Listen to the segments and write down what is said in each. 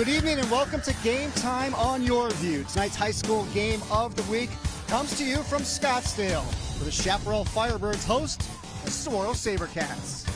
Good evening and welcome to Game Time on YurView. Tonight's high school game of the week comes to you from Scottsdale, where the Chaparral Firebirds host the Saguaro Sabercats.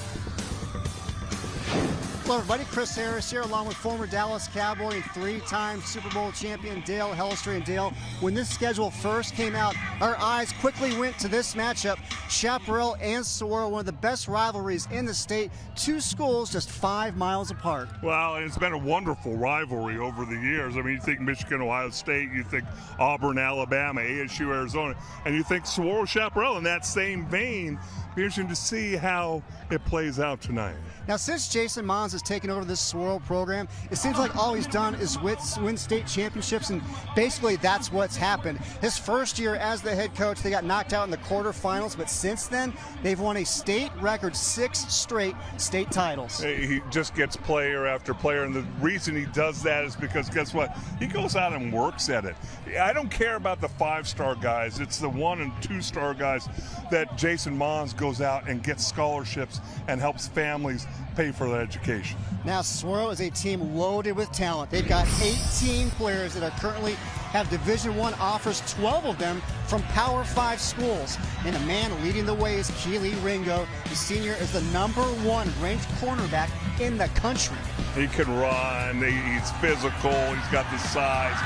Hello everybody, Chris Harris here along with former Dallas Cowboy and three-time Super Bowl champion Dale Hellistry. And Dale, when this schedule first came out, our eyes quickly went to this matchup. Chaparral and Saguaro, one of the best rivalries in the state. Two schools just 5 miles apart. Well, it's been a wonderful rivalry over the years. I mean, you think Michigan, Ohio State, you think Auburn, Alabama, ASU, Arizona, and you think Saguaro, Chaparral in that same vein. Be interesting to see how it plays out tonight. Now, since Jason Mons has taken over this Saguaro program, it seems like all he's done is win state championships, and basically that's what's happened. His first year as the head coach, they got knocked out in the quarterfinals, but since then, they've won a state record 6 straight state titles. He just gets player after player, and the reason he does that is because, guess what? He goes out and works at it. I don't care about the 5-star guys. It's the 1- and 2-star guys that Jason Mons goes out and gets scholarships and helps families pay for their education. Now, Saguaro is a team loaded with talent. They've got 18 players that are currently have Division I offers, 12 of them from Power 5 schools. And a man leading the way is Keely Ringo. The senior is the #1 ranked cornerback in the country. He can run, he's physical, he's got the size,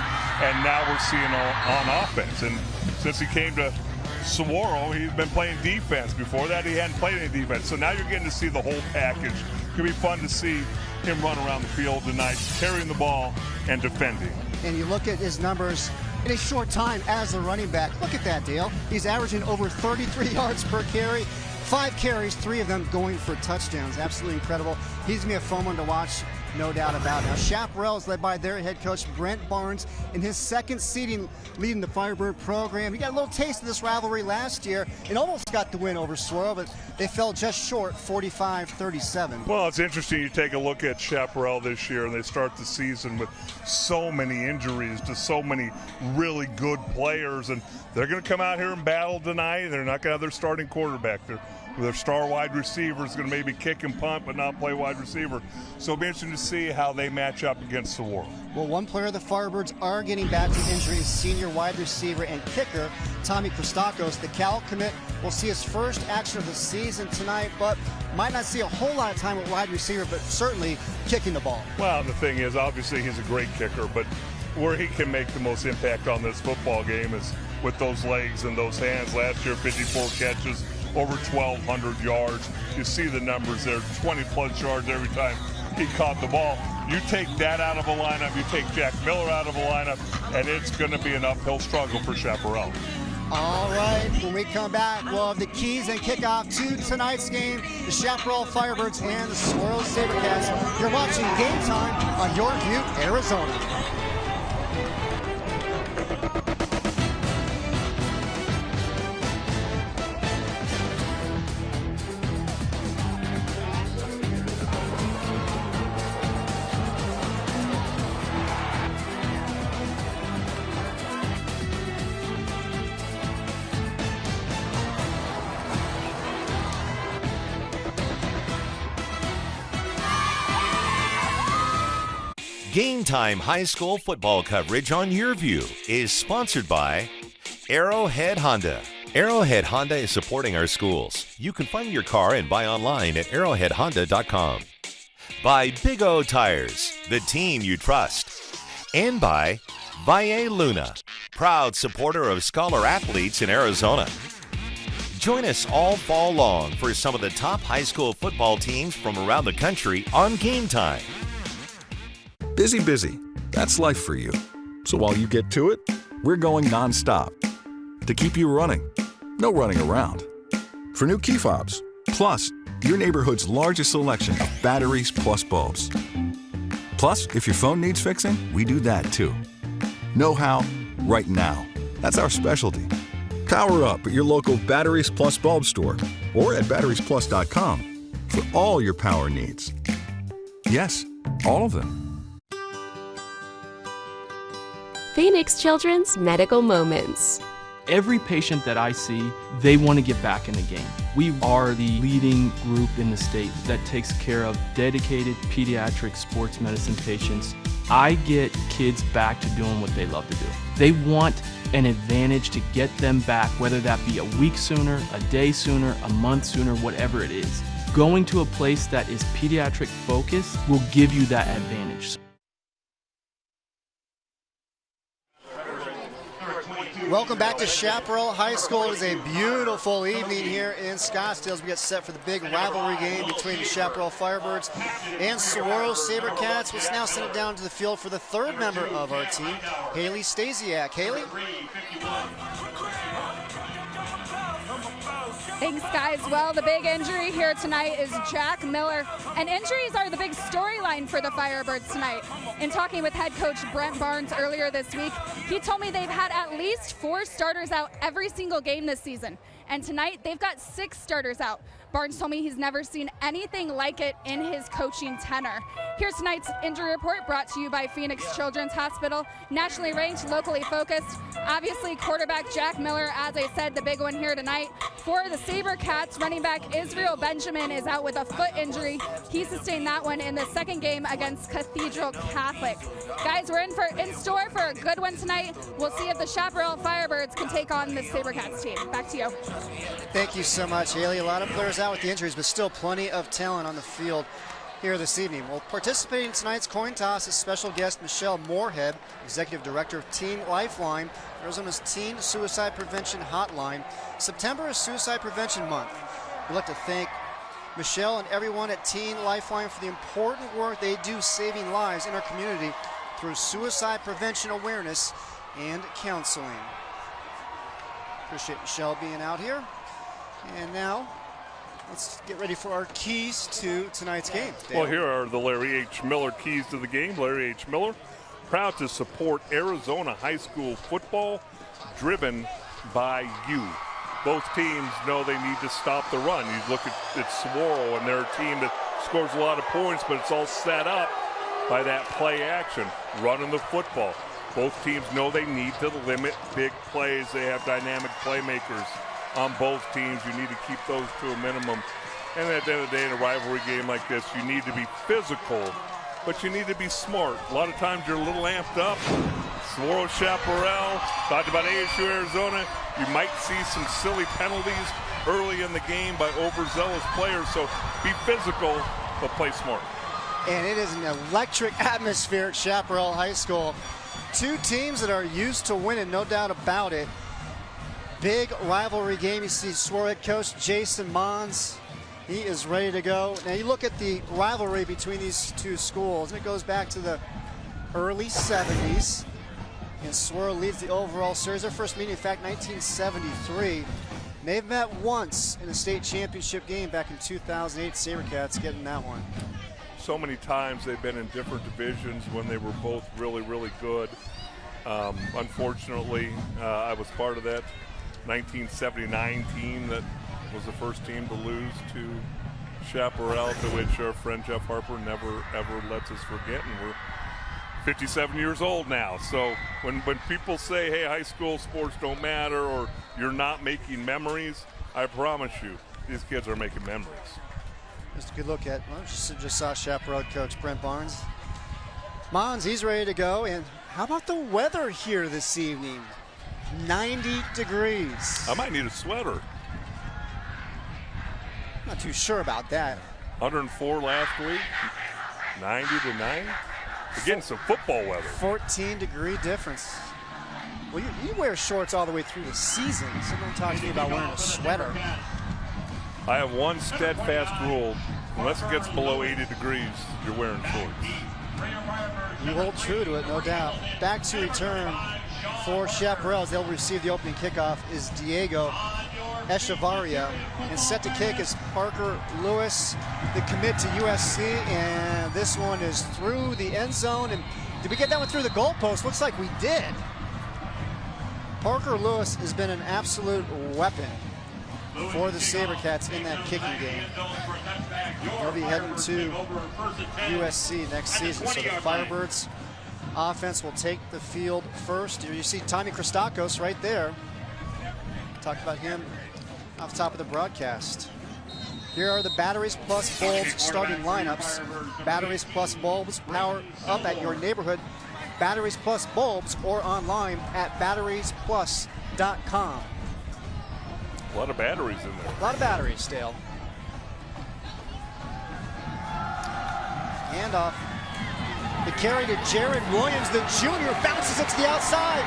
and now we're seeing on offense. And since he came to Saguaro, he's been playing defense. Before that, he hadn't played any defense. So now you're getting to see the whole package. It's going to be fun to see him run around the field tonight, carrying the ball and defending. And you look at his numbers in a short time as a running back. Look at that, Dale. He's averaging over 33 yards per carry, 5 carries, 3 of them going for touchdowns. Absolutely incredible. He's going to be a fun one to watch, no doubt about it. Now, Chaparral is led by their head coach, Brent Barnes, in his second season leading the Firebird program. He got a little taste of this rivalry last year and almost got the win over Saguaro, but they fell just short, 45-37. Well, it's interesting. You take a look at Chaparral this year, and they start the season with so many injuries to so many really good players, and they're going to come out here and battle tonight. They're not going to have their starting quarterback. Their star wide receiver is going to maybe kick and punt but not play wide receiver. So it'll be interesting to see how they match up against Saguaro. Well, one player of the Firebirds are getting back from injury is senior wide receiver and kicker Tommy Christakos. The Cal commit will see his first action of the season tonight, but might not see a whole lot of time with wide receiver, but certainly kicking the ball. Well, the thing is, obviously he's a great kicker, but where he can make the most impact on this football game is with those legs and those hands. Last year, 54 catches, over 1,200 yards. You see the numbers there, 20-plus yards every time he caught the ball. You take that out of a lineup, you take Jack Miller out of a lineup, and it's going to be an uphill struggle for Chaparral. All right, when we come back, we'll have the keys and kickoff to tonight's game, the Chaparral Firebirds and the Saguaro Sabercats. You're watching Game Time on YurView, Arizona. Game Time High School football coverage on YurView is sponsored by Arrowhead Honda. Arrowhead Honda is supporting our schools. You can find your car and buy online at arrowheadhonda.com. By Big O Tires, the team you trust. And by Valle Luna, proud supporter of scholar athletes in Arizona. Join us all fall long for some of the top high school football teams from around the country on Game Time. Busy. That's life for you. So while you get to it, we're going nonstop to keep you running. No running around. For new key fobs, plus your neighborhood's largest selection of batteries plus bulbs. Plus, if your phone needs fixing, we do that too. Know how? Right now. That's our specialty. Power up at your local Batteries Plus bulb store or at batteriesplus.com for all your power needs. Yes, all of them. Phoenix Children's Medical Moments. Every patient that I see, they want to get back in the game. We are the leading group in the state that takes care of dedicated pediatric sports medicine patients. I get kids back to doing what they love to do. They want an advantage to get them back, whether that be a week sooner, a day sooner, a month sooner, whatever it is. Going to a place that is pediatric focused will give you that advantage. Welcome back to Chaparral High School. It is a beautiful evening here in Scottsdale as we get set for the big rivalry game between the Chaparral Firebirds and Saguaro Sabercats. Let's now send it down to the field for the third member of our team, Haley Stasiak. Haley? Thanks, guys. Well, the big injury here tonight is Jack Miller, and injuries are the big storyline for the Firebirds tonight. In talking with head coach Brent Barnes earlier this week, he told me they've had at least 4 starters out every single game this season, and tonight they've got 6 starters out. Barnes told me he's never seen anything like it in his coaching tenure. Here's tonight's injury report brought to you by Phoenix Children's Hospital, nationally ranked, locally focused. Obviously, quarterback Jack Miller, as I said, the big one here tonight. For the Sabercats, running back Israel Benjamin is out with a foot injury. He sustained that one in the second game against Cathedral Catholic. Guys, we're in store for a good one tonight. We'll see if the Chaparral Firebirds can take on the Sabercats team. Back to you. Thank you so much, Haley. A lot of players out with the injuries, but still plenty of talent on the field here this evening. Well, participating in tonight's coin toss is special guest Michelle Moorhead, Executive Director of Teen Lifeline, Arizona's Teen Suicide Prevention Hotline. September is Suicide Prevention Month. We'd like to thank Michelle and everyone at Teen Lifeline for the important work they do saving lives in our community through suicide prevention awareness and counseling. Appreciate Michelle being out here. And now, let's get ready for our keys to tonight's game. Well, here are the Larry H. Miller keys to the game. Larry H. Miller, proud to support Arizona high school football, driven by you. Both teams know they need to stop the run. You look at Saguaro, and they're a team that scores a lot of points, but it's all set up by that play action, running the football. Both teams know they need to limit big plays. They have dynamic playmakers on both teams. You need to keep those to a minimum. And at the end of the day, in a rivalry game like this, you need to be physical, but you need to be smart. A lot of times you're a little amped up. Saguaro Chaparral, talked about ASU Arizona. You might see some silly penalties early in the game by overzealous players. So be physical, but play smart. And it is an electric atmosphere at Chaparral High School. 2 teams that are used to winning, no doubt about it. Big rivalry game. You see Saguaro head coach Jason Mons. He is ready to go. Now you look at the rivalry between these 2 schools, and it goes back to the early 70s. And Saguaro leads the overall series. Their first meeting, in fact, 1973. They've met once in a state championship game back in 2008. Sabercats getting that one. So many times they've been in different divisions when they were both really, really good. Unfortunately, I was part of that 1979 team that was the first team to lose to Chaparral, to which our friend Jeff Harper never, ever lets us forget. And we're 57 years old now. So when people say, hey, high school sports don't matter or you're not making memories, I promise you, these kids are making memories. Just a good look at, well, just saw Chaparral coach Brent Barnes. Mons, he's ready to go. And how about the weather here this evening? 90 degrees. I might need a sweater. Not too sure about that. 104 last week, 90 tonight. We're getting some football weather. 14-degree difference. Well, you wear shorts all the way through the season. Someone talk to me about wearing a sweater. I have one steadfast rule. Unless it gets below 80 degrees, you're wearing shorts. You hold true to it, no doubt. Back to return for Chaparral as they'll receive the opening kickoff is Diego Echevarria. And set to kick is Parker Lewis, the commit to USC. And this one is through the end zone. And did we get that one through the goalpost? Looks like we did. Parker Lewis has been an absolute weapon for the Sabercats in that kicking game. They'll be heading to USC next season. So the Firebirds offense will take the field first. You see Tommy Christakos right there. Talked about him off the top of the broadcast. Here are the Batteries Plus Bulbs starting lineups. Batteries Plus Bulbs, power up at your neighborhood. Batteries Plus Bulbs or online at batteriesplus.com. A lot of batteries in there. A lot of batteries, Dale. Handoff. The carry to Jared Williams, the junior, bounces it to the outside.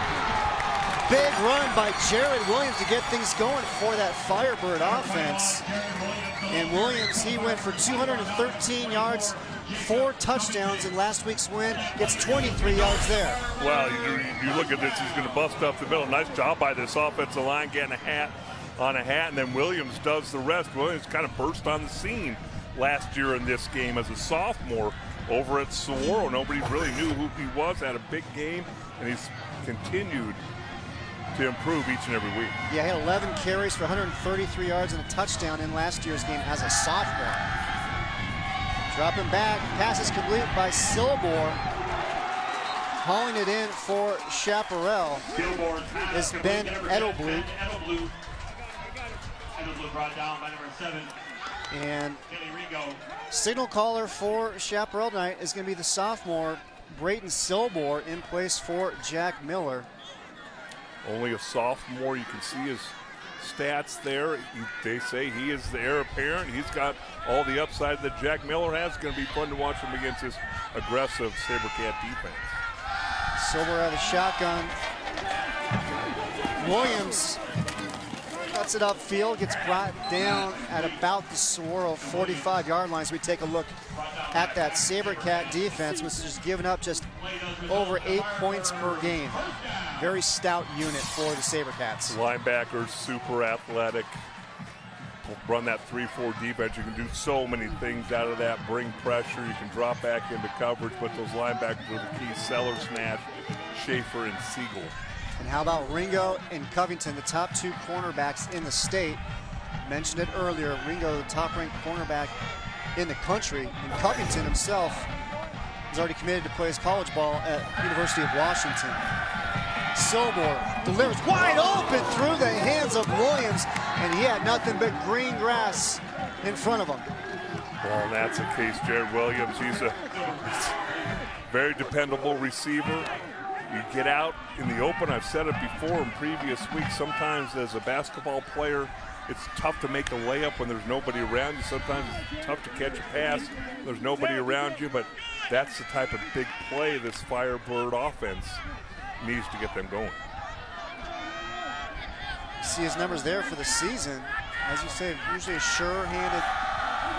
Big run by Jared Williams to get things going for that Firebird offense. And Williams, he went for 213 yards, 4 touchdowns in last week's win. Gets 23 yards there. Well, you look at this, he's going to bust up the middle. Nice job by this offensive line getting a hat, and then Williams does the rest. Williams kind of burst on the scene last year in this game as a sophomore over at Saguaro. Nobody really knew who he was, had a big game, and he's continued to improve each and every week. Yeah, he had 11 carries for 133 yards and a touchdown in last year's game as a sophomore. Dropping back, pass is complete by Silbor. Hauling it in for Chaparral is Ben Edelblut. Brought down by number 7. And signal caller for Chaparral tonight is going to be the sophomore Brayton Silbor in place for Jack Miller. Only a sophomore. You can see his stats there. They say he is the heir apparent. He's got all the upside that Jack Miller has. It's going to be fun to watch him against his aggressive Sabercat defense. Silbor out of the shotgun. Williams cuts it upfield, gets brought down at about the Saguaro 45-yard line. So we take a look at that Sabercat defense, which is giving up just over 8 points per game. Very stout unit for the Sabercats. Linebackers, super athletic. Run that 3-4 defense. You can do so many things out of that. Bring pressure. You can drop back into coverage, but those linebackers are the key. Sellers, Nash, Schaefer, and Siegel. And how about Ringo and Covington, the top 2 cornerbacks in the state? Mentioned it earlier, Ringo, the top-ranked cornerback in the country, and Covington himself is already committed to play his college ball at University of Washington. Silbor delivers wide open through the hands of Williams, and he had nothing but green grass in front of him. Well, that's the case. Jared Williams, he's a very dependable receiver. You get out in the open. I've said it before in previous weeks. Sometimes as a basketball player, it's tough to make a layup when there's nobody around you. Sometimes it's tough to catch a pass when there's nobody around you, but that's the type of big play this Firebird offense needs to get them going. See his numbers there for the season. As you say, usually a sure-handed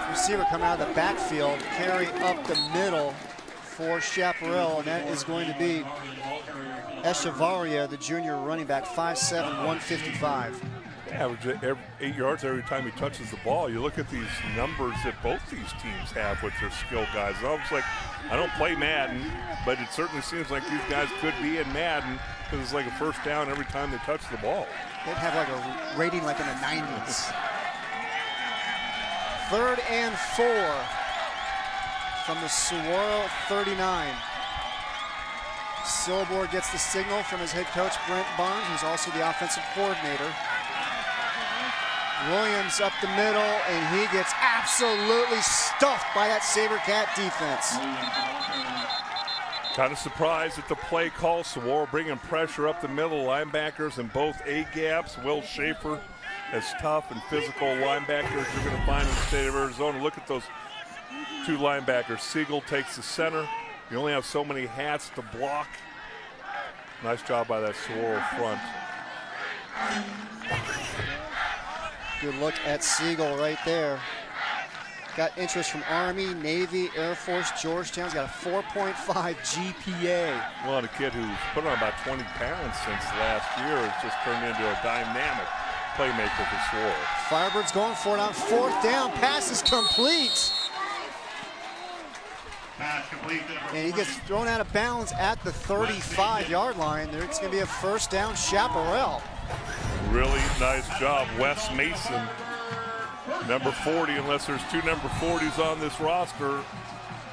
receiver coming out of the backfield, carry up the middle for Chaparral, and that is going to be Echevarria, the junior running back, 5'7", 155. Average 8 yards every time he touches the ball. You look at these numbers that both these teams have with their skill guys. It's almost like, I don't play Madden, but it certainly seems like these guys could be in Madden because it's like a first down every time they touch the ball. They'd have like a rating like in the 90s. 3rd and 4 from the Saguaro 39. Silbor gets the signal from his head coach, Brent Barnes, who's also the offensive coordinator. Williams up the middle, and he gets absolutely stuffed by that Sabercat defense. Kind of surprised at the play call. Saguaro bringing pressure up the middle. Linebackers in both A-gaps. Will Schaefer, as tough and physical linebackers you're going to find in the state of Arizona. Look at those 2 linebackers. Siegel takes the center. You only have so many hats to block. Nice job by that Saguaro front. Good look at Siegel right there. Got interest from Army, Navy, Air Force, Georgetown's got a 4.5 GPA. Well, and a kid who's put on about 20 pounds since last year has just turned into a dynamic playmaker for Saguaro. Firebirds going for it on 4th down. Pass is complete. And he gets thrown out of bounds at the 35-yard line. It's going to be a 1st down, Chaparral. Really nice job, Wes Mason, number 40, unless there's 2 number 40s on this roster,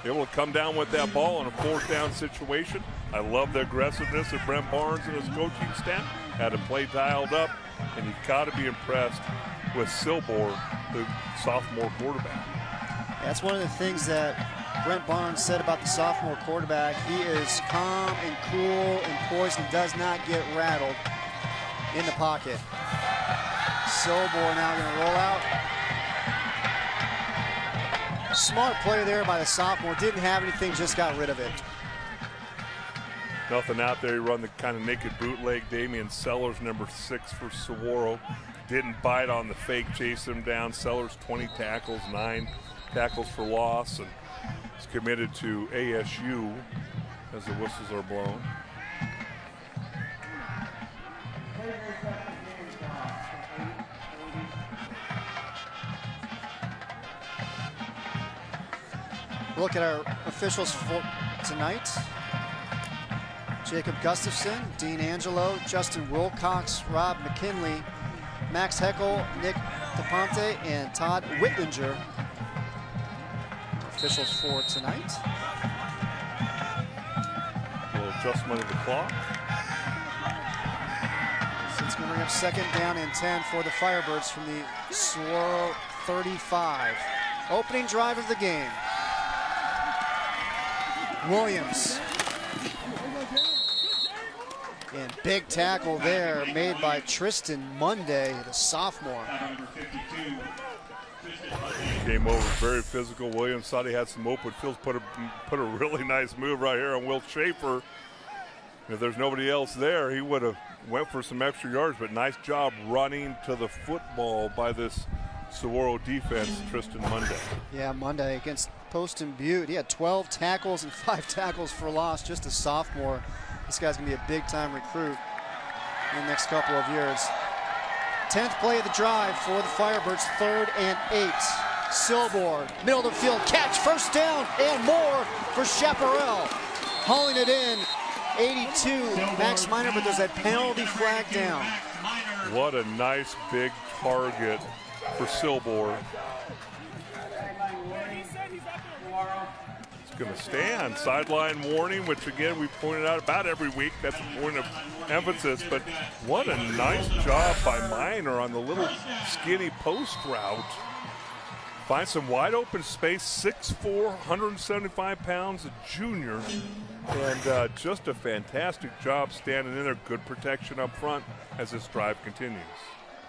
able to come down with that ball in a 4th down situation. I love the aggressiveness of Brent Barnes and his coaching staff. had a play dialed up, and you got to be impressed with Silbor, the sophomore quarterback. That's one of the things that Brent Barnes said about the sophomore quarterback. He is calm and cool and poised and does not get rattled in the pocket. Silbor now going to roll out. Smart play there by the sophomore. Didn't have anything, just got rid of it. Nothing out there. He run the kind of naked bootleg. Damian Sellers, number 6 for Saguaro. Didn't bite on the fake, chased him down. Sellers 20 tackles, 9 tackles for loss, and is committed to ASU as the whistles are blown. Look at our officials for tonight. Jacob Gustafson, Dean Angelo, Justin Wilcox, Rob McKinley, Max Heckel, Nick DePonte, and Todd Whitlinger. Officials for tonight. A little adjustment of the clock. So it's going to bring up 2nd down and 10 for the Firebirds from the Saguaro 35. Opening drive of the game. Williams. And big tackle there made by Tristan Monday, the sophomore. Game over, very physical. Williams thought he had some open fields, put a really nice move right here on Will Schaefer. If there's nobody else there, he would have went for some extra yards, but nice job running to the football by this Saguaro defense, Tristan Monday. Yeah, Monday against Poston Butte. He had 12 tackles and 5 tackles for loss, just a sophomore. This guy's going to be a big-time recruit in the next couple of years. 10th play of the drive for the Firebirds, 3rd and 8. Silbor, middle of the field, catch, first down, and more for Chaparral. Hauling it in, 82, Max Miner, but there's that penalty flag down. What a nice big target for Silbor. It's going to stand. Sideline warning, which again we pointed out about every week. That's a point of emphasis, but what a nice job by Miner on the little skinny post route. Find some wide open space, 6'4", 175 pounds, a junior, and just a fantastic job standing in there. Good protection up front as this drive continues.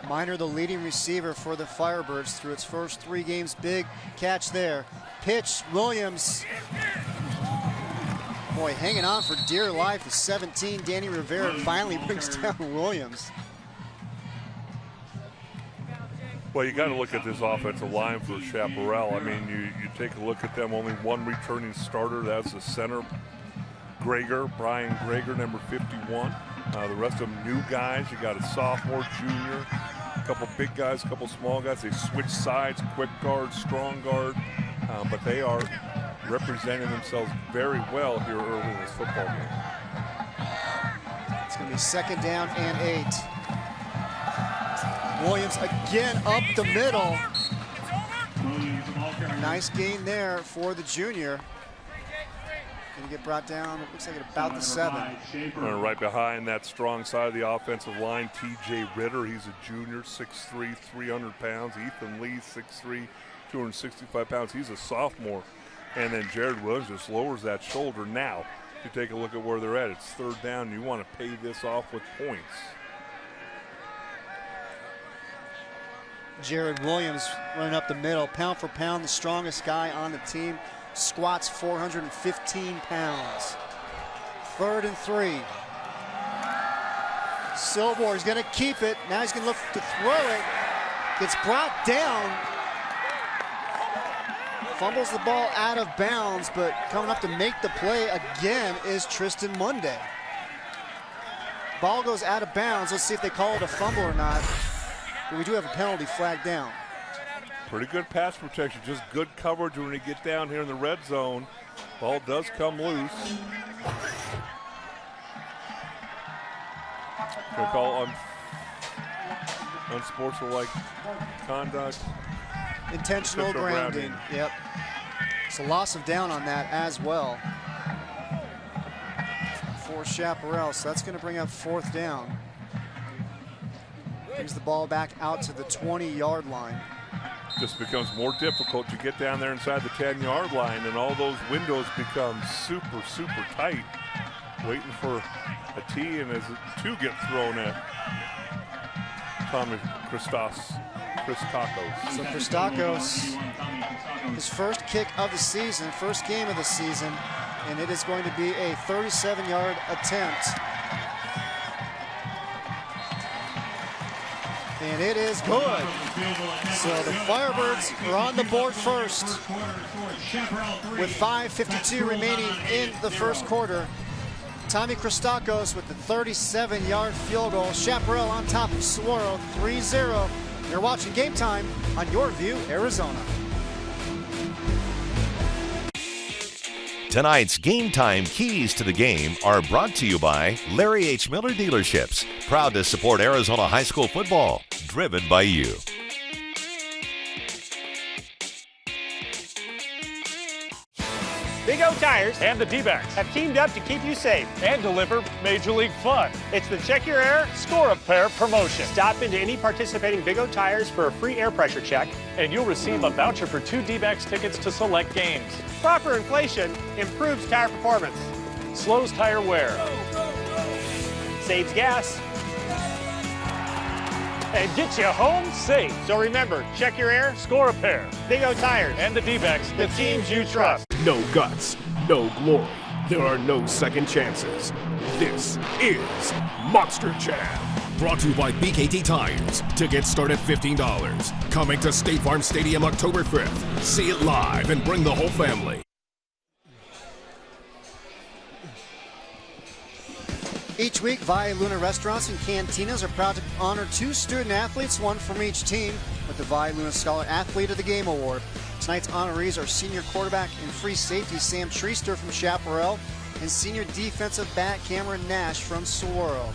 Miner, the leading receiver for the Firebirds through its first 3 games. Big catch there. Pitch, Williams. Boy, hanging on for dear life is 17. Danny Rivera finally brings down Williams. Well, you got to look at this offensive line for Chaparral. I mean, you take a look at them, only 1 returning starter. That's the center, Brian Greger, number 51. The rest of them new guys. You got a sophomore, junior, a couple big guys, a couple small guys. They switch sides, quick guard, strong guard, but they are representing themselves very well here early in this football game. It's going to be 2nd down and 8. Williams again up the middle. Nice gain there for the junior. Going to get brought down, it looks like at about the 7. Right behind that strong side of the offensive line, TJ Ritter. He's a junior, 6'3", 300 pounds. Ethan Lee, 6'3", 265 pounds. He's a sophomore. And then Jared Williams just lowers that shoulder. Now, you take a look at where they're at. It's 3rd down. You want to pay this off with points. Jared Williams running up the middle, pound for pound, the strongest guy on the team. Squats 415 pounds. 3rd and 3. Silbor is going to keep it. Now he's going to look to throw it. Gets brought down. Fumbles the ball out of bounds, but coming up to make the play again is Tristan Monday. Ball goes out of bounds. Let's see if they call it a fumble or not. But we do have a penalty flag down. Pretty good pass protection, just good coverage when you get down here in the red zone. Ball does come loose. Gonna call unsportsmanlike conduct. Intentional grounding. Yep. It's a loss of down on that as well for Chaparral. So that's going to bring up 4th down. Brings the ball back out to the 20-yard line. Just becomes more difficult. You get down there inside the 10-yard line, and all those windows become super, super tight, waiting for a tee, and as two get thrown at Tommy Christakos. So Christakos, his first kick of the season, first game of the season, and it is going to be a 37-yard attempt. And it is good. So the Firebirds are on the board first with 5:52 remaining in the first quarter. Tommy Christakos with the 37-yard field goal. Chaparral on top of Saguaro 3-0. You're watching Game Time on YurView, Arizona. Tonight's Game Time keys to the game are brought to you by Larry H. Miller Dealerships, proud to support Arizona high school football, driven by you. Big O Tires and the D-backs have teamed up to keep you safe and deliver Major League fun. It's the Check Your Air Score a Pair promotion. Stop into any participating Big O Tires for a free air pressure check, and you'll receive a voucher for 2 D-backs tickets to select games. Proper inflation improves tire performance, Slows tire wear, saves gas, and gets you home safe. So remember, check your air, Score a Pair. Big O Tires, And the D-backs, the teams you trust. No guts, no glory. There are no second chances. This is Monster Jam. Brought to you by BKT Tires. Tickets start at $15. Coming to State Farm Stadium October 5th. See it live and bring the whole family. Each week, Valle Luna restaurants and cantinas are proud to honor 2 student athletes, one from each team, with the Valle Luna Scholar Athlete of the Game Award. Tonight's honorees are senior quarterback and free safety Sam Treaster from Chaparral and senior defensive back Cameron Nash from Saguaro.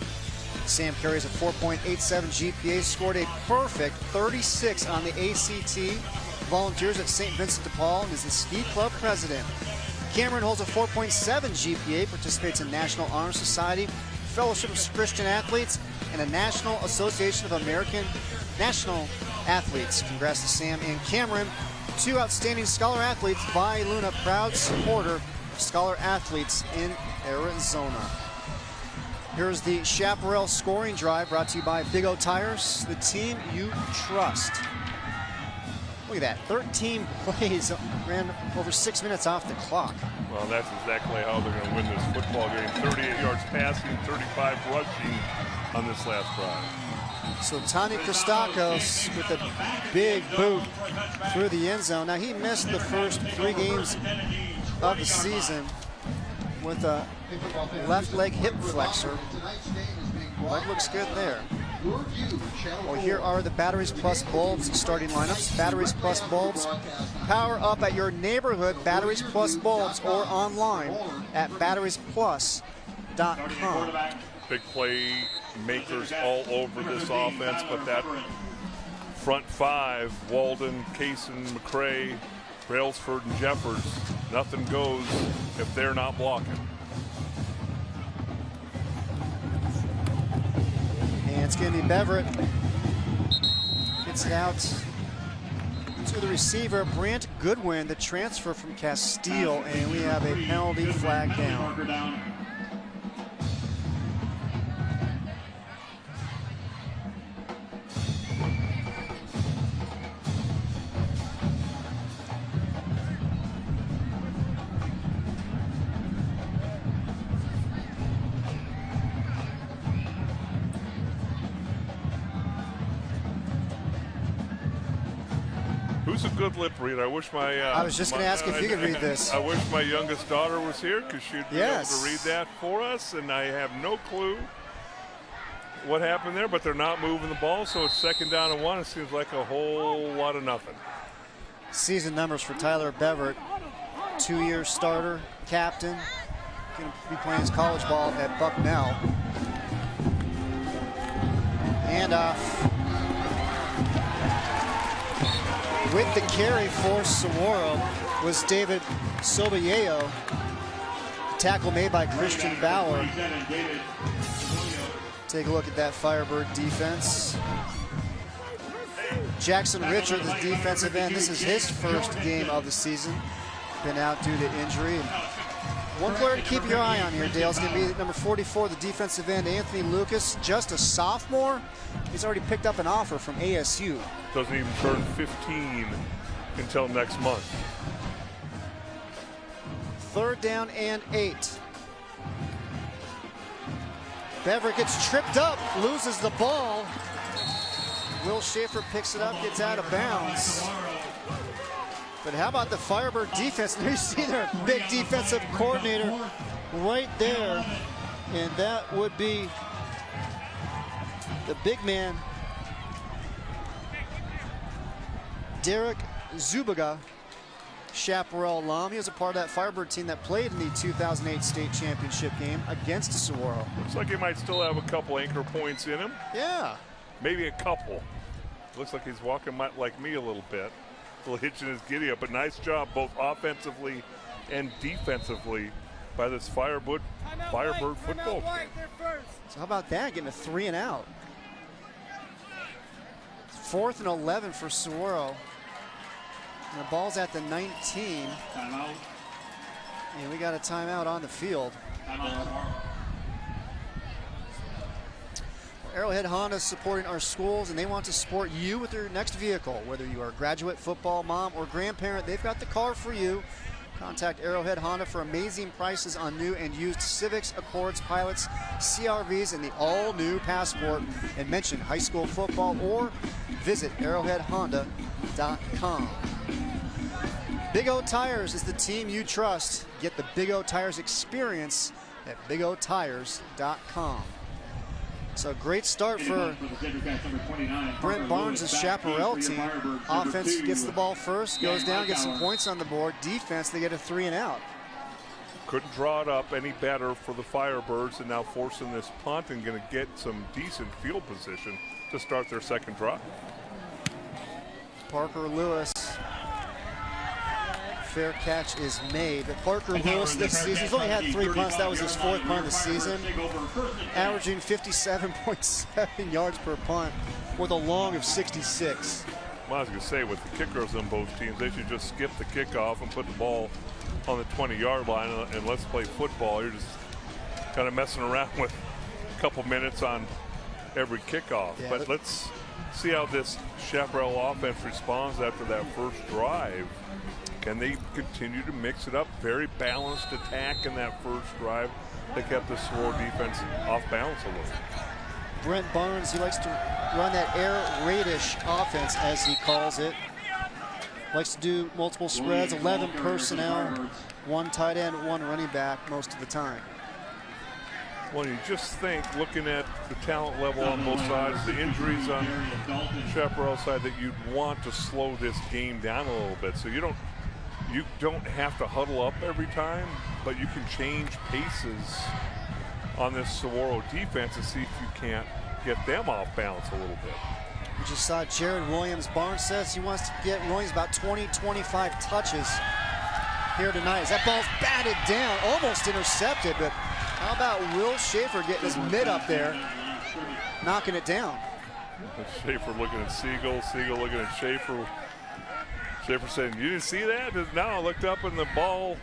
Sam carries a 4.87 GPA, scored a perfect 36 on the ACT, volunteers at St. Vincent de Paul, and is the ski club president. Cameron holds a 4.7 GPA, participates in National Honor Society, Fellowship of Christian Athletes, and a National Association of American National Athletes. Congrats to Sam and Cameron, 2 outstanding scholar athletes. Valle Luna, proud supporter of scholar athletes in Arizona. Here's the Chaparral scoring drive brought to you by Big O Tires, the team you trust. Look at that, 13 plays, ran over 6 minutes off the clock. Well, that's exactly how they're going to win this football game. 38 yards passing, 35 rushing on this last drive. So Tommy Christakos with a big boot through the end zone. Now he missed the first 3 games of the season with a left leg hip flexor. Leg looks good there. Well, here are the Batteries Plus Bulbs starting lineups. Batteries Plus Bulbs, power up at your neighborhood Batteries Plus Bulbs or online at batteriesplus.com. Big play makers all over this offense, but that front 5, Walden, Kaysen, McCray, Brailsford, and Jeffers, nothing goes if they're not blocking. And it's going to be Beverett. Gets it out to the receiver, Brant Goodwin, the transfer from Castile, and we have a penalty flag down. Who's a good lip reader? I wish my... I was just going to ask if you could read this. I wish my youngest daughter was here because she'd be able to read that for us, and I have no clue what happened there, but they're not moving the ball, so it's 2nd down and 1. It seems like a whole lot of nothing. Season numbers for Tyler Beverett, 2-year starter, captain, going to be playing his college ball at Bucknell. Handoff. With the carry for Saguaro was David Soballeo. Tackle made by Christian Bauer. Take a look at that Firebird defense. Jackson Richard, the defensive end. This is his first game of the season. Been out due to injury. And one player to keep your eye on here, Dale, is going to be number 44, the defensive end, Anthony Lucas. Just a sophomore. He's already picked up an offer from ASU. Doesn't even turn 15 until next month. 3rd down and 8. Bever gets tripped up, loses the ball. Will Schaefer picks it up, gets out of bounds. But how about the Firebird defense? There you see their big defensive coordinator right there. And that would be the big man, Derek Zubaga, Chaparral alum. He was a part of that Firebird team that played in the 2008 state championship game against Saguaro. Looks like he might still have a couple anchor points in him. Yeah. Maybe a couple. Looks like he's walking like me a little bit. A little hitch in his giddy up, but nice job both offensively and defensively by this Firebird football team. So how about that, getting a 3 and out? 4th and 11 for Saguaro. And the ball's at the 19. Timeout. And we got a timeout on the field. Arrowhead Honda is supporting our schools, and they want to support you with their next vehicle. Whether you are a graduate, football mom, or grandparent, they've got the car for you. Contact Arrowhead Honda for amazing prices on new and used Civics, Accords, Pilots, CRVs, and the all-new Passport. And mention high school football or visit arrowheadhonda.com. Big O Tires is the team you trust. Get the Big O Tires experience at bigotires.com. So great start for Brent Barnes' Chaparral team. Offense gets the ball first, goes down, gets some points on the board. Defense, they get a 3 and out. Couldn't draw it up any better for the Firebirds, and now forcing this punt and going to get some decent field position to start their second drive. Parker Lewis. Fair catch is made. But Parker Lewis this season, he's only had 3 punts. That was his 4th punt of the season. Averaging 57.7 yards per punt with a long of 66. Well, I was going to say, with the kickers on both teams, they should just skip the kickoff and put the ball on the 20-yard line and let's play football. You're just kind of messing around with a couple minutes on every kickoff. Yeah, but let's see how this Chaparral offense responds after that first drive. Can they continue to mix it up? Very balanced attack in that first drive. They kept the Saguaro defense off balance a little. Brent Barnes, he likes to run that air raidish offense, as he calls it. Likes to do multiple spreads, 11 personnel, 1 tight end, 1 running back most of the time. Well, you just think, looking at the talent level on both sides, the injuries on Chaparral's side, that you'd want to slow this game down a little bit. So you don't have to huddle up every time, but you can change paces on this Saguaro defense to see if you can't get them off balance a little bit. We just saw Jared Williams. Barnes says he wants to get Williams about 20-25 touches here tonight. As that ball's batted down, almost intercepted, but how about Will Schaefer getting his mid up there, knocking it down. Schaefer looking at Siegel, Siegel looking at Schaefer. Schaefer saying, "You didn't see that?" No, I looked up and the ball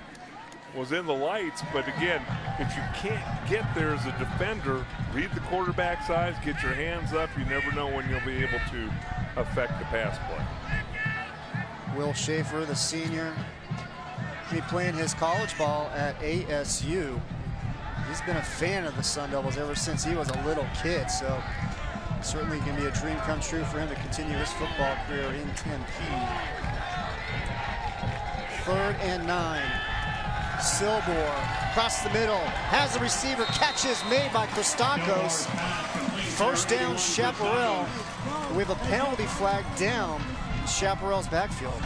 was in the lights. But again, if you can't get there as a defender, read the quarterback's eyes, get your hands up. You never know when you'll be able to affect the pass play. Will Schaefer, the senior, he playing his college ball at ASU. He's been a fan of the Sun Devils ever since he was a little kid. So certainly can be a dream come true for him to continue his football career in Tempe. 3rd and 9. Silbor across the middle, has the receiver, catch is made by Christakos. 1st down, Chaparral. We have a penalty flag down in Chaparral's backfield.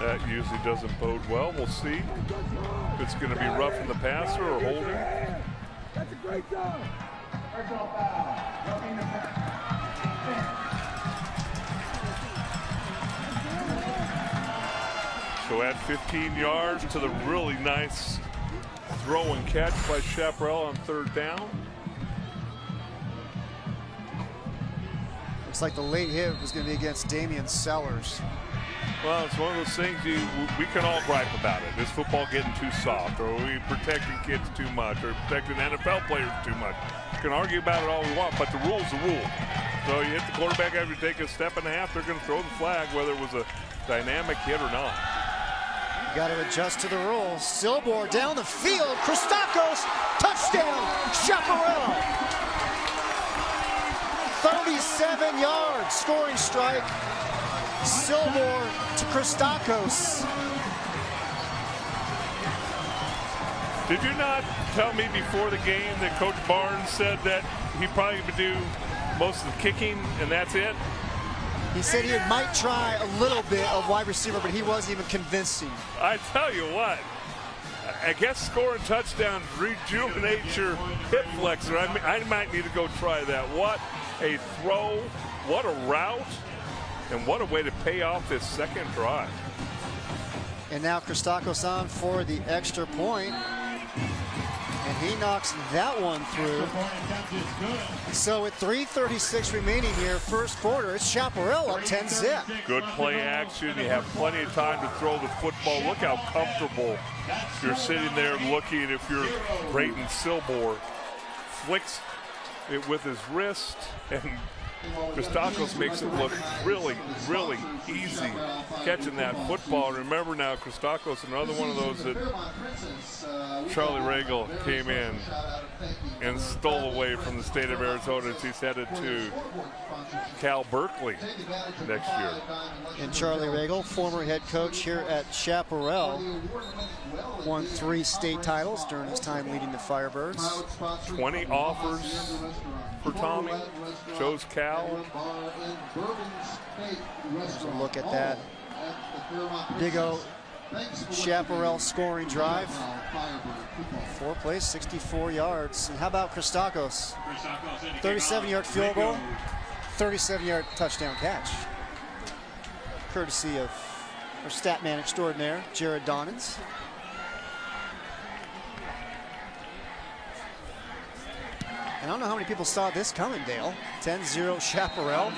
That usually doesn't bode well. We'll see if it's going to be roughing the passer or holding. That's a great job. So at 15 yards to the really nice throw and catch by Chaparral on 3rd down. Looks like the late hit was going to be against Damian Sellers. Well, it's one of those things we can all gripe about it. Is football getting too soft, or are we protecting kids too much, or protecting NFL players too much? You can argue about it all we want, but the rule's the rule. So you hit the quarterback after you take a step and a half, they're going to throw the flag, whether it was a dynamic hit or not. You got to adjust to the rules. Silbor down the field. Christakos, touchdown, Chaparral. 37 yards, scoring strike. Silbor to Christakos. Did you not tell me before the game that Coach Barnes said that he probably would do most of the kicking and that's it? He said he might try a little bit of wide receiver, but he wasn't even convincing. I tell you what, I guess scoring touchdowns rejuvenates your hip flexor. I might need to go try that. What a throw, what a route, and what a way to pay off this second drive. And now Christakos on for the extra point. And he knocks that one through. So with 3:36 remaining here, first quarter, it's Chaparral up 10-zip. Good play action. You have plenty of time to throw the football. Look how comfortable you're sitting there looking. If you're Brayton Silbor, flicks it with his wrist, and Christakos makes it look really, really easy catching that football. And remember now, Christakos, another one of those that Charlie Regal came in and stole away from the state of Arizona as he's headed to Cal Berkeley next year. And Charlie Regal, former head coach here at Chaparral, won 3 state titles during his time leading the Firebirds. 20 offers for Tommy, chose Cal. Here's a look at that. Big O Chaparral scoring drive. 4 plays, 64 yards. And how about Christakos? 37-yard field goal, 37-yard touchdown catch. Courtesy of our stat man extraordinaire, Jared Donans. And I don't know how many people saw this coming, Dale. 10-0 Chaparral.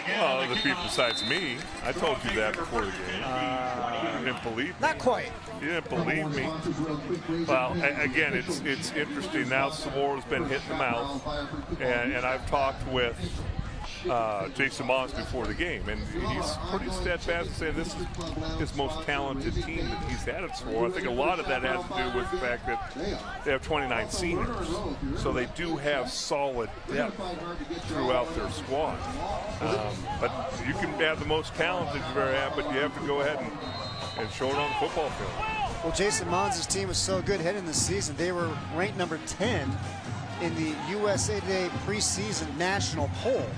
Well, the people besides me. I told you that before the game. You didn't believe me. Not quite. You didn't believe me. Well, again, it's interesting. Now Saguaro's been hit in the mouth. And I've talked with Jason Moss before the game, and he's pretty steadfast in saying this is his most talented team that he's had at Saguaro. I think a lot of that has to do with the fact that they have 29 seniors, so they do have solid depth throughout their squad. But you can have the most talented you ever have, but you have to go ahead and show it on the football field. Well, Jason Mons' team was so good heading this season. They were ranked number 10 in the USA Today preseason national poll.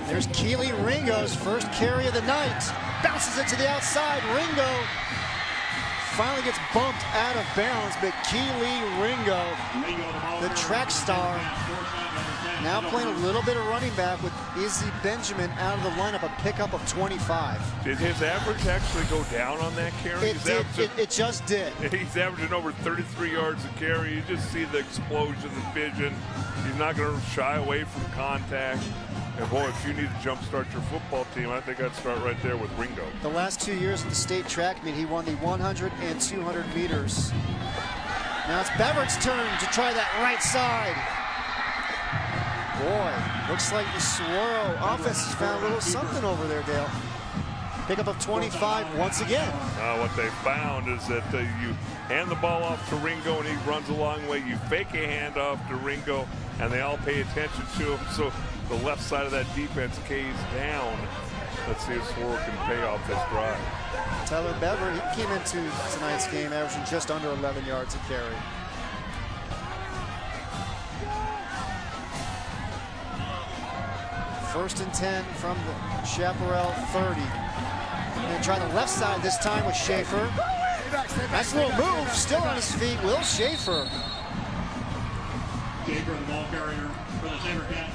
There's Keely Ringo's first carry of the night. Bounces it to the outside. Ringo finally gets bumped out of bounds, but Keely Ringo, the track star, now playing a little bit of running back with Izzy Benjamin out of the lineup, a pickup of 25. Did his average actually go down on that carry? It just did. He's averaging over 33 yards a carry. You just see the explosion of vision. He's not going to shy away from contact. And boy, if you need to jumpstart your football team, I think I'd start right there with Ringo. The last 2 years at the state track meet, he won the 100 and 200 meters. Now it's Bevert's turn to try that right side. Boy, looks like the Saguaro offense has found a little something over there, Dale. Pickup of 25 once again. What they found is that you hand the ball off to Ringo and he runs a long way. You fake a handoff to Ringo and they all pay attention to him. So the left side of that defense caves down. Let's see if Saguaro can pay off this drive. Tyler Bever, he came into tonight's game averaging just under 11 yards a carry. First and 10 from the Chaparral 30. And try the left side this time with Schaefer. Nice little move, still on his feet, Will Schaefer. Schaefer, the ball carrier for the Sabercats.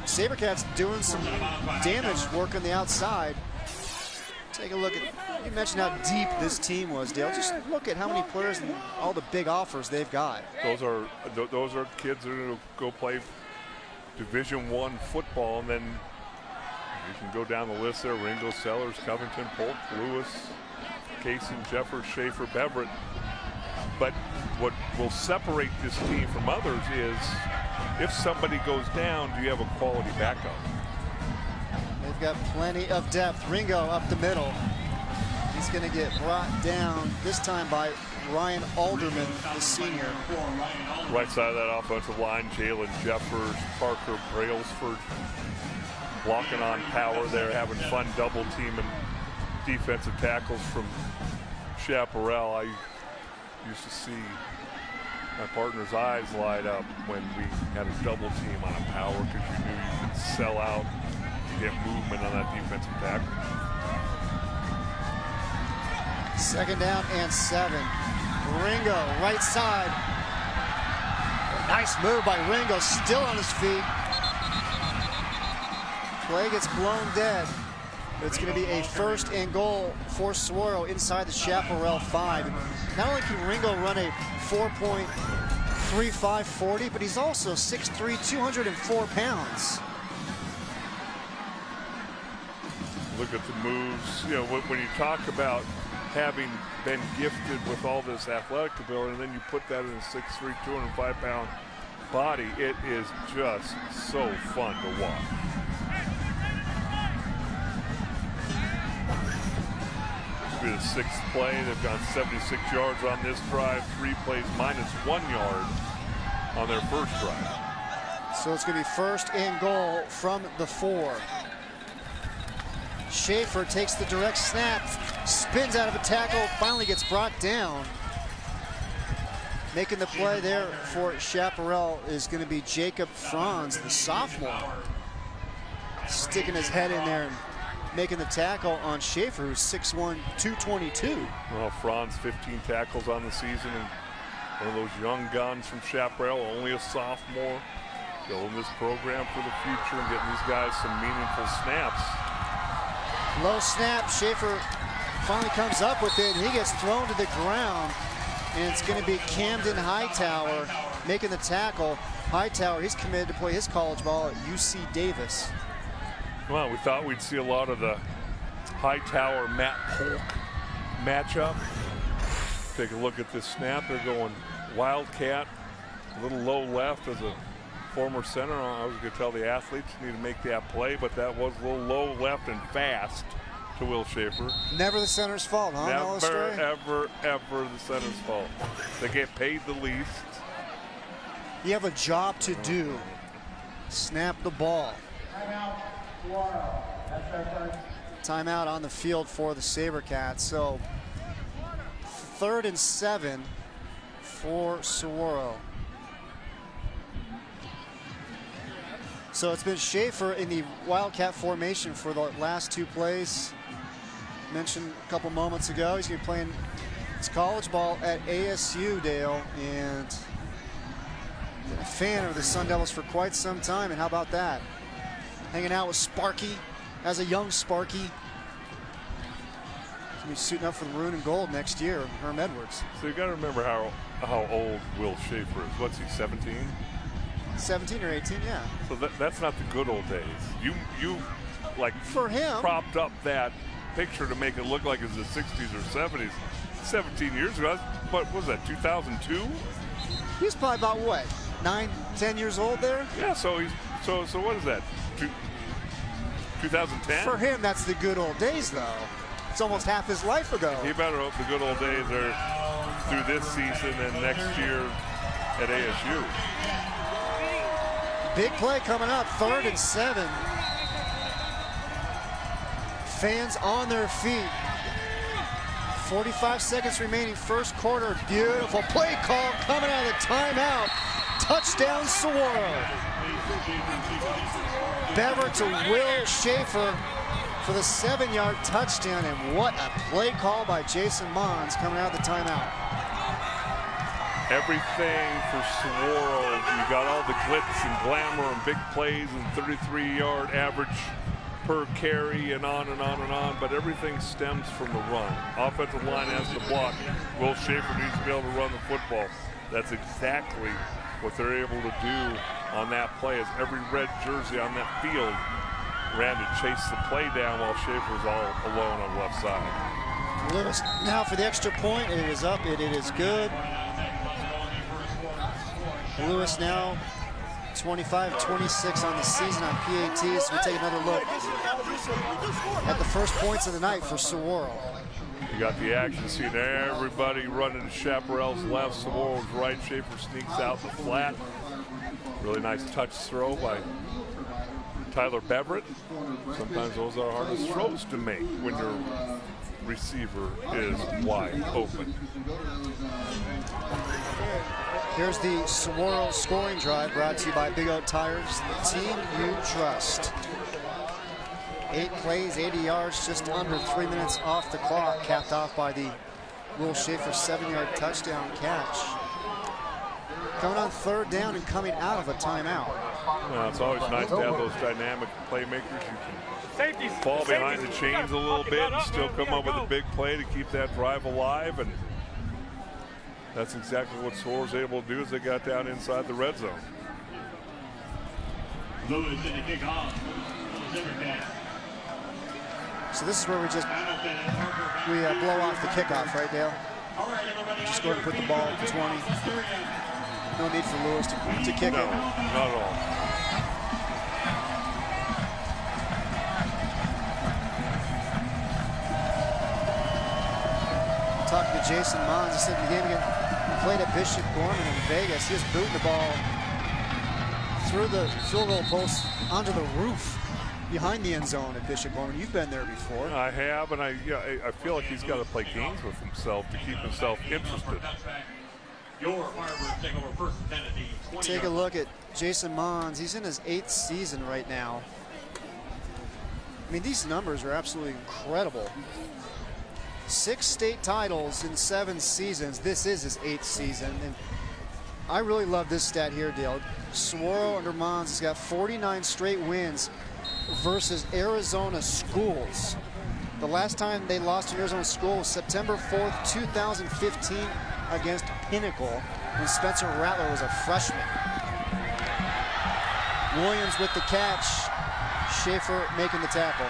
Sabercats doing some damage work on the outside. Take a look at, you mentioned how deep this team was, Dale. Just look at how many players and all the big offers they've got. Those are kids that are going to go play Division I football, and then you can go down the list there. Ringo, Sellers, Covington, Polk, Lewis, Kaysen, Jeffers, Schaefer, Beverett. But what will separate this team from others is if somebody goes down, do you have a quality backup? They've got plenty of depth. Ringo up the middle. He's going to get brought down, this time by Ryan Alderman, the senior. Right side of that offensive line, Jalen Jeffers, Parker Brailsford blocking on power there, having fun double teaming defensive tackles from Chaparral. I used to see my partner's eyes light up when we had a double team on a power because you knew you could sell out and get movement on that defensive tackle. 2nd down and 7. Ringo, right side. Nice move by Ringo, still on his feet. Play gets blown dead. It's going to be a 1st and goal for Saguaro inside the Chaparral 5. Not only can Ringo run a 4.35 40, but he's also 6'3", 204 pounds. Look at the moves. You know, when you talk about having been gifted with all this athletic ability, and then you put that in a 6'3", 205-pound body, it is just so fun to watch. This will be the 6th play. They've gone 76 yards on this drive, 3 plays minus 1 yard on their first drive. So it's going to be 1st and goal from the 4. Schaefer takes the direct snap, spins out of a tackle, finally gets brought down. Making the play there for Chaparral is going to be Jacob Franz, the sophomore. Sticking his head in there and making the tackle on Schaefer, who's 6'1", 222. Well, Franz, 15 tackles on the season, and one of those young guns from Chaparral, only a sophomore, building this program for the future and getting these guys some meaningful snaps. Low snap, Schaefer finally comes up with it, and he gets thrown to the ground, and it's going to be Camden Hightower making the tackle. Hightower, he's committed to play his college ball at UC Davis. Well, we thought we'd see a lot of the Hightower-Matt Polk matchup. Take a look at this snap. They're going Wildcat, a little low left as a former center. I was going to tell the athletes need to make that play, but that was a little low left and fast to Will Schaefer. Never the center's fault, huh? Never, ever, ever the center's fault. They get paid the least. You have a job to do. Snap the ball. Timeout on the field for the Sabercats. So 3rd and 7 for Saguaro. So it's been Schaefer in the Wildcat formation for the last 2 plays. Mentioned a couple moments ago, he's going to be playing his college ball at ASU, Dale, and been a fan of the Sun Devils for quite some time. And how about that? Hanging out with Sparky as a young Sparky. He's going to be suiting up for the maroon and gold next year, Herm Edwards. So you got to remember how old Will Schaefer is. What's he, 17? 17 or 18, yeah. So that's not the good old days. You like for him propped up that picture to make it look like it's the 60s or 70s. 17 years ago, what was that, 2002? He's probably about what, 9, 10 years old there? Yeah, so he's so what is that? 2010? For him, that's the good old days, though. It's almost half his life ago. He better hope the good old days are through this season and next year at ASU. Big play coming up, 3rd and 7. Fans on their feet. 45 seconds remaining, 1st quarter. Beautiful play call coming out of the timeout. Touchdown, Saguaro. Bever to Will Schaefer for the 7-yard touchdown, and what a play call by Jason Mons coming out of the timeout. Everything for Saguaro. You got all the glitz and glamour and big plays and 33-yard average per carry and on and on and on, but everything stems from the run. Offensive line has to block. Will Schaefer needs to be able to run the football. That's exactly what they're able to do on that play, as every red jersey on that field ran to chase the play down while Schaefer's all alone on the left side. Lewis now for the extra point. It is up. It is good. Lewis now 25-26 on the season on PATs. We take another look at the first points of the night for Saguaro. You got the action scene. Everybody running to Chaparral's left, Saguaro's right. Schaefer sneaks out the flat. Really nice touch throw by Tyler Beverett. Sometimes those are hardest throws to make when your receiver is wide open. Here's the Saguaro scoring drive brought to you by Big Oak Tires, the team you trust. 8 plays, 80 yards, just under 3 minutes off the clock, capped off by the Will Schaefer 7-yard touchdown catch. Coming on 3rd down and coming out of a timeout. Well, it's always nice to have those dynamic playmakers. You can fall behind the chains a little bit and still come up with a big play to keep that drive alive, and that's exactly what Saguaro's able to do as they got down inside the red zone. Lewis in the kickoff. So this is where we blow off the kickoff, right, Dale? Just go ahead and put the ball at the 20. No need for Lewis to kick it. No, not at all. Talking to Jason Mons, he said in the game again, he played at Bishop Gorman in Vegas. He was booting the ball through the field goal post onto the roof behind the end zone at Bishop Gorman. You've been there before. I have, and I feel like he's got to play games with himself to keep himself interested. Your Firebirds take over first and 10 at the 20. Take a look at Jason Mons. He's in his 8th season right now. I mean, these numbers are absolutely incredible. 6 state titles in 7 seasons. This is his 8th season. And I really love this stat here, Dale. Saguaro under Mons has got 49 straight wins versus Arizona schools. The last time they lost to Arizona school was September 4th, 2015 against Pinnacle when Spencer Rattler was a freshman. Williams with the catch. Schaefer making the tackle.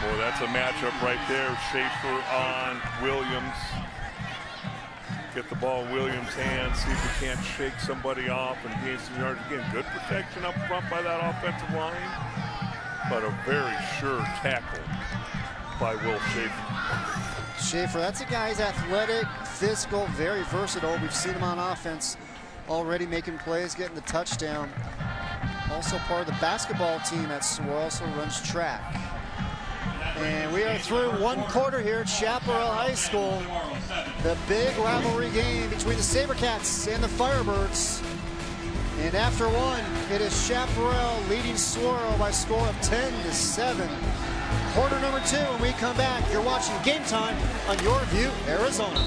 Boy, that's a matchup right there. Schaefer on Williams. Get the ball in Williams' hands, see if he can't shake somebody off and gain some yards. Again, good protection up front by that offensive line, but a very sure tackle by Will Schaefer. Schaefer, that's a guy who's athletic, physical, very versatile. We've seen him on offense already making plays, getting the touchdown. Also part of the basketball team at Saguaro, also runs track. And we are through 1 quarter here at Chaparral High School. The big rivalry game between the Sabercats and the Firebirds. And after 1, it is Chaparral leading Saguaro by a score of 10-7. Quarter number 2, when we come back, you're watching Game Time on YurView, Arizona.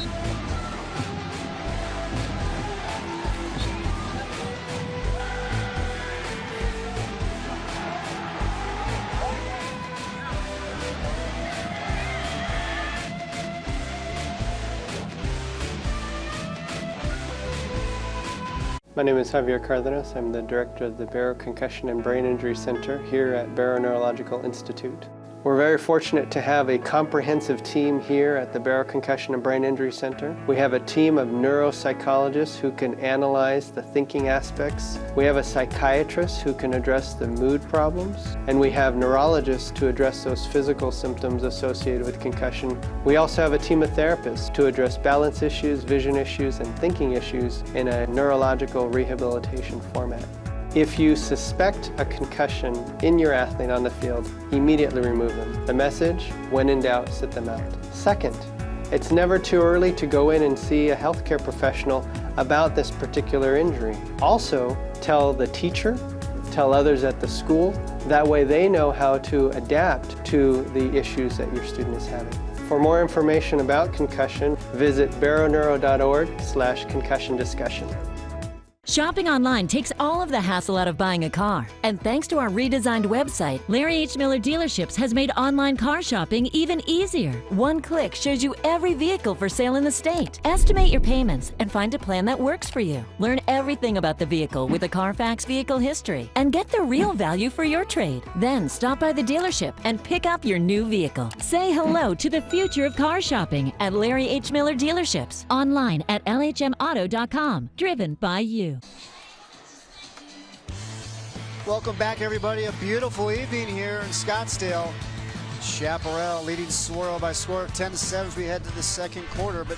My name is Javier Cardenas. I'm the director of the Barrow Concussion and Brain Injury Center here at Barrow Neurological Institute. We're very fortunate to have a comprehensive team here at the Barrow Concussion and Brain Injury Center. We have a team of neuropsychologists who can analyze the thinking aspects. We have a psychiatrist who can address the mood problems. And we have neurologists to address those physical symptoms associated with concussion. We also have a team of therapists to address balance issues, vision issues, and thinking issues in a neurological rehabilitation format. If you suspect a concussion in your athlete on the field, immediately remove them. The message, when in doubt, sit them out. Second, it's never too early to go in and see a healthcare professional about this particular injury. Also, tell the teacher, tell others at the school. That way they know how to adapt to the issues that your student is having. For more information about concussion, visit barrowneuro.org/concussion discussion. Shopping online takes all of the hassle out of buying a car. And thanks to our redesigned website, Larry H. Miller Dealerships has made online car shopping even easier. One click shows you every vehicle for sale in the state. Estimate your payments and find a plan that works for you. Learn everything about the vehicle with a Carfax vehicle history and get the real value for your trade. Then stop by the dealership and pick up your new vehicle. Say hello to the future of car shopping at Larry H. Miller Dealerships. Online at lhmauto.com. Driven by you. Welcome back, everybody. A beautiful evening here in Scottsdale. Chaparral leading Saguaro by a score of 10-7 as we head to the second quarter. But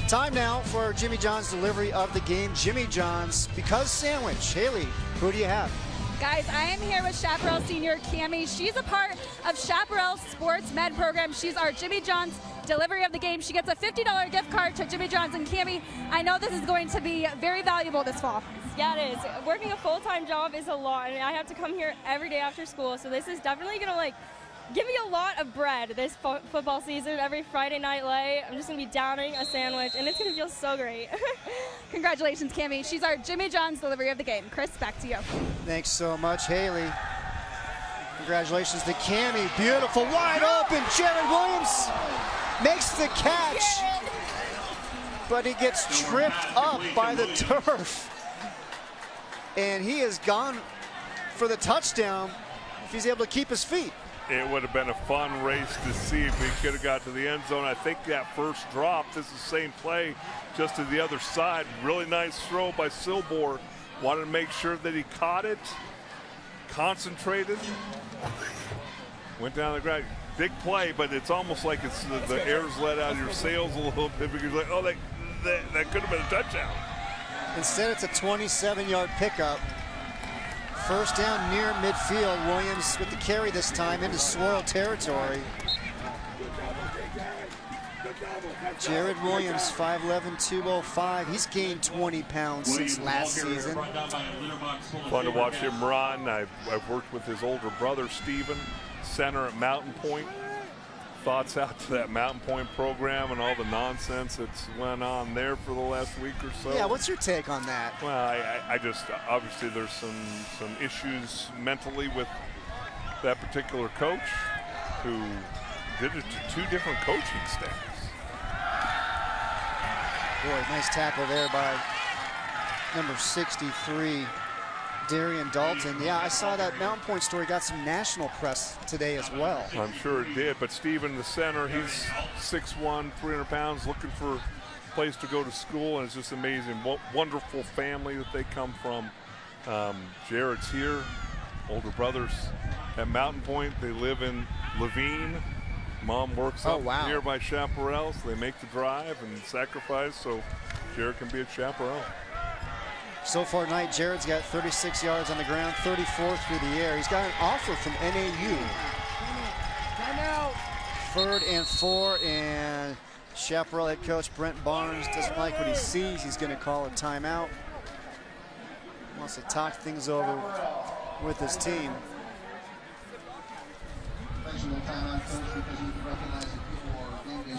time now for Jimmy John's delivery of the game. Jimmy John's Because Sandwich. Haley, who do you have? Guys, I am here with Chaparral senior Cammie. She's a part of Chaparral's Sports Med program. She's our Jimmy John's delivery of the game. She gets a $50 gift card to Jimmy John's. And Cammie, I know this is going to be very valuable this fall. Yeah, it is. Working a full-time job is a lot, and I have to come here every day after school. So this is definitely going to give me a lot of bread this football season. Every Friday night late, I'm just going to be downing a sandwich, and it's going to feel so great. Congratulations, Cammie. She's our Jimmy John's delivery of the game. Chris, back to you. Thanks so much, Haley. Congratulations to Cammie. Beautiful, wide open. Jared Williams makes the catch, but he gets tripped up by the turf. And he is gone for the touchdown if he's able to keep his feet. It would have been a fun race to see if he could have got to the end zone. I think that first drop, this is the same play, just to the other side. Really nice throw by Silbor. Wanted to make sure that he caught it, concentrated, went down the ground. Big play, but it's almost like it's the air's let out of your sails a little bit because you're like, oh, that could have been a touchdown. Instead, it's a 27-yard pickup. First down near midfield. Williams with the carry this time into Saguaro territory. Jared Williams, 5'11", 205. He's gained 20 pounds since last season. Fun to watch him run. I've worked with his older brother, Steven, center at Mountain Point. Thoughts out to that Mountain Point program and all the nonsense that's went on there for the last week or so. Yeah, what's your take on that? Well, I just, obviously there's some issues mentally with that particular coach who did it to two different coaching staffs. Boy, nice tackle there by number 63, Darian Dalton. Yeah, I saw that Mountain Point story got some national press today as well. I'm sure it did, but Steven, the center, he's 6'1", 300 pounds, looking for a place to go to school, and it's just amazing. What wonderful family that they come from. Jared's here, older brothers at Mountain Point. They live in Levine. Mom works up here by Chaparral, so they make the drive and sacrifice so Jared can be at Chaparral. So far tonight, Jared's got 36 yards on the ground, 34 through the air. He's got an offer from NAU. 3rd and 4, and Chaparral head coach Brent Barnes doesn't like what he sees. He's going to call a timeout. Wants to talk things over with his team.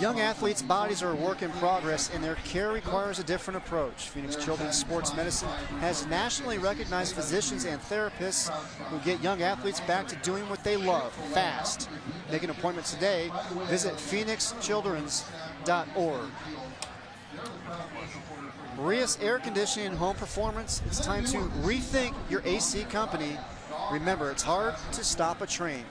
Young athletes' bodies are a work in progress, and their care requires a different approach. Phoenix Children's Sports Medicine has nationally recognized physicians and therapists who get young athletes back to doing what they love, fast. Make an appointment today. Visit phoenixchildrens.org. Maria's Air Conditioning and Home Performance. It's time to rethink your AC company. Remember, it's hard to stop a train.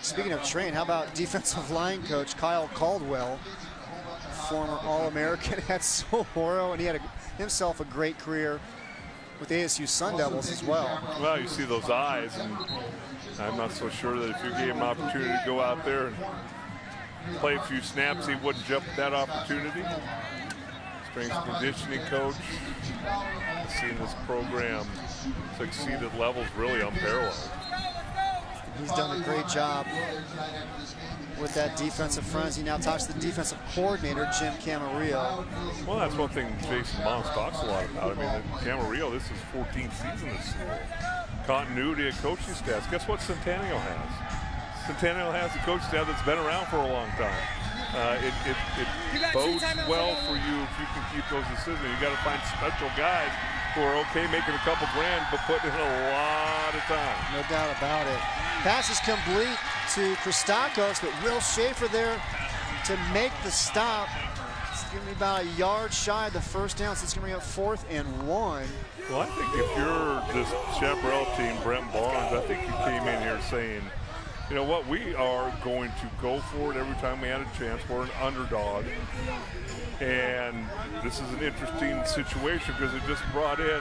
Speaking of train, how about defensive line coach Kyle Caldwell, former All-American at Saguaro, and he had himself a great career with ASU Sun Devils as well. Well, you see those eyes, and I'm not so sure that if you gave him an opportunity to go out there and play a few snaps, he wouldn't jump at that opportunity. Strength and conditioning coach, seeing this program succeed at levels really unparalleled. He's done a great job with that defensive front as he now talks to the defensive coordinator, Jim Camarillo. Well, that's one thing Jason Moss talks a lot about. I mean, Camarillo, this is 14th season at school. Continuity of coaching staffs. Guess what Centennial has? Centennial has a coaching staff that's been around for a long time. it bodes well for you if you can keep those decisions. You got to find special guys who are okay making a couple grand, but putting in a lot of time. No doubt about it. Pass is complete to Christakos, but Will Schaefer there to make the stop. It's going to be about a yard shy of the first down, so it's going to be up 4th and 1. Well, I think if you're this Chaparral team, Brent Barnes, I think you came in here saying, you know what, we are going to go for it every time we had a chance. We're an underdog. And this is an interesting situation because it just brought in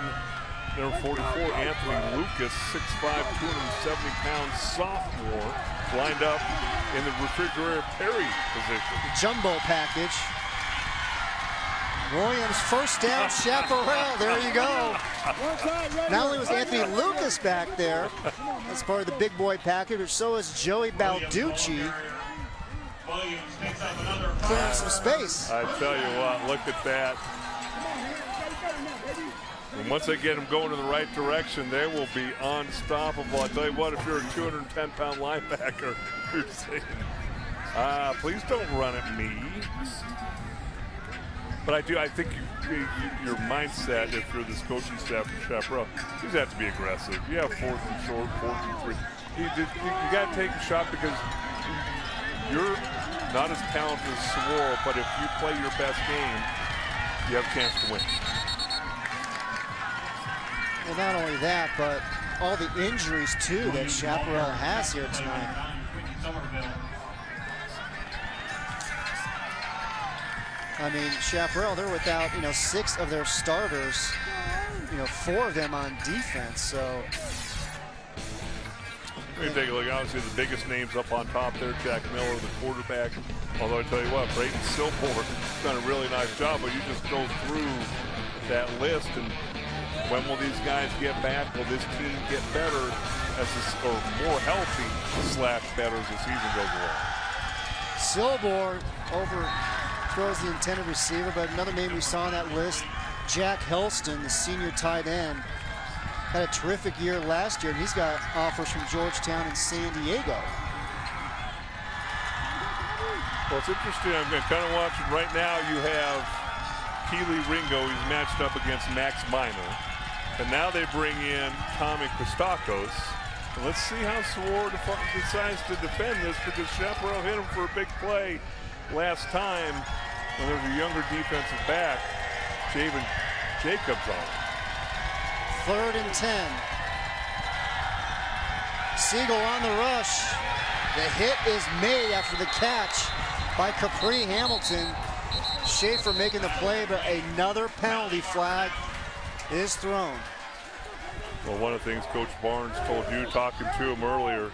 number 44, Anthony Lucas, 6'5", 270-pound sophomore, lined up in the refrigerator Perry position. Jumbo package. Williams, first down, Chaparral. There you go. Not only was Anthony Lucas back there, that's part of the big boy package, but so is Joey Balducci. Clearing some space. I tell you what, look at that. And once they get them going in the right direction, they will be unstoppable. I tell you what, if you're a 210-pound linebacker, you're saying, please don't run at me. But I think your mindset, if you're this coaching staff for Chaparral, you just have to be aggressive. You have 4th and short, 4th and 3. You got to take a shot because you're not as talented as Saguaro, but if you play your best game, you have a chance to win. Well, not only that, but all the injuries, too, that Chaparral has here tonight. I mean, Chaparral, they're without, 6 of their starters, 4 of them on defense, so. Let me take a look. Obviously, the biggest names up on top there, Jack Miller, the quarterback. Although I tell you what, Brayton Silborn done a really nice job, but you just go through that list, and when will these guys get back? Will this team get better or more healthy / better as the season goes along? Silborn overthrows the intended receiver, but another name we saw on that list, Jack Helston, the senior tight end, had a terrific year last year, and he's got offers from Georgetown and San Diego. Well, it's interesting. I'm kind of watching right now. You have Keely Ringo. He's matched up against Max Minor. And now they bring in Tommy Christakos. And let's see how Saguaro decides to defend this, because Chaparral hit him for a big play last time when there was a younger defensive back, Javen Jacobs, on it. 3rd and 10. Siegel on the rush. The hit is made after the catch by Capri Hamilton. Schaefer making the play, but another penalty flag is thrown. Well, one of the things Coach Barnes told you, talking to him earlier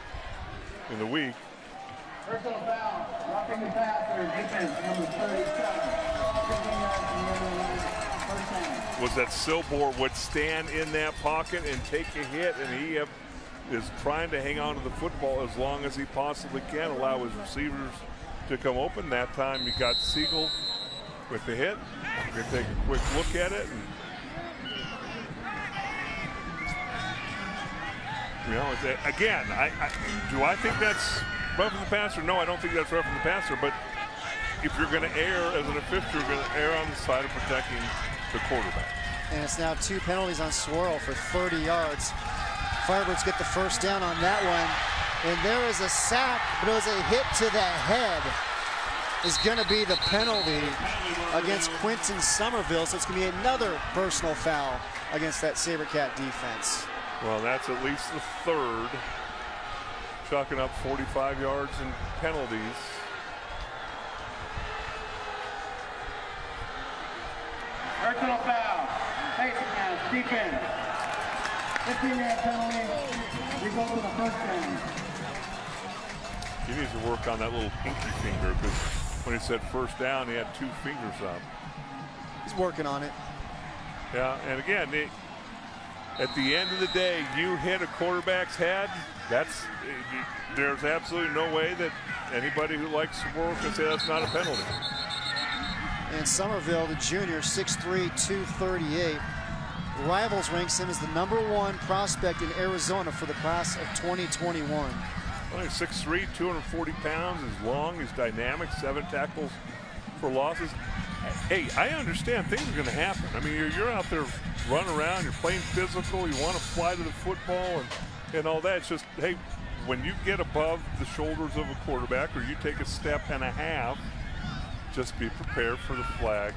in the week, personal foul, roughing the passer, defense, number 37. was that Silborn would stand in that pocket and take a hit, and he is trying to hang on to the football as long as he possibly can, allow his receivers to come open. That time you got Siegel with the hit. We're going to take a quick look at it. And, again, do I think that's roughing the passer? No, I don't think that's roughing the passer, but if you're going to err as an official, you're going to err on the side of protecting the quarterback. And it's now 2 penalties on Swirl for 30 yards. Firebirds get the first down on that one. And there is a sack, but it was a hit to the head. Is going to be the penalty against Quinton Somerville. So it's going to be another personal foul against that Sabercat defense. Well, that's at least the 3rd. Chalking up 45 yards in penalties. Personal foul. Basic now, defense. 15-yard penalty. We go to the first down. He needs to work on that little pinky finger, because when he said first down, he had 2 fingers up. He's working on it. Yeah, and again, at the end of the day, you hit a quarterback's head, there's absolutely no way that anybody who likes Saguaro can say that's not a penalty. And Somerville, the junior, 6'3", 238. Rivals ranks him as the #1 prospect in Arizona for the class of 2021. Well, he's 6'3", 240 pounds. He's long. He's dynamic. 7 tackles for losses. Hey, I understand things are going to happen. I mean, you're out there running around. You're playing physical. You want to fly to the football and all that. It's just, hey, when you get above the shoulders of a quarterback or you take a step and a half, just be prepared for the flag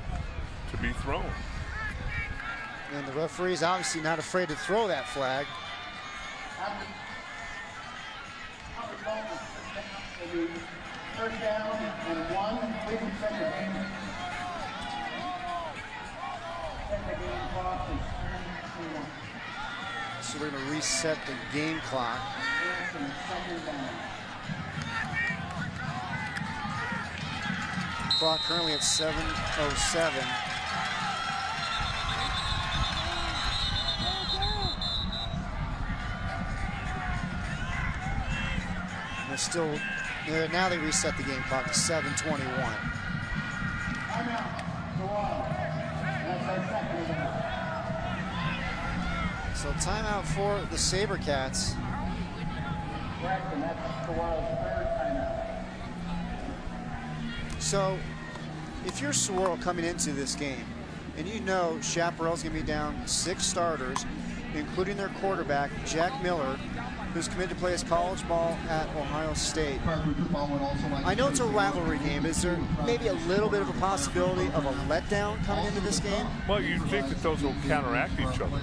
to be thrown. And the referee's obviously not afraid to throw that flag. First down and 1. Please set the game. Set the game clock to 2-1. So we're going to reset the game clock. Clock currently at 7:07. They're still there. Now they reset the game clock to 7:21. So timeout for the Sabercats. So if you're Saguaro coming into this game and you know Chaparral's going to be down 6 starters, including their quarterback, Jack Miller, who's committed to play his college ball at Ohio State. I know it's a rivalry game. Is there maybe a little bit of a possibility of a letdown coming into this game? Well, you'd think that those will counteract each other.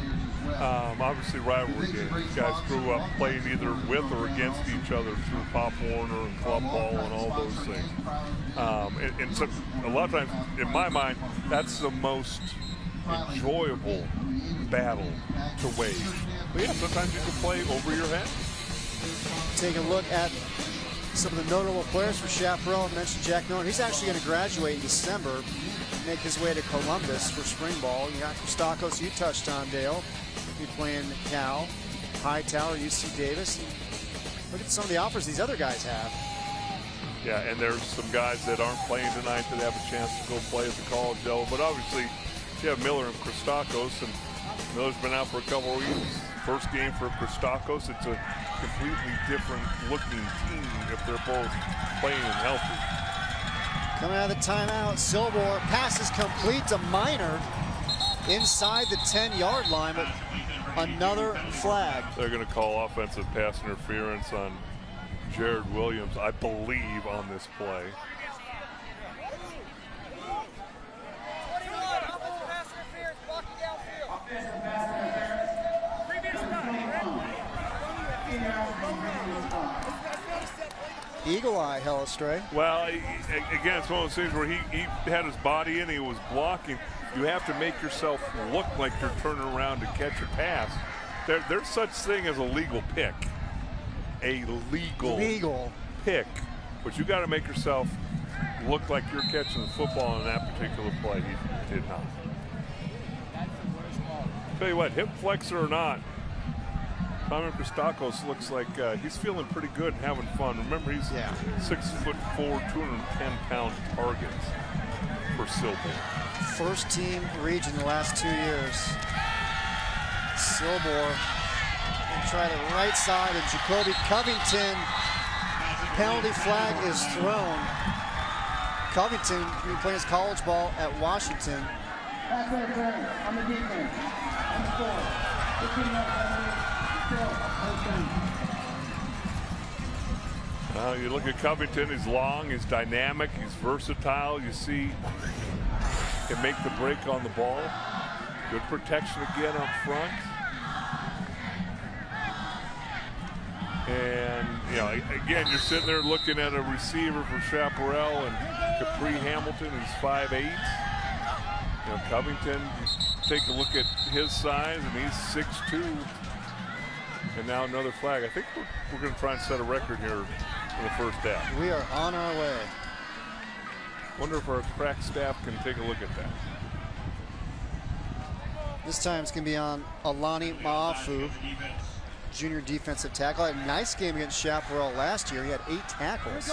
Obviously, rivalry games. These guys grew up playing either with or against each other through Pop Warner and club ball and all those things. And so a lot of times, in my mind, that's the most enjoyable battle to wage. But yeah, sometimes you can play over your head. Take a look at some of the notable players for Chaparral. I mentioned Jack Miller. He's actually going to graduate in December, make his way to Columbus for spring ball. You got Christakos, you touched on, Dale. He'll be playing Cal, Hightower, UC Davis. Look at some of the offers these other guys have. Yeah, and there's some guys that aren't playing tonight that have a chance to go play at the college level. But obviously, you have Miller and Christakos, and Miller's been out for a couple of weeks. First game for Christakos. It's a completely different looking team if they're both playing and healthy. Coming out of the timeout, Silbor passes complete to Minor inside the 10-yard line, but another flag. They're going to call offensive pass interference on Jared Williams, I believe, on this play. Eagle eye, Hellestray. Well, again, it's one of those things where he had his body in, he was blocking. You have to make yourself look like you're turning around to catch a pass. There's such thing as a legal pick. A legal pick. But you got to make yourself look like you're catching the football in that particular play. He did not. Tell you what, hip flexor or not, Connor Christakos looks like he's feeling pretty good and having fun. Remember, he's 6'4", 210-pound target for Silbor. First team region the last 2 years. Silbor and try the right side, and Jacoby Covington. Penalty flag is thrown. Covington playing his college ball at Washington. Pass interference on the defense. On the score. 15-yard penalty. You look at Covington, he's long, he's dynamic, he's versatile. You see him make the break on the ball. Good protection again up front. And, you know, again, you're sitting there looking at a receiver for Chaparral and Capri Hamilton, who's 5'8". You know, Covington, take a look at his size, and he's 6'2". And now another flag. I think we're going to try and set a record here in the first half. We are on our way. Wonder if our crack staff can take a look at that. This time it's going to be on Alani Maafu, junior defensive tackle. Had a nice game against Chaparral last year. He had 8 tackles.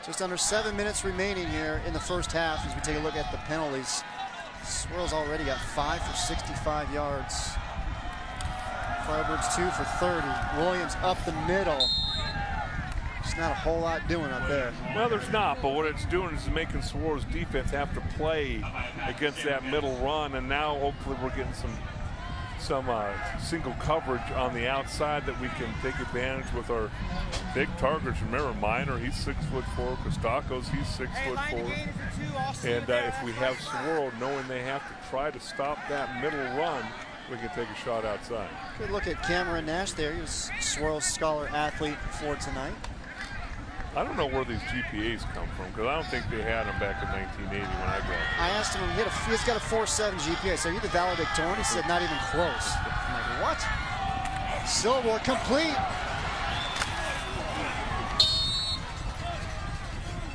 Just under 7 minutes remaining here in the first half as we take a look at the penalties. Swirl's already got 5 for 65 yards. Firebirds 2 for 30. Williams up the middle. There's not a whole lot doing up there. Well, there's not, but what it's doing is making Saguaro's defense have to play against that middle run, and now hopefully we're getting some single coverage on the outside that we can take advantage with our big targets. Remember, Minor, he's 6'4". Costacos, he's 6'4". And if we have Saguaro knowing they have to try to stop that middle run, we can take a shot outside. Good look at Cameron Nash there. He was Saguaro Scholar Athlete for tonight. I don't know where these GPAs come from, because I don't think they had them back in 1980 when I grew up. I asked him, he's got a 4.7 GPA, so are you the valedictorian? He said not even close. I'm like, what? Silver complete.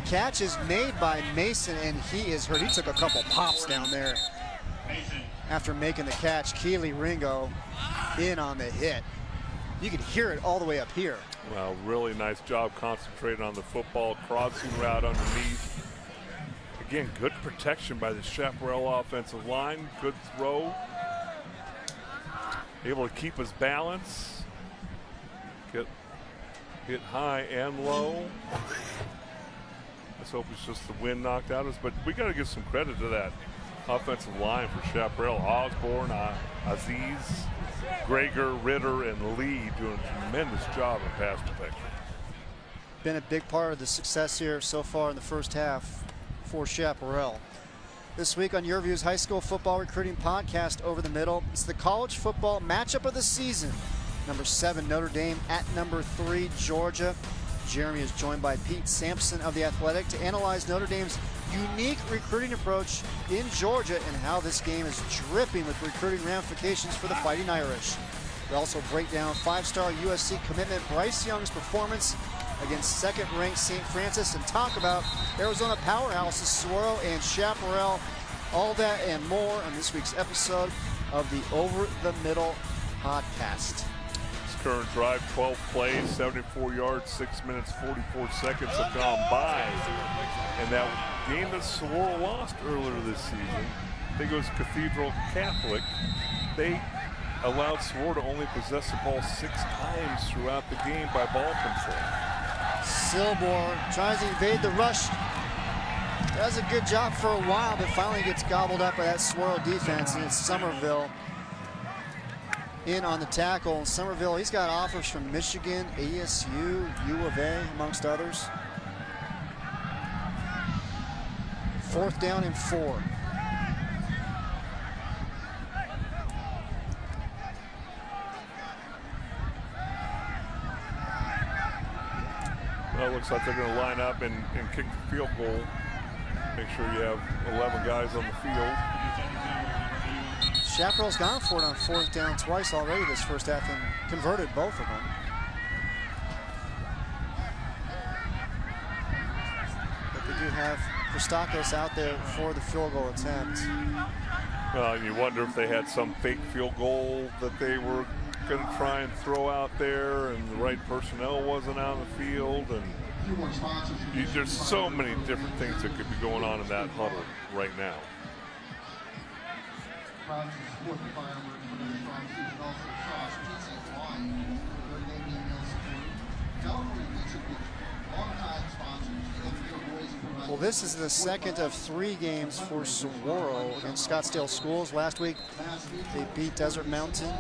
Catch is made by Mason, and he is hurt. He took a couple pops down there after making the catch. Keely Ringo in on the hit. You can hear it all the way up here. Well, really nice job concentrating on the football, crossing route underneath. Again, good protection by the Chaparral offensive line. Good throw. Able to keep his balance. Get hit high and low. Let's hope it's just the wind knocked out of us, but we got to give some credit to that offensive line for Chaparral. Osborne, Aziz, Greger, Ritter, and Lee doing a tremendous job in pass protection. Been a big part of the success here so far in the first half for Chaparral. This week on YurView's High School Football Recruiting Podcast, Over the Middle, it's the college football matchup of the season. Number 7, Notre Dame at number 3, Georgia. Jeremy is joined by Pete Sampson of The Athletic to analyze Notre Dame's unique recruiting approach in Georgia and how this game is dripping with recruiting ramifications for the Fighting Irish. We also break down 5-star USC commitment Bryce Young's performance against second-ranked St. Francis and talk about Arizona powerhouses Saguaro and Chaparral. All that and more on this week's episode of the Over the Middle podcast. Current drive, 12 plays, 74 yards, 6 minutes, 44 seconds have gone by. And that game that Saguaro lost earlier this season, I think it was Cathedral Catholic, they allowed Saguaro to only possess the ball 6 times throughout the game by ball control. Silborn tries to evade the rush. Does a good job for a while, but finally gets gobbled up by that Saguaro defense, and it's Somerville in on the tackle. Somerville, he's got offers from Michigan, ASU, U of A, amongst others. 4th down and 4. Well, it looks like they're going to line up and kick the field goal. Make sure you have 11 guys on the field. Chaparral's gone for it on 4th down twice already this first half and converted both of them. But they do have Costacos out there for the field goal attempt. Well, you wonder if they had some fake field goal that they were going to try and throw out there and the right personnel wasn't out in the field. And there's so many different things that could be going on in that huddle right now. Well, this is the second of 3 games for Saguaro against Scottsdale Schools. Last week, they beat Desert Mountain.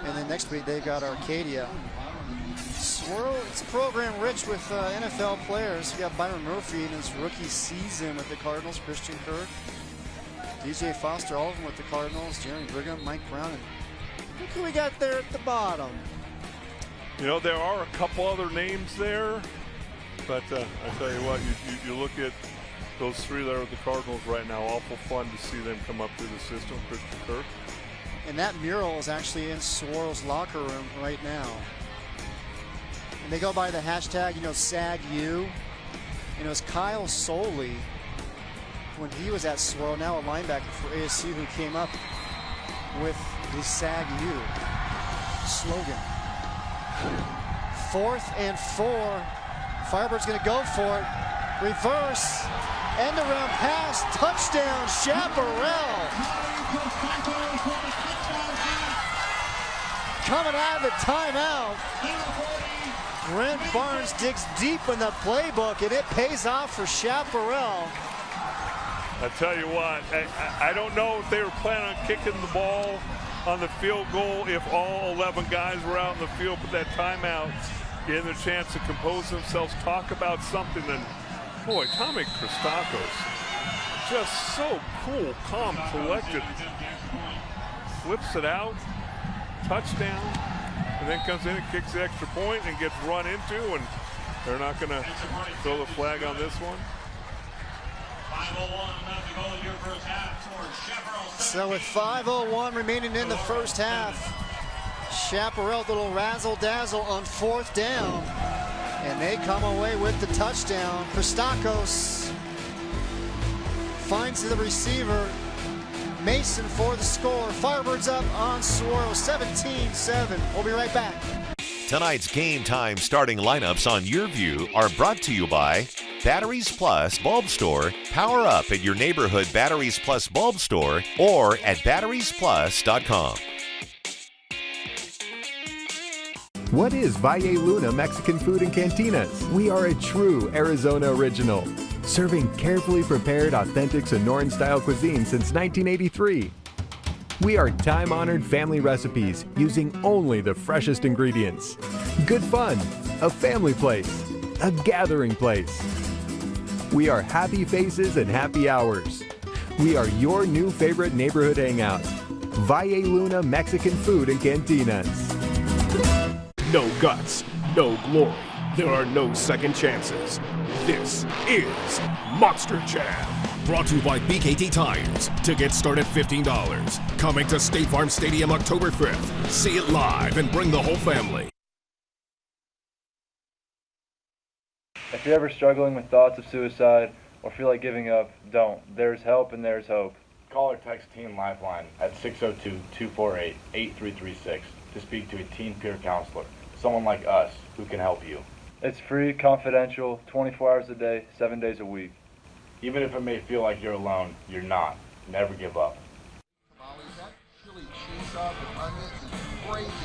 And then next week, they got Arcadia. Saguaro, it's a program rich with NFL players. You got Byron Murphy in his rookie season with the Cardinals, Christian Kirk, DJ Foster, all of them with the Cardinals, Jeremy Brigham, Mike Brown. And look who we got there at the bottom. You know, there are a couple other names there, but I tell you what, you look at those 3 that are with the Cardinals right now, awful fun to see them come up through the system, Christian Kirk. And that mural is actually in Saguaro's locker room right now. And they go by the hashtag, SAGU. And it was Kyle Soley, when he was at Saguaro, now a linebacker for ASU, who came up with the SAGU slogan. 4th and 4. Firebirds going to go for it. Reverse. End around pass. Touchdown, Chaparral. coming out of the timeout. Brent Barnes digs deep in the playbook, and it pays off for Chaparral. I tell you what, I don't know if they were planning on kicking the ball on the field goal if all 11 guys were out in the field, but that timeout gave them a chance to compose themselves, talk about something, and boy, Tommy Christakos, just so cool, calm, collected, flips it out, touchdown, and then comes in and kicks the extra point and gets run into, and they're not going to throw the flag on this one. So with 5:01 remaining in the first half, Chaparral, little razzle-dazzle on 4th down, and they come away with the touchdown. Christakos finds the receiver, Mason for the score. Firebirds up on Saguaro, 17-7. We'll be right back. Tonight's Game Time starting lineups on YurView are brought to you by Batteries Plus Bulb Store. Power up at your neighborhood Batteries Plus Bulb Store or at batteriesplus.com. What is Valle Luna Mexican Food and Cantinas? We are a true Arizona original, serving carefully prepared, authentic Sonoran-style cuisine since 1983. We are time-honored family recipes using only the freshest ingredients. Good fun, a family place, a gathering place. We are happy faces and happy hours. We are your new favorite neighborhood hangout. Valle Luna Mexican Food and Cantinas. No guts, no glory. There are no second chances. This is Monster Jam. Brought to you by BKT Tires. Tickets start at $15. Coming to State Farm Stadium October 5th. See it live and bring the whole family. If you're ever struggling with thoughts of suicide or feel like giving up, don't. There's help and there's hope. Call or text Teen Lifeline at 602-248-8336 to speak to a teen peer counselor, someone like us who can help you. It's free, confidential, 24 hours a day, 7 days a week. Even if it may feel like you're alone, you're not. Never give up.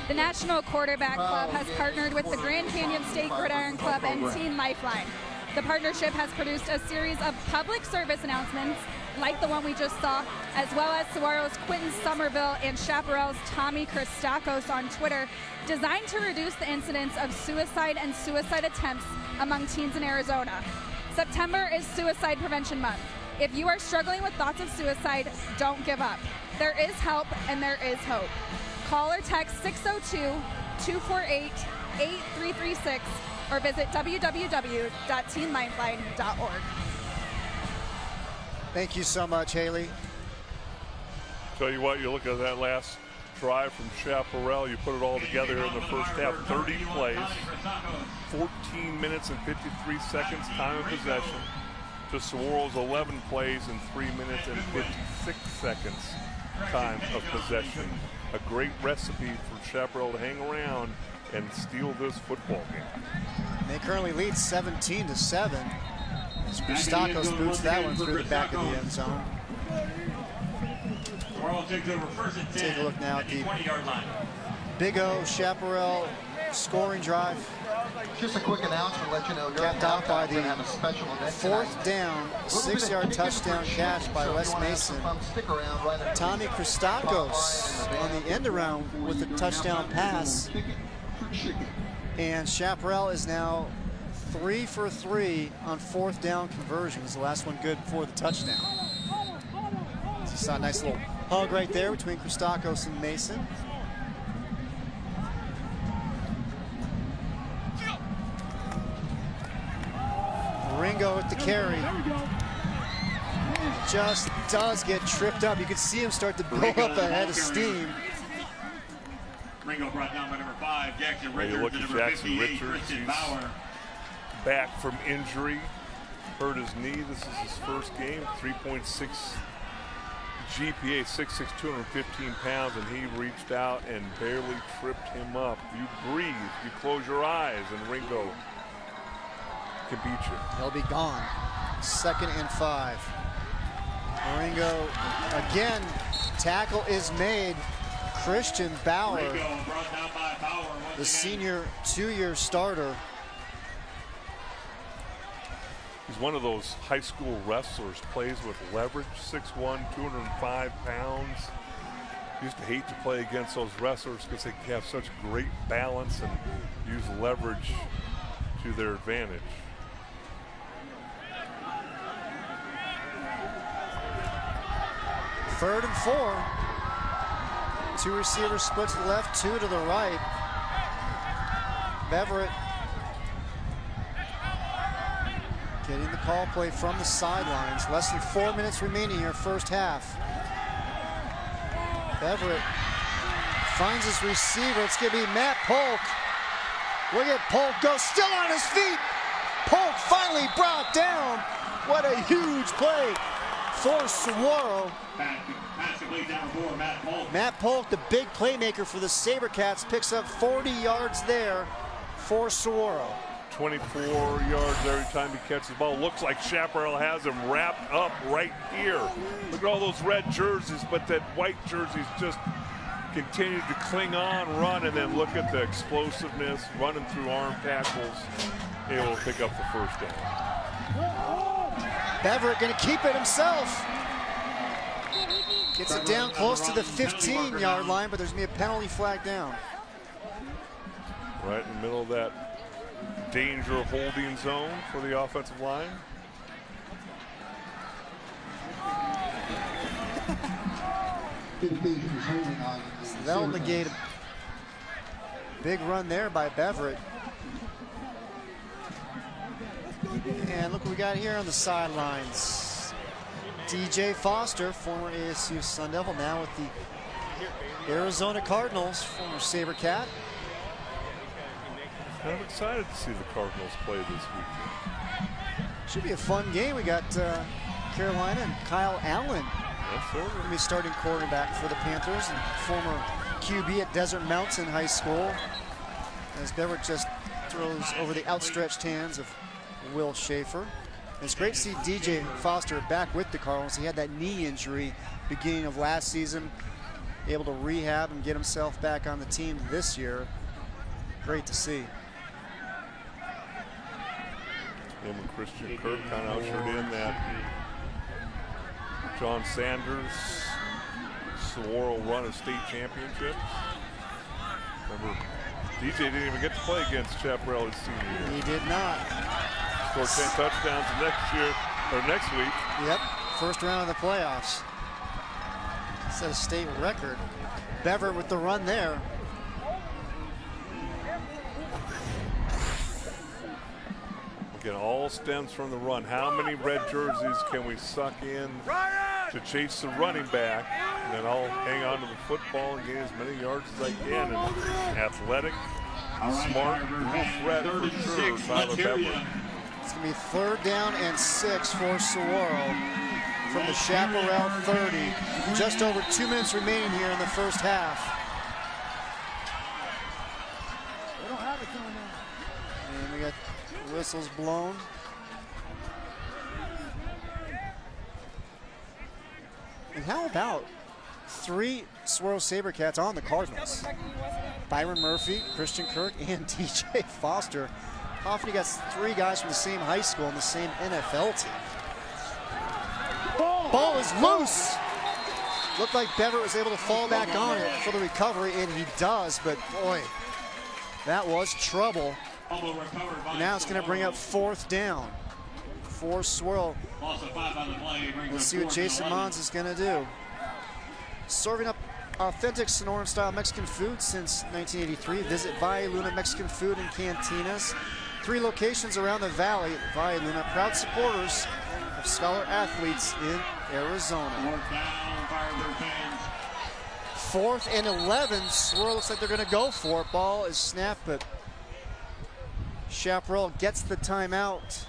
The National Quarterback Club has partnered with the Grand Canyon State Gridiron Club and Teen Lifeline. The partnership has produced a series of public service announcements, like the one we just saw, as well as Saguaro's Quentin Somerville and Chaparral's Tommy Christakos on Twitter, designed to reduce the incidence of suicide and suicide attempts among teens in Arizona. September is Suicide Prevention Month. If you are struggling with thoughts of suicide, don't give up. There is help and there is hope. Call or text 602-248-8336 or visit www.teenlifeline.org. Thank you so much, Haley. Tell you what, you look at that last drive from Chaparral, you put it all together in the first half, 30 plays, 14 minutes and 53 seconds time of possession, to Saguaro's 11 plays and 3 minutes and 56 seconds time of possession. A great recipe for Chaparral to hang around and steal this football game. They currently lead 17-7. Christakos boots that one through the back of the end zone. Take a look now at the Big O Chaparral scoring drive. Just a quick announcement to let you know, capped out by the 4th down, 6-yard touchdown catch by Wes Mason. Tommy Christakos on the end around with a touchdown pass. And Chaparral is now 3 for 3 on 4th down conversions. The last one good for the touchdown. So you saw a nice little hug right there between Christakos and Mason. Ringo with the carry. Just does get tripped up. You can see him start to build up a head of steam. Ringo brought down by number 5, Jackson Richards. You look at Jackson Richards, he's back from injury, hurt his knee. This is his first game, 3.6 GPA, 6'6", 215 pounds, and he reached out and barely tripped him up. You breathe, you close your eyes, and Ringo can beat you. He'll be gone. 2nd and 5. Ringo again. Tackle is made. Christian Bauer, the senior 2-year starter. He's one of those high school wrestlers, plays with leverage, 6'1", 205 pounds. Used to hate to play against those wrestlers because they have such great balance and use leverage to their advantage. Third and 4. 2 receivers split to the left, 2 to the right. Beverett getting the call play from the sidelines. Less than 4 minutes remaining here, first half. Beverett finds his receiver. It's going to be Matt Polk. Look at Polk go, still on his feet. Polk finally brought down. What a huge play for Saguaro. Matt Polk, the big playmaker for the Sabercats, picks up 40 yards there for Saguaro. 24 yards every time he catches the ball. Looks like Chaparral has him wrapped up right here. Look at all those red jerseys, but that white jerseys just continued to cling on, run, and then look at the explosiveness, running through arm tackles, able to pick up the first down. Beverett going to keep it himself. Gets it down close to the 15-yard line, but there's going to be a penalty flag down. Right in the middle of that danger holding zone for the offensive line. So that'll negate a big run there by Beverett. And look what we got here on the sidelines. DJ Foster, former ASU Sun Devil, now with the Arizona Cardinals, former Sabercat. I'm excited to see the Cardinals play this weekend. Should be a fun game. We got Carolina and Kyle Allen. Yes, sir. Going to be starting quarterback for the Panthers and former QB at Desert Mountain High School. As Beverett just throws over the outstretched hands of Will Schaefer. And it's great to see DJ Foster back with the Cardinals. He had that knee injury beginning of last season, able to rehab and get himself back on the team this year. Great to see. Him and Christian Kirk kind of ushered in that John Sanders Saguaro run of state championships. Remember, DJ didn't even get to play against Chaparral his senior year. He did not. Scored 10 touchdowns next week. Yep, first round of the playoffs. Set a state record. Beverett with the run there. Again, all stems from the run. How many red jerseys can we suck in to chase the running back? And then I'll hang on to the football and gain as many yards as I can. And athletic, smart, dual threat for sure, Tyler Beverett. It's going to be 3rd down and 6 for Saguaro from the Chaparral 30. Just over 2 minutes remaining here in the first half. And we got whistles blown. And how about 3 Saguaro Sabercats on the Cardinals? Byron Murphy, Christian Kirk, and DJ Foster. Often you got 3 guys from the same high school and the same NFL team. Ball is loose. Looked like Beverett was able to fall back on it for the recovery, and he does, but boy, that was trouble. And now it's going to bring up 4th down for Swirl. Let's see what Jason Mons is going to do. Serving up authentic Sonoran-style Mexican food since 1983. Visit Valle Luna Mexican Food and Cantinas. 3 locations around the valley. Valle Luna, proud supporters of scholar athletes in Arizona. 4th and 11. Swirl looks like they're going to go for it. Ball is snapped, but Chaparral gets the timeout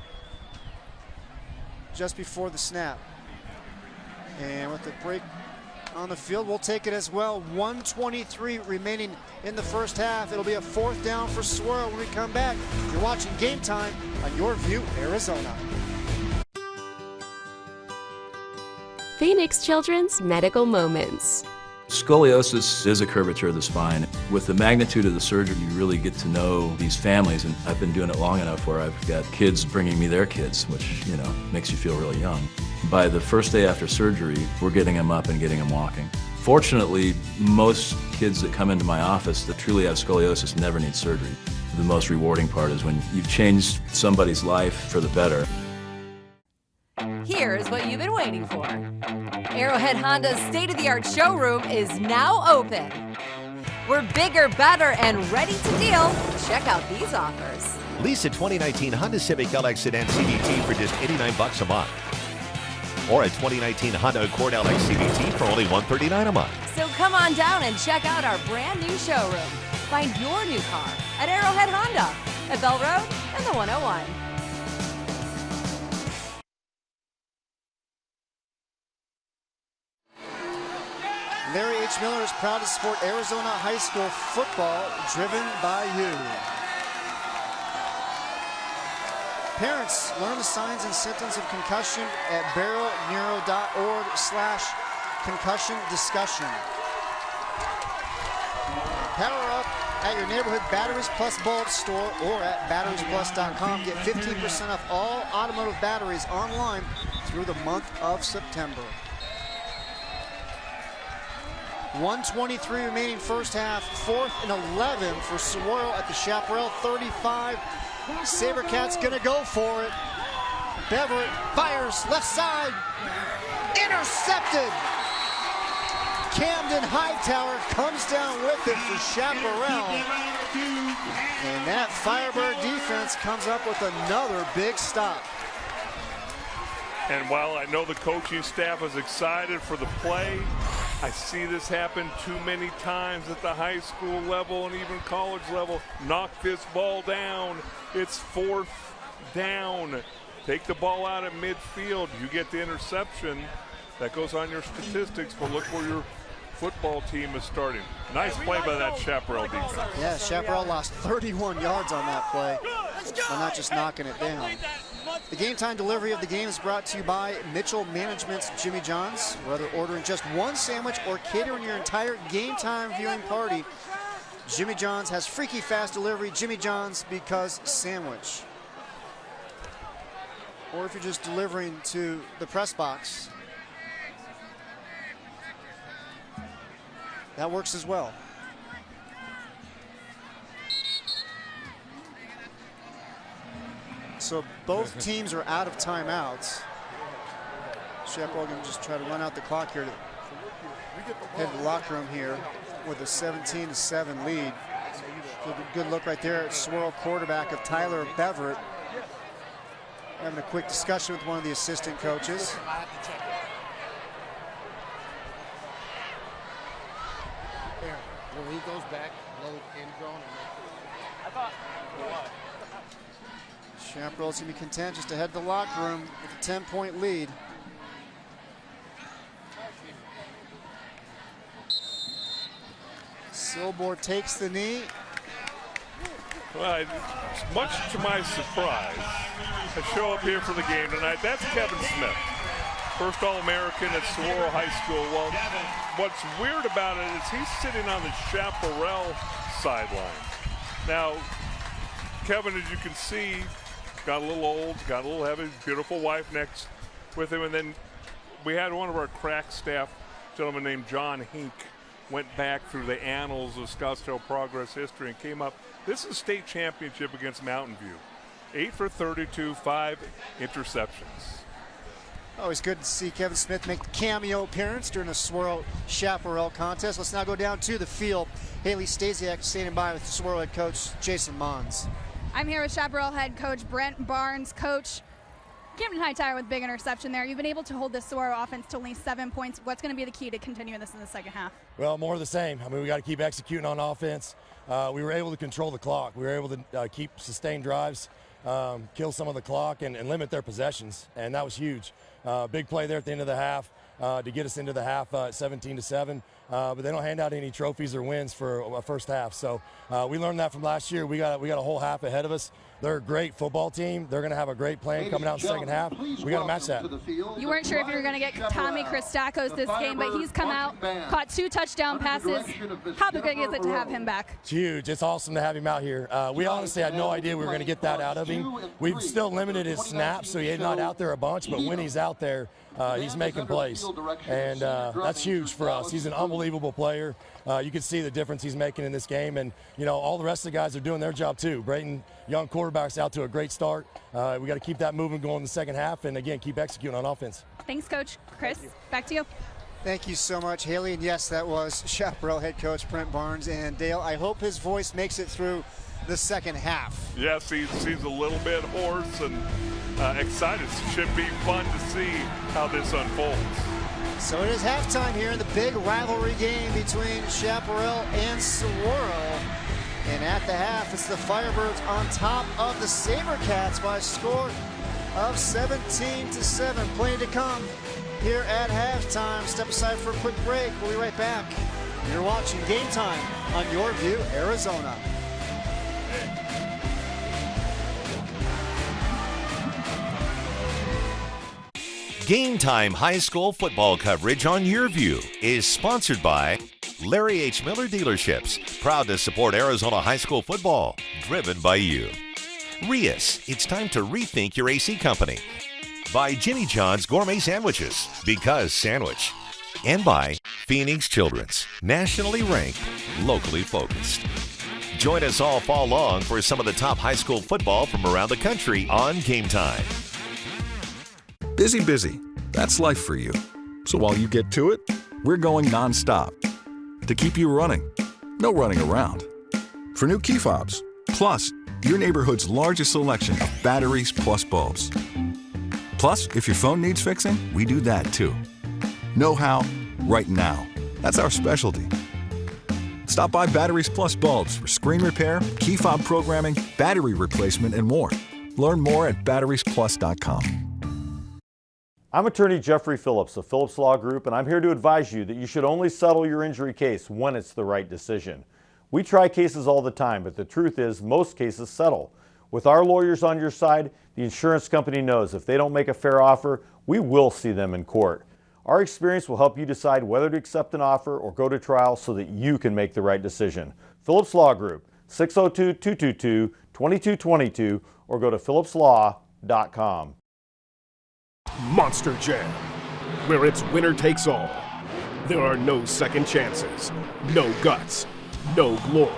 just before the snap. And with the break on the field, we'll take it as well. 1:23 remaining in the first half. It'll be a 4th down for Saguaro when we come back. You're watching Game Time on YurView, Arizona. Phoenix Children's Medical Moments. Scoliosis is a curvature of the spine. With the magnitude of the surgery, you really get to know these families, and I've been doing it long enough where I've got kids bringing me their kids, which, you know, makes you feel really young. By the first day after surgery, we're getting them up and getting them walking. Fortunately, most kids that come into my office that truly have scoliosis never need surgery. The most rewarding part is when you've changed somebody's life for the better. Here's what you've been waiting for. Arrowhead Honda's state-of-the-art showroom is now open. We're bigger, better, and ready to deal. Check out these offers. Lease a 2019 Honda Civic LX Sedan CVT for just $89 a month. Or a 2019 Honda Accord LX CVT for only $139 a month. So come on down and check out our brand new showroom. Find your new car at Arrowhead Honda at Bell Road and the 101. Larry H. Miller is proud to support Arizona high school football, driven by you. Parents, learn the signs and symptoms of concussion at barrowneuro.org/concussion discussion. Power up at your neighborhood Batteries Plus bulb store or at batteriesplus.com. Get 15% off all automotive batteries online through the month of September. 1:23 remaining first half, 4th and 11 for Saguaro at the Chaparral 35. Sabercats gonna go for it. Beverett fires left side, intercepted. Camden Hightower comes down with it for Chaparral. And that Firebird defense comes up with another big stop. And while I know the coaching staff is excited for the play, I see this happen too many times at the high school level and even college level. Knock this ball down. It's 4th down. Take the ball out at midfield. You get the interception. That goes on your statistics, but look where your football team is starting. Nice play by that Chaparral defense. Yeah, Chaparral lost 31 yards on that play by not just knocking it down. The game time delivery of the game is brought to you by Mitchell Management's Jimmy John's. Whether ordering just one sandwich or catering your entire game time viewing party, Jimmy John's has freaky fast delivery. Jimmy John's because sandwich. Or if you're just delivering to the press box, that works as well. So both teams are out of timeouts. Chaparral going to just try to run out the clock here to head to the locker room here with a 17-7 lead. So a good look right there at Swirl quarterback of Tyler Beverett. Having a quick discussion with one of the assistant coaches. When he goes back, low end zone. Chaparral's going to be content just to head to the locker room with a 10-point lead. Silbor takes the knee. Well, much to my surprise, I show up here for the game tonight. That's Kevin Smith, first All-American at Saguaro High School. Well, what's weird about it is he's sitting on the Chaparral sideline. Now, Kevin, as you can see, got a little old, got a little heavy, beautiful wife next with him. And then we had one of our crack staff, gentleman named John Hink, went back through the annals of Scottsdale Progress history and came up. This is state championship against Mountain View. 8 for 32, 5 interceptions. Always good to see Kevin Smith make the cameo appearance during the Swirl Chaparral contest. Let's now go down to the field. Haley Stasiak standing by with Swirl head coach Jason Mons. I'm here with Chaparral head coach Brent Barnes. Coach, Camden Hightower with big interception there. You've been able to hold this Saguaro offense to only 7 points. What's going to be the key to continuing this in the second half? Well, more of the same. I mean, we got to keep executing on offense. We were able to control the clock. We were able to keep sustained drives, kill some of the clock, and limit their possessions, and that was huge. Big play there at the end of the half to get us into the half at 17-7. But they don't hand out any trophies or wins for a first half. So we learned that from last year. We got a whole half ahead of us. They're a great football team. They're going to have a great plan coming out in the second half. We got to match that. You weren't sure if you were going to get Tommy Christakos this game, but he's come out, caught 2 touchdown passes. How big is it to have him back? It's huge. It's awesome to have him out here. We honestly had no idea we were going to get that out of him. We've still limited his snaps, so he's not out there a bunch, but when he's out there, he's making plays. And that's huge for us. He's an unbelievable player. You can see the difference he's making in this game. And, you know, all the rest of the guys are doing their job too. Brayton, young quarterback's out to a great start. We got to keep that moving going in the second half and, again, keep executing on offense. Thanks, Coach. Chris, back to you. Thank you so much, Haley. And yes, that was Chaparral head coach Brent Barnes. And Dale, I hope his voice makes it through the second half. Yes, he's a little bit hoarse and excited. Should be fun to see how this unfolds. So it is halftime here in the big rivalry game between Chaparral and Saguaro. And at the half, it's the Firebirds on top of the Sabercats by a score of 17-7. Plenty to come here at halftime. Step aside for a quick break. We'll be right back. You're watching Game Time on YurView, Arizona. Game Time High School football coverage on YurView is sponsored by Larry H. Miller Dealerships, proud to support Arizona high school football, driven by you. Rias, it's time to rethink your AC company. By Jimmy John's Gourmet Sandwiches, because sandwich. And by Phoenix Children's, nationally ranked, locally focused. Join us all fall long for some of the top high school football from around the country on Game Time. Busy. That's life for you. So while you get to it, we're going nonstop to keep you running. No running around. For new key fobs, plus your neighborhood's largest selection of batteries plus bulbs. Plus, if your phone needs fixing, we do that too. Know how, right now. That's our specialty. Stop by Batteries Plus Bulbs for screen repair, key fob programming, battery replacement, and more. Learn more at batteriesplus.com. I'm attorney Jeffrey Phillips of Phillips Law Group, and I'm here to advise you that you should only settle your injury case when it's the right decision. We try cases all the time, but the truth is most cases settle. With our lawyers on your side, the insurance company knows if they don't make a fair offer, we will see them in court. Our experience will help you decide whether to accept an offer or go to trial so that you can make the right decision. Phillips Law Group, 602-222-2222, or go to phillipslaw.com. Monster Jam, where it's winner takes all. There are no second chances, no guts, no glory.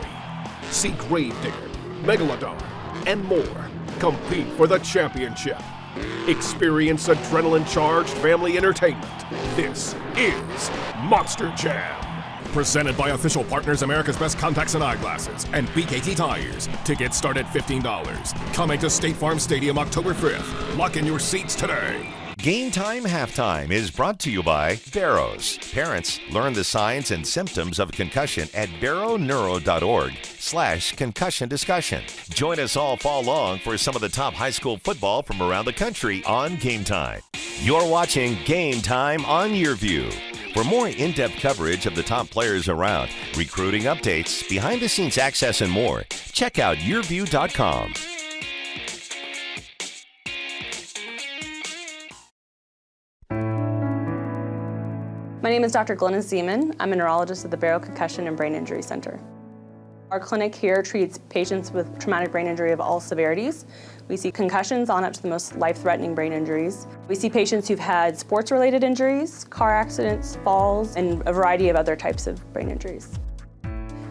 See Gravedigger, Megalodon, and more compete for the championship. Experience adrenaline-charged family entertainment. This is Monster Jam. Presented by official partners America's Best Contacts and Eyeglasses and BKT Tires. Tickets start at $15. Coming to State Farm Stadium October 5th. Lock in your seats today. Game Time Halftime is brought to you by Barrow's. Parents, learn the signs and symptoms of concussion at barrowneuro.org/concussion discussion. Join us all fall long for some of the top high school football from around the country on Game Time. You're watching Game Time on YurView. For more in-depth coverage of the top players around, recruiting updates, behind-the-scenes access, and more, check out YurView.com. My name is Dr. Glenna Seaman. I'm a neurologist at the Barrow Concussion and Brain Injury Center. Our clinic here treats patients with traumatic brain injury of all severities. We see concussions on up to the most life-threatening brain injuries. We see patients who've had sports-related injuries, car accidents, falls, and a variety of other types of brain injuries.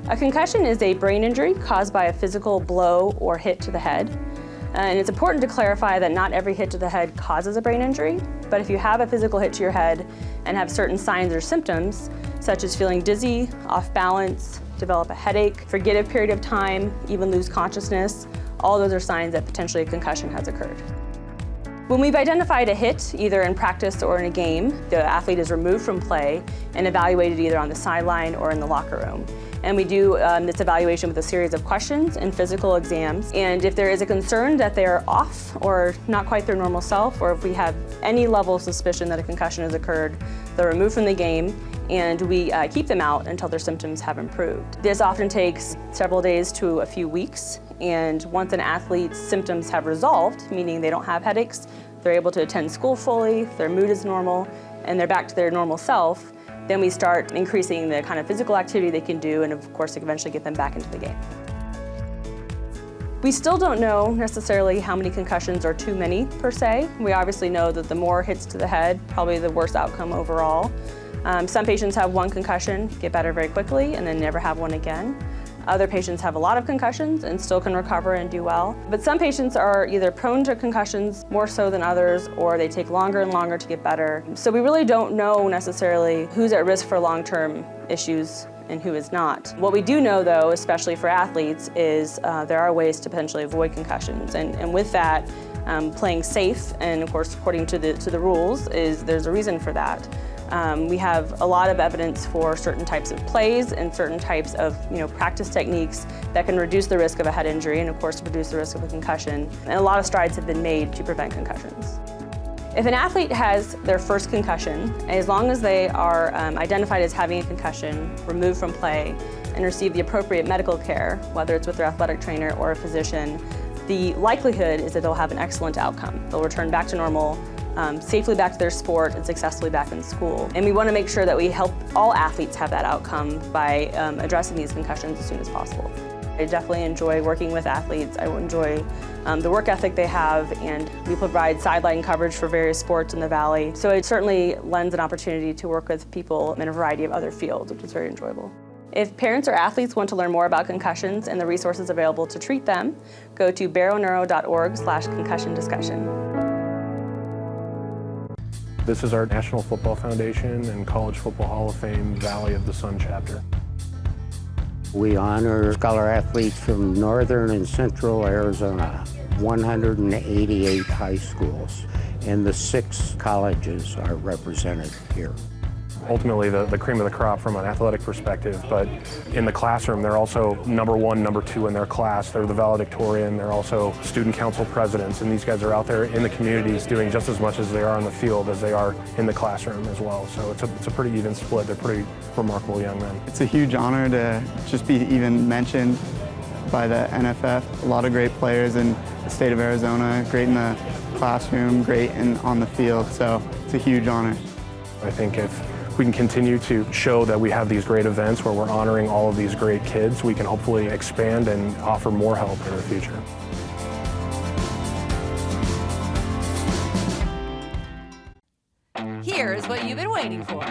A concussion is a brain injury caused by a physical blow or hit to the head. And it's important to clarify that not every hit to the head causes a brain injury, but if you have a physical hit to your head and have certain signs or symptoms, such as feeling dizzy, off balance, develop a headache, forget a period of time, even lose consciousness, all those are signs that potentially a concussion has occurred. When we've identified a hit, either in practice or in a game, the athlete is removed from play and evaluated either on the sideline or in the locker room. And we do this evaluation with a series of questions and physical exams. And if there is a concern that they're off or not quite their normal self, or if we have any level of suspicion that a concussion has occurred, they're removed from the game and we keep them out until their symptoms have improved. This often takes several days to a few weeks. And once an athlete's symptoms have resolved, meaning they don't have headaches, they're able to attend school fully, their mood is normal, and they're back to their normal self, then we start increasing the kind of physical activity they can do and of course eventually get them back into the game. We still don't know necessarily how many concussions are too many per se. We obviously know that the more hits to the head, probably the worse outcome overall. Some patients have one concussion, get better very quickly, and then never have one again. Other patients have a lot of concussions and still can recover and do well. But some patients are either prone to concussions more so than others, or they take longer and longer to get better. So we really don't know necessarily who's at risk for long-term issues and who is not. What we do know though, especially for athletes, is there are ways to potentially avoid concussions. And with that, playing safe, and of course according to the rules, there's a reason for that. We have a lot of evidence for certain types of plays and certain types of practice techniques that can reduce the risk of a head injury and of course reduce the risk of a concussion. And a lot of strides have been made to prevent concussions. If an athlete has their first concussion, as long as they are identified as having a concussion, removed from play, and receive the appropriate medical care, whether it's with their athletic trainer or a physician, the likelihood is that they'll have an excellent outcome. They'll return back to normal, safely back to their sport, and successfully back in school. And we want to make sure that we help all athletes have that outcome by addressing these concussions as soon as possible. I definitely enjoy working with athletes. I enjoy the work ethic they have, and we provide sideline coverage for various sports in the Valley. So it certainly lends an opportunity to work with people in a variety of other fields, which is very enjoyable. If parents or athletes want to learn more about concussions and the resources available to treat them, go to barrowneuro.org/concussion discussion. This is our National Football Foundation and College Football Hall of Fame Valley of the Sun chapter. We honor scholar athletes from northern and central Arizona, 188 high schools, and the 6 colleges are represented here. Ultimately the cream of the crop from an athletic perspective, but in the classroom they're also number 1, number 2 in their class. They're the valedictorian, they're also student council presidents, and these guys are out there in the communities doing just as much as they are on the field as they are in the classroom as well. So it's a pretty even split. They're pretty remarkable young men. It's a huge honor to just be even mentioned by the NFF. A lot of great players in the state of Arizona, great in the classroom, great on the field, so it's a huge honor. I think if we can continue to show that we have these great events where we're honoring all of these great kids, we can hopefully expand and offer more help in the future. Here's what you've been waiting for.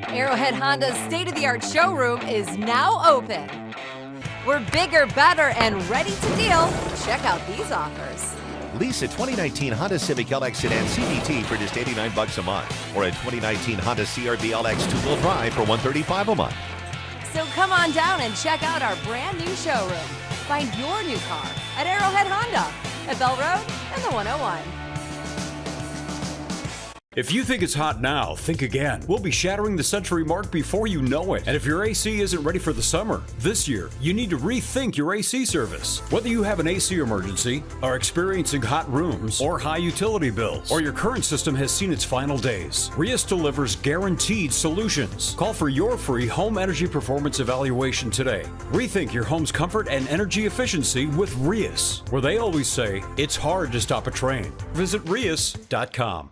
Arrowhead Honda's state-of-the-art showroom is now open. We're bigger, better, and ready to deal. Check out these offers. Lease a 2019 Honda Civic LX Sedan CVT for just $89 a month, or a 2019 Honda CR-V LX two-wheel drive for $135 a month. So come on down and check out our brand new showroom. Find your new car at Arrowhead Honda at Bell Road and the 101. If you think it's hot now, think again. We'll be shattering the century mark before you know it. And if your AC isn't ready for the summer, this year, you need to rethink your AC service. Whether you have an AC emergency, are experiencing hot rooms, or high utility bills, or your current system has seen its final days, Rias delivers guaranteed solutions. Call for your free home energy performance evaluation today. Rethink your home's comfort and energy efficiency with Rias, where they always say, it's hard to stop a train. Visit Rias.com.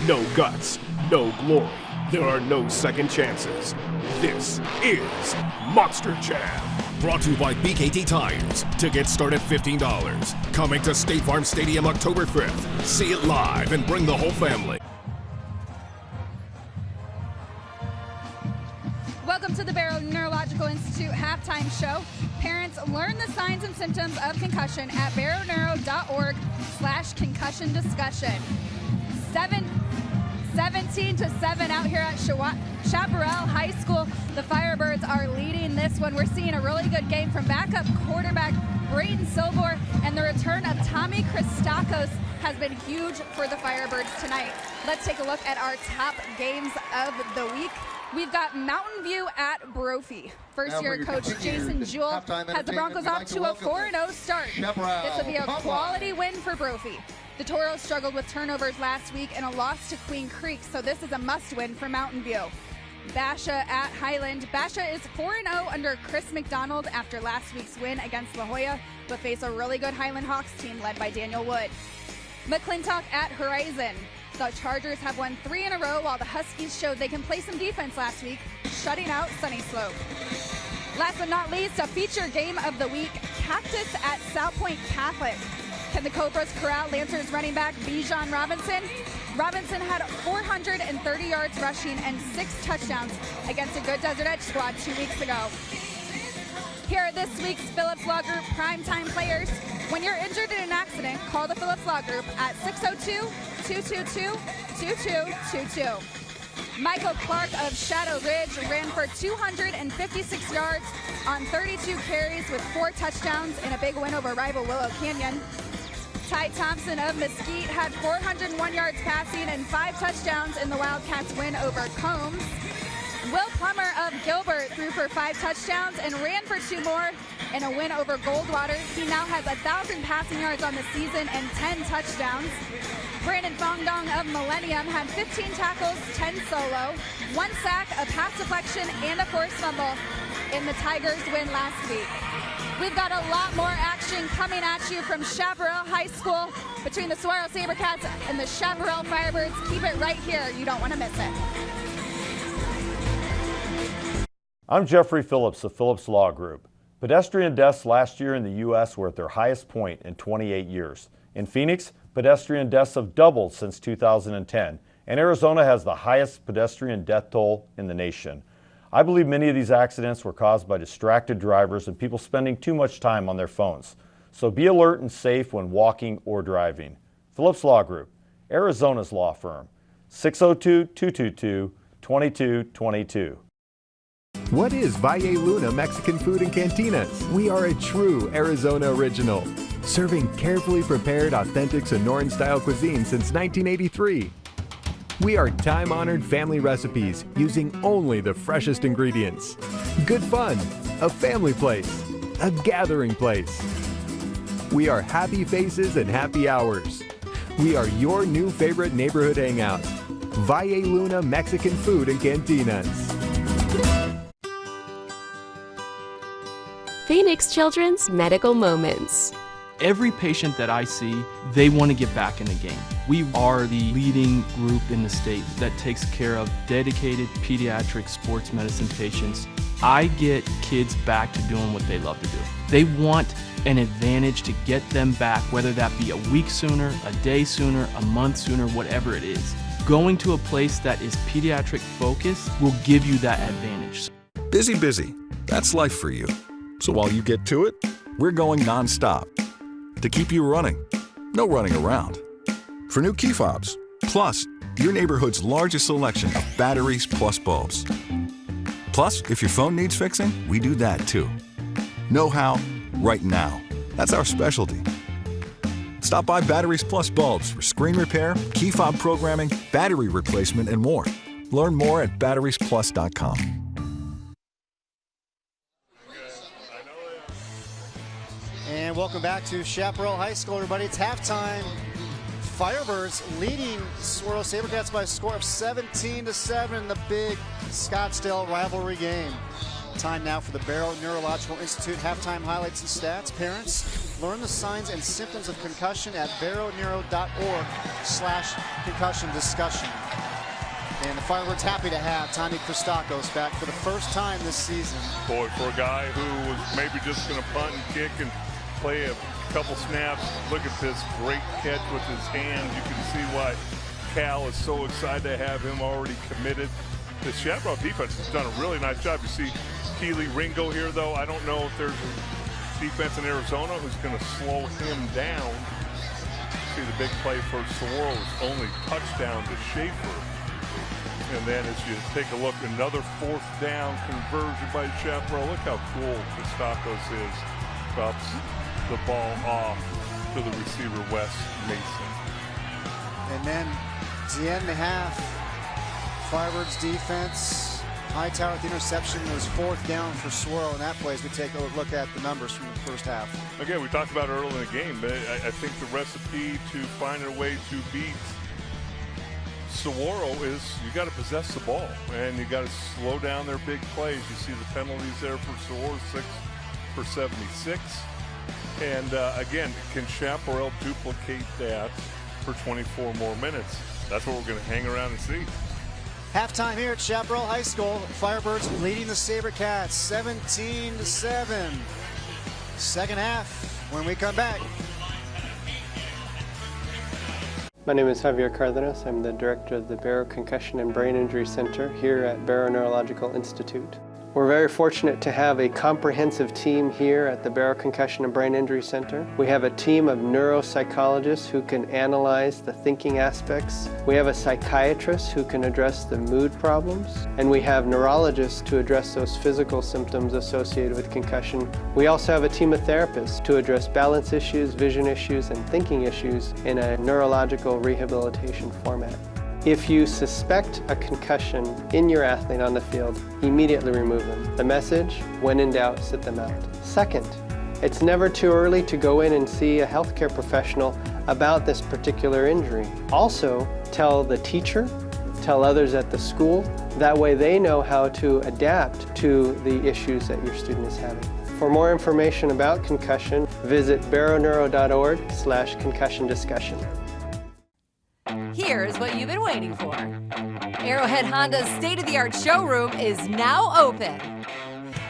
No guts, no glory. There are no second chances. This is Monster Jam. Brought to you by BKT Tires. Tickets start at $15. Coming to State Farm Stadium October 5th. See it live and bring the whole family. Welcome to the Barrow Neurological Institute halftime show. Parents, learn the signs and symptoms of concussion at barrowneuro.org/concussion discussion. 17-7 out here at Chaparral High School. The Firebirds are leading this one. We're seeing a really good game from backup quarterback Brayden Silver, and the return of Tommy Christakos has been huge for the Firebirds tonight. Let's take a look at our top games of the week. We've got Mountain View at Brophy. First-year coach Jason Jewell has the Broncos off to a 4-0 start. This will be a quality win for Brophy. The Toros struggled with turnovers last week and a loss to Queen Creek, so this is a must-win for Mountain View. Basha at Highland. Basha is 4-0 under Chris McDonald after last week's win against La Jolla, but face a really good Highland Hawks team led by Daniel Wood. McClintock at Horizon. The Chargers have won 3 in a row while the Huskies showed they can play some defense last week, shutting out Sunny Slope. Last but not least, a feature game of the week, Cactus at South Point Catholic. Can the Cobras corral Lancers running back Bijan Robinson? Robinson had 430 yards rushing and 6 touchdowns against a good Desert Edge squad 2 weeks ago. Here are this week's Phillips Law Group primetime players. When you're injured in an accident, call the Phillips Law Group at 602-222-2222. Michael Clark of Shadow Ridge ran for 256 yards on 32 carries with 4 touchdowns in a big win over rival Willow Canyon. Ty Thompson of Mesquite had 401 yards passing and 5 touchdowns in the Wildcats win over Combs. Will Plummer of Gilbert threw for 5 touchdowns and ran for 2 more in a win over Goldwater. He now has 1,000 passing yards on the season and 10 touchdowns. Brandon Fongdong of Millennium had 15 tackles, 10 solo, 1 sack, a pass deflection, and a forced fumble in the Tigers win last week. We've got a lot more action coming at you from Chaparral High School between the Saguaro Sabercats and the Chaparral Firebirds. Keep it right here. You don't want to miss it. I'm Jeffrey Phillips of Phillips Law Group. Pedestrian deaths last year in the U.S. were at their highest point in 28 years. In Phoenix, pedestrian deaths have doubled since 2010, and Arizona has the highest pedestrian death toll in the nation. I believe many of these accidents were caused by distracted drivers and people spending too much time on their phones. So be alert and safe when walking or driving. Phillips Law Group, Arizona's law firm, 602-222-2222. What is Valle Luna Mexican Food and Cantinas? We are a true Arizona original, serving carefully prepared, authentic Sonoran-style cuisine since 1983. We are time-honored family recipes using only the freshest ingredients. Good fun, a family place, a gathering place. We are happy faces and happy hours. We are your new favorite neighborhood hangout. Valle Luna Mexican Food and Cantinas. Phoenix Children's Medical Moments. Every patient that I see, they want to get back in the game. We are the leading group in the state that takes care of dedicated pediatric sports medicine patients. I get kids back to doing what they love to do. They want an advantage to get them back, whether that be a week sooner, a day sooner, a month sooner, whatever it is. Going to a place that is pediatric focused will give you that advantage. Busy. That's life for you. So while you get to it, we're going nonstop to keep you running. No running around. For new key fobs, plus your neighborhood's largest selection of batteries plus bulbs. Plus, if your phone needs fixing, we do that too. Know how, right now. That's our specialty. Stop by Batteries Plus Bulbs for screen repair, key fob programming, battery replacement, and more. Learn more at batteriesplus.com. And welcome back to Chaparral High School, everybody. It's halftime. Firebirds leading Saguaro Sabercats by a score of 17-7 in the big Scottsdale rivalry game. Time now for the Barrow Neurological Institute halftime highlights and stats. Parents, learn the signs and symptoms of concussion at barrowneuro.org/concussion discussion. And the Firebirds happy to have Tommy Christakos back for the first time this season. Boy, for a guy who was maybe just going to punt and kick and play a couple snaps, look at this great catch with his hands. You can see why Cal is so excited to have him already committed. The Chaparral defense has done a really nice job. You see Keely Ringo here, though. I don't know if there's a defense in Arizona who's going to slow him down. See the big play for Saguaro's only touchdown to Schaefer. And then as you take a look, another 4th down conversion by Chaparral. Look how cool Christakos is. Drops the ball off to the receiver, Wes Mason. And then to the end of the half, Firebirds defense, Hightower with the interception, was 4th down for Swirl, and that plays we take a look at the numbers from the first half. Again, we talked about it early in the game, but I think the recipe to find a way to beat Saguaro is you got to possess the ball, and you got to slow down their big plays. You see the penalties there for Saguaro, 6 for 76. And again, can Chaparral duplicate that for 24 more minutes? That's what we're going to hang around and see. Halftime here at Chaparral High School. Firebirds leading the Sabercats 17-7. Second half when we come back. My name is Javier Cardenas. I'm the director of the Barrow Concussion and Brain Injury Center here at Barrow Neurological Institute. We're very fortunate to have a comprehensive team here at the Barrow Concussion and Brain Injury Center. We have a team of neuropsychologists who can analyze the thinking aspects. We have a psychiatrist who can address the mood problems. And we have neurologists to address those physical symptoms associated with concussion. We also have a team of therapists to address balance issues, vision issues, and thinking issues in a neurological rehabilitation format. If you suspect a concussion in your athlete on the field, immediately remove them. The message, when in doubt, sit them out. Second, it's never too early to go in and see a healthcare professional about this particular injury. Also, tell the teacher, tell others at the school. That way they know how to adapt to the issues that your student is having. For more information about concussion, visit barrowneuro.org/concussion discussion. Here's what you've been waiting for. Arrowhead Honda's state-of-the-art showroom is now open.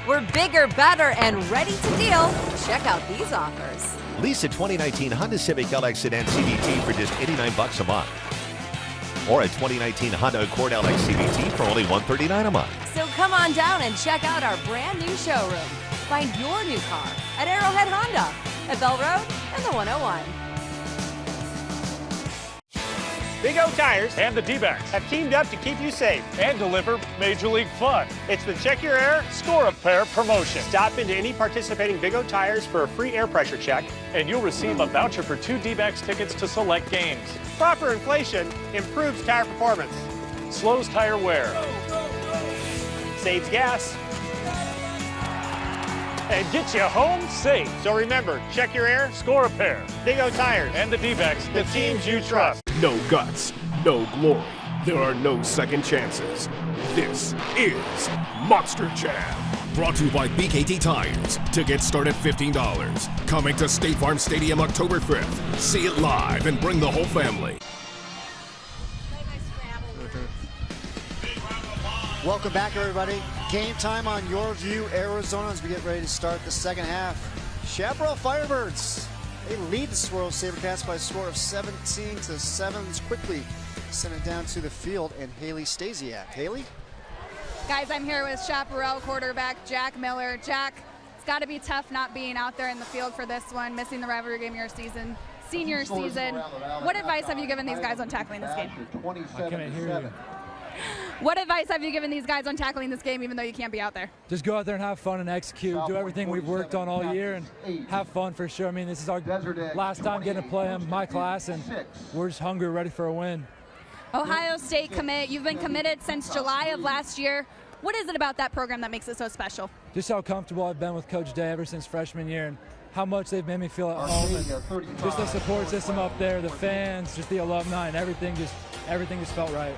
We're bigger, better, and ready to deal. Check out these offers. Lease a 2019 Honda Civic LX Sedan CVT for just $89 a month. Or a 2019 Honda Accord LX CVT for only $139 a month. So come on down and check out our brand new showroom. Find your new car at Arrowhead Honda at Bell Road and the 101. Big O Tires and the D-backs have teamed up to keep you safe and deliver Major League fun. It's the Check Your Air, Score a Pair promotion. Stop into any participating Big O Tires for a free air pressure check, and you'll receive a voucher for 2 D-backs tickets to select games. Proper inflation improves tire performance, slows tire wear, saves gas, and gets you home safe. So remember, check your air, score a pair. Big O Tires and the D-backs, the teams you trust. No guts, no glory. There are no second chances. This is Monster Jam. Brought to you by BKT Tires. Tickets start at $15. Coming to State Farm Stadium October 5th. See it live and bring the whole family. Welcome back, everybody. Game time on YurView, Arizona, as we get ready to start the second half. Chaparral Firebirds, they lead the Saguaro Sabercats by a score of 17-7. Let's quickly send it down to the field and Haley Stasiak. Haley? Guys, I'm here with Chaparral quarterback Jack Miller. Jack, it's got to be tough not being out there in the field for this one, missing the rivalry game of your season, senior season. What advice have you given these guys on tackling this game? I couldn't hear you. What advice have you given these guys on tackling this game, even though you can't be out there? Just go out there and have fun and execute. Do everything we've worked on all year and have fun for sure. I mean, this is our last time getting to play in my class, and we're just hungry, ready for a win. Ohio State commit. You've been committed since July of last year. What is it about that program that makes it so special? Just how comfortable I've been with Coach Day ever since freshman year, and how much they've made me feel at home. And just the support system up there, the fans, just the alumni, and everything just felt right.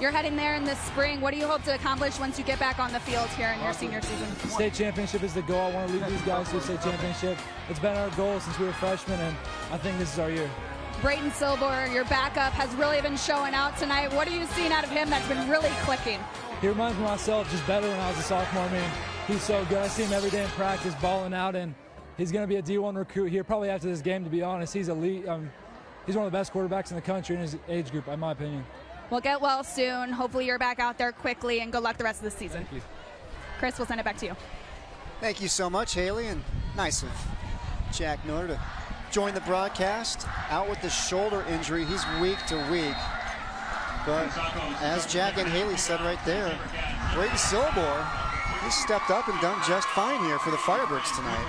You're heading there in the spring. What do you hope to accomplish once you get back on the field here in your senior season? State championship is the goal. I want to lead these guys to a state championship. It's been our goal since we were freshmen, and I think this is our year. Brayton Silber, your backup, has really been showing out tonight. What are you seeing out of him that's been really clicking? He reminds me of myself, just better when I was a sophomore. I mean, he's so good. I see him every day in practice, balling out, and he's going to be a D1 recruit here probably after this game, to be honest. He's elite. He's one of the best quarterbacks in the country in his age group, in my opinion. Well, get well soon. Hopefully you're back out there quickly, and good luck the rest of the season. Thank you. Chris, we'll send it back to you. Thank you so much, Haley, and nice of Jack Miller to join the broadcast. Out with the shoulder injury. He's week to week. But as Jack and Haley said right there, Brayton Silber, he's stepped up and done just fine here for the Firebirds tonight.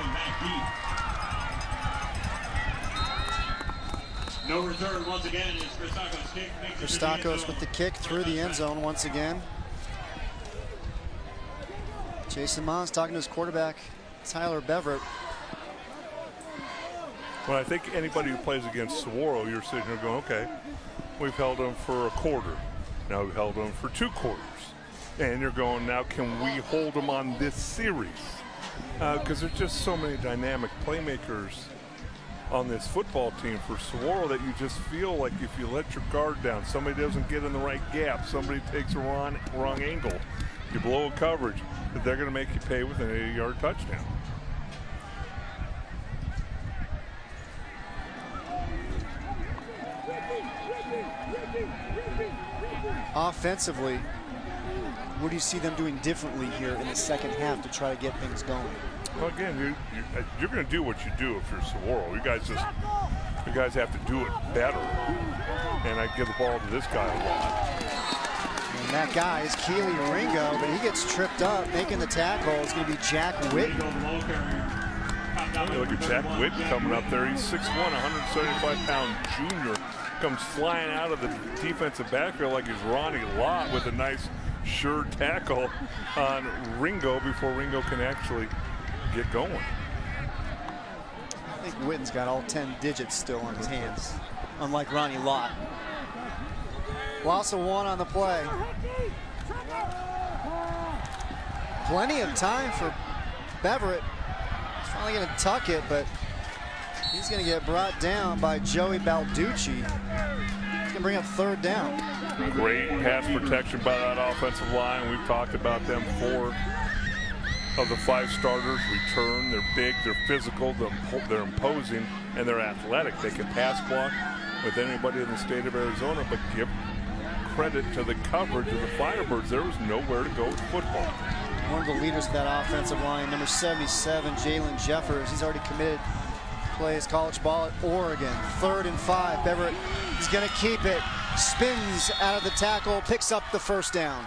No return once again is Christakos' kick. Christakos with the kick through the end zone once again. Jason Mons talking to his quarterback, Tyler Beverett. Well, I think anybody who plays against Saguaro, you're sitting here going, okay, we've held them for a quarter. Now we've held them for 2 quarters. And you're going, now can we hold them on this series? Because there's just so many dynamic playmakers on this football team for Saguaro that you just feel like if you let your guard down, somebody doesn't get in the right gap, somebody takes a wrong angle, you blow a coverage, that they're going to make you pay with an 80-yard touchdown. Offensively, what do you see them doing differently here in the second half to try to get things going? Well, again, you're going to do what you do if you're Saguaro. You guys have to do it better. And I give the ball to this guy a lot. And that guy is Keely Ringo, but he gets tripped up. Making the tackle is going to be Jack Whitten. Look at Jack Whitten coming up there. He's 6'1", 175-pound junior. Comes flying out of the defensive backfield like he's Ronnie Lott with a nice, sure tackle on Ringo before Ringo can actually get going. I think Whitten's got all 10 digits still on his hands, unlike Ronnie Lott. Loss of 1 on the play. Plenty of time for Beverett. He's finally going to tuck it, but he's going to get brought down by Joey Balducci. He's going to bring up 3rd down. Great pass protection by that offensive line. We've talked about them. 4 of the 5 starters return. They're big, they're physical, they're imposing, and they're athletic. They can pass block with anybody in the state of Arizona, but give credit to the coverage of the Firebirds. There was nowhere to go with football. One of the leaders of that offensive line, number 77, Jalen Jeffers. He's already committed. Plays college ball at Oregon. 3rd and 5. Beverett is going to keep it. Spins out of the tackle. Picks up the 1st down.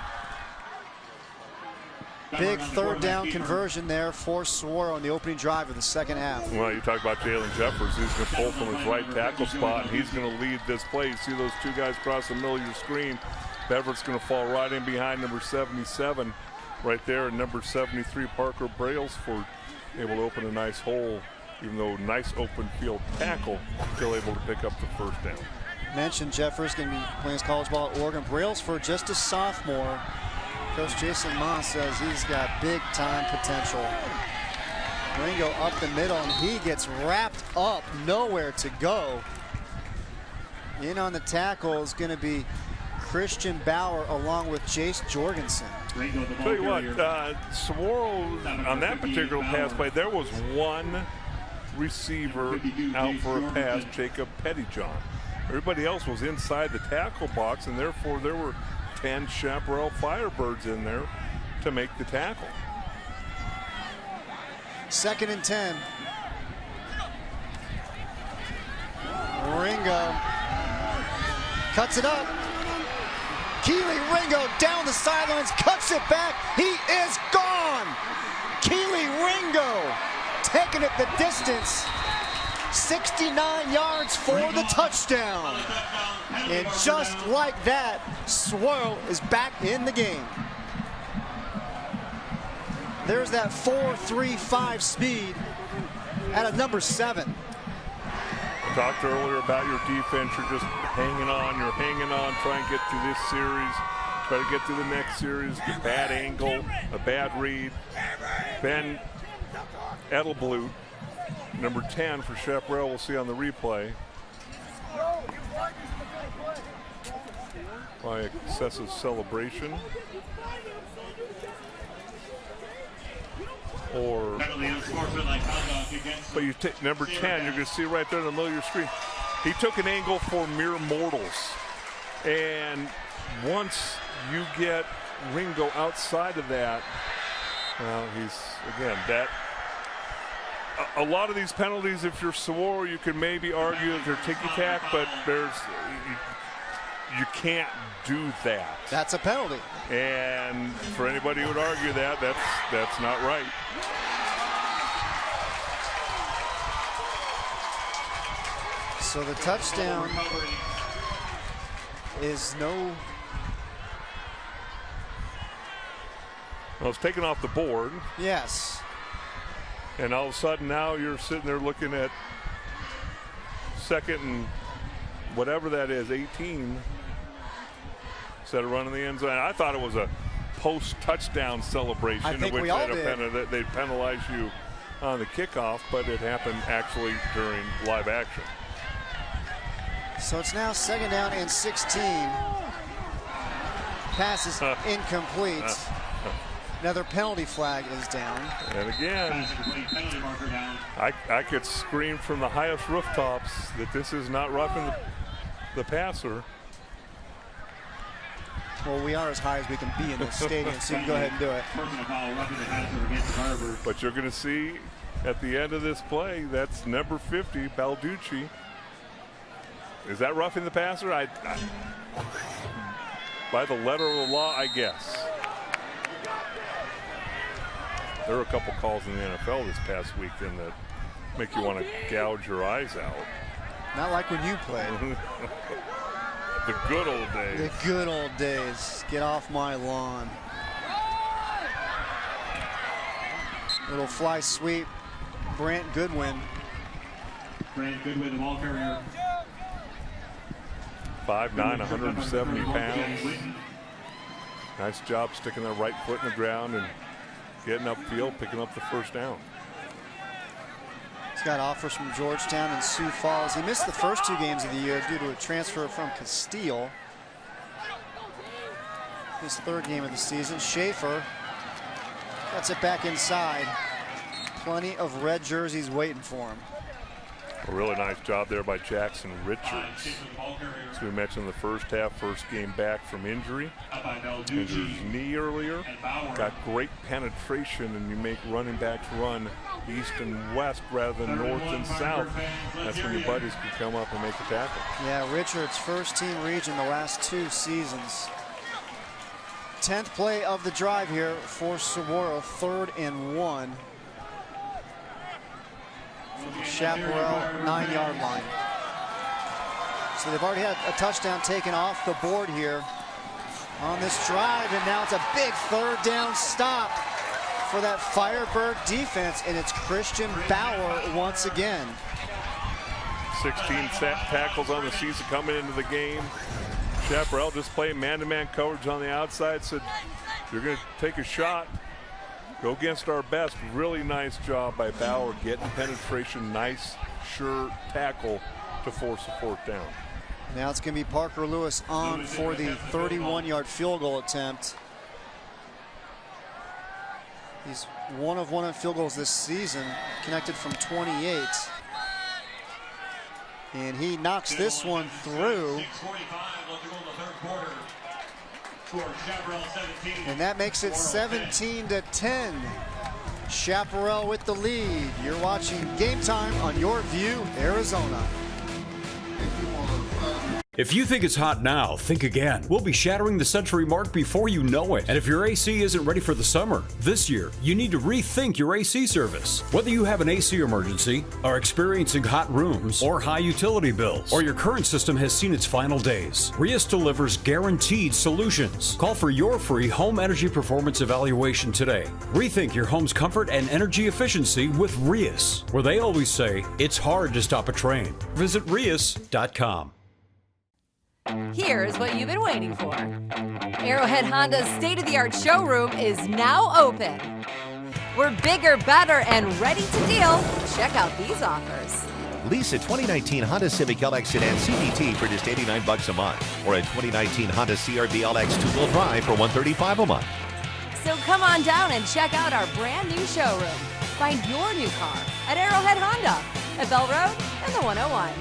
Big 3rd down conversion there for Saguaro in the opening drive of the second half. Well, you talk about Jalen Jeffers. He's going to pull from his right tackle spot, and he's going to lead this play. You see those 2 guys cross the middle of your screen. Beverett's going to fall right in behind number 77 right there, and number 73, Parker Brailsford, able to open a nice hole. Even though nice open field tackle, still able to pick up the 1st down. Mentioned Jeffers going to be playing his college ball at Oregon. Brailsford just a sophomore. Coach Jason Moss says he's got big time potential. Ringo up the middle, and he gets wrapped up, nowhere to go. In on the tackle is going to be Christian Bauer along with Jace Jorgensen. Tell you what, Saguaro on that particular pass play, there was 1 receiver out for a pass, Jacob Pettyjohn. Everybody else was inside the tackle box, and therefore there were 10 Chaparral Firebirds in there to make the tackle. 2nd and 10. Ringo cuts it up. Keely Ringo down the sidelines, cuts it back. He is gone. Keely Ringo taking it the distance. 69 yards for the touchdown. And just like that, Saguaro is back in the game. There's that 4.35 speed at a number 7. I talked earlier about your defense. You're just hanging on. You're hanging on. Try and get through this series. Try to get through the next series. A bad angle, a bad read. Ben Edelblut, number 10 for Chaparral, we'll see on the replay. By excessive celebration. Or, but you take number 10, you're going to see right there in the middle of your screen. He took an angle for mere mortals. And once you get Ringo outside of that, well, he's, again, that. A lot of these penalties, if you're Saguaro, you could maybe argue that they're ticky-tack, but you can't do that. That's a penalty. And for anybody who would argue that, that's not right. So the touchdown is no... Well, it's taken off the board. Yes. And all of a sudden now you're sitting there looking at second and whatever that is, 18, instead of running the end zone. I thought it was a post-touchdown celebration in which they'd penalize you on the kickoff, but it happened actually during live action. So it's now 2nd down and 16. Pass is incomplete. Another penalty flag is down. And again, I could scream from the highest rooftops that this is not roughing the passer. Well, we are as high as we can be in this stadium, so you can go ahead and do it. But you're going to see at the end of this play, that's number 50, Balducci. Is that roughing the passer? By the letter of the law, I guess. There were a couple calls in the NFL this past weekend that make you want to gouge your eyes out. Not like when you played. The good old days. The good old days. Get off my lawn. Little fly sweep. Brant Goodwin. Brant Goodwin, the ball carrier. 5'9", 170 pounds. Nice job sticking their right foot in the ground and getting upfield, picking up the first down. He's got offers from Georgetown and Sioux Falls. He missed the first 2 games of the year due to a transfer from Castile. His 3rd game of the season. Schaefer gets it back inside. Plenty of red jerseys waiting for him. A really nice job there by Jackson Richards. As we mentioned, the first half, first game back from injury. Injured his knee earlier. Got great penetration, and you make running backs run east and west rather than north and south. That's when your buddies can come up and make a tackle. Yeah, Richards, first team region the last 2 seasons. 10th play of the drive here for Saguaro, 3rd and 1. From the Chaparral 9-yard line. So they've already had a touchdown taken off the board here on this drive, and now it's a big 3rd down stop for that Firebird defense, and it's Christian Bauer once again. 16 tackles on the season coming into the game. Chaparral just playing man-to-man coverage on the outside, said, you're going to take a shot. Go against our best. Really nice job by Bauer getting penetration. Nice, sure tackle to force a 4th down. Now it's going to be Parker Lewis on for the 31-yard field goal attempt. He's 1 of 1 on field goals this season, connected from 28. And he knocks this one through. And that makes it 17-10. Chaparral with the lead. You're watching Game Time on YurView, Arizona. If you think it's hot now, think again. We'll be shattering the century mark before you know it. And if your AC isn't ready for the summer, this year, you need to rethink your AC service. Whether you have an AC emergency, are experiencing hot rooms, or high utility bills, or your current system has seen its final days, Rias delivers guaranteed solutions. Call for your free home energy performance evaluation today. Rethink your home's comfort and energy efficiency with Rias, where they always say, it's hard to stop a train. Visit Rias.com. Here's what you've been waiting for. Arrowhead Honda's state-of-the-art showroom is now open. We're bigger, better, and ready to deal. Check out these offers. Lease a 2019 Honda Civic LX Sedan CVT for just $89 a month, or a 2019 Honda CR-V LX two-wheel drive for $135 a month. So come on down and check out our brand new showroom. Find your new car at Arrowhead Honda at Bell Road and the 101.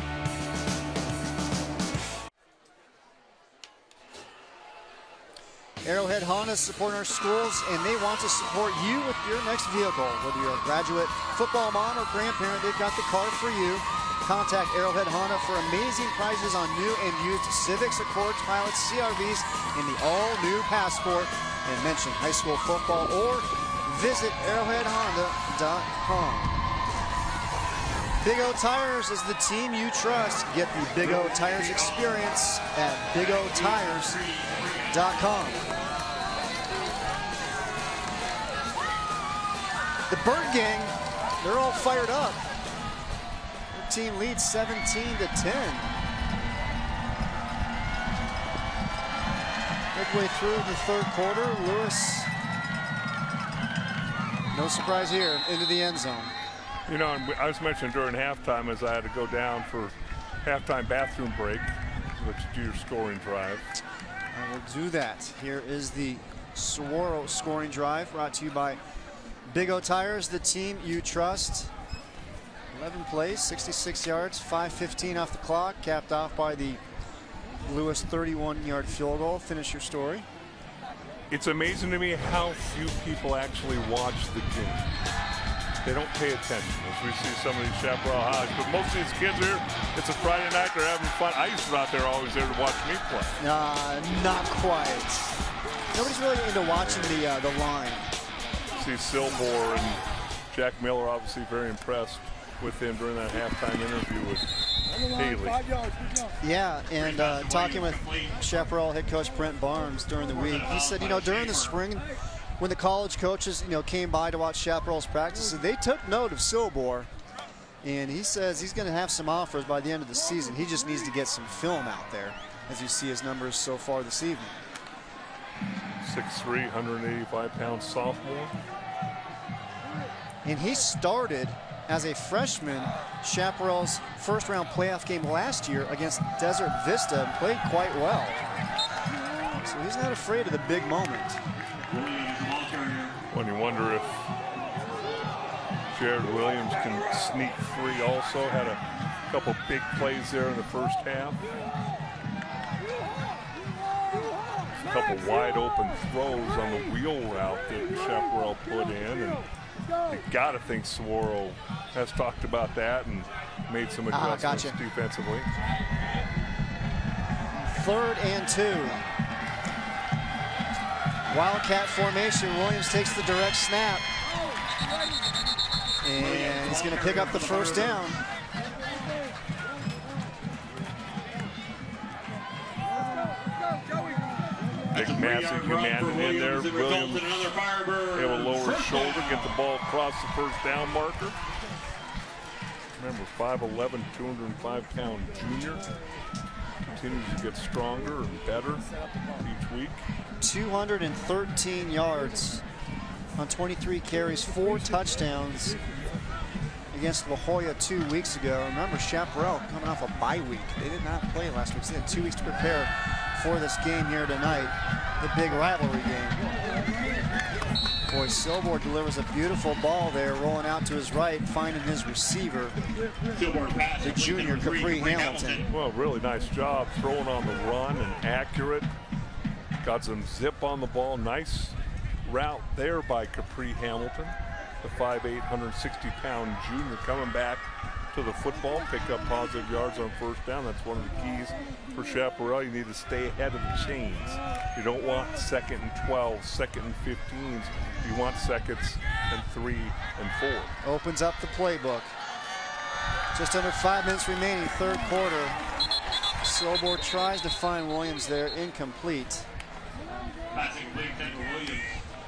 Arrowhead Honda supporting our schools, and they want to support you with your next vehicle. Whether you're a graduate football mom or grandparent, they've got the car for you. Contact Arrowhead Honda for amazing prices on new and used Civics, Accords, Pilots, CR-Vs, and the all-new Passport. And mention high school football or visit arrowheadhonda.com. Big O Tires is the team you trust. Get the Big O Tires experience at bigotires.com. The Bird Gang, they're all fired up. Their team leads 17-10. Midway through the third quarter, Lewis, no surprise here, into the end zone. You know, I was mentioning during halftime as I had to go down for halftime bathroom break, let's do your scoring drive. I will do that. Here is the Saguaro scoring drive brought to you by Big O Tires, the team you trust. 11 plays, 66 yards, 5:15 off the clock, capped off by the Lewis 31-yard field goal. Finish your story. It's amazing to me how few people actually watch the game. They don't pay attention as we see some of these Chaparral highlights. But most of these kids here, it's a Friday night, they're having fun. I used to be out there always there to watch me play. Not quite. Nobody's really into watching the line. See Silbor and Jack Miller obviously very impressed with him during that halftime interview with Haley. Yeah, and talking with Chaparral head coach Brent Barnes during the week, he said, you know, during the spring, when the college coaches, you know, came by to watch Chaparral's practices, they took note of Silbor, and he says he's going to have some offers by the end of the season. He just needs to get some film out there, as you see his numbers so far this evening. 6'3", 185-pound sophomore. And he started as a freshman Chaparral's first-round playoff game last year against Desert Vista and played quite well. So he's not afraid of the big moment. When you wonder if Jared Williams can sneak free also. Had a couple big plays there in the first half. A couple wide open throws on the wheel route that Chaparral put in. And you got to think Saguaro has talked about that and made some adjustments defensively. 3rd and 2. Wildcat formation. Williams takes the direct snap. And he's going to pick up the first down. Big, massive humanity in there. Williams able to lower his shoulder, get the ball across the first down marker. Remember, 5'11", 205-pound junior. Continues to get stronger and better each week. 213 yards on 23 carries, 4 touchdowns against La Jolla 2 weeks ago. Remember, Chaparral coming off a bye week. They did not play last week, so they had 2 weeks to prepare for this game here tonight, the big rivalry game. Boy, Silbor delivers a beautiful ball there, rolling out to his right, finding his receiver, the junior Capri Hamilton. Well, really nice job throwing on the run and accurate. Got some zip on the ball. Nice route there by Capri Hamilton, the 5'8", 160-pound junior coming back to the football, pick up positive yards on first down. That's one of the keys for Chaparral. You need to stay ahead of the chains. You don't want 2nd and 12, 2nd and 15s. You want seconds and 3 and 4. Opens up the playbook. Just under 5 minutes remaining, third quarter. Silbor tries to find Williams there, incomplete.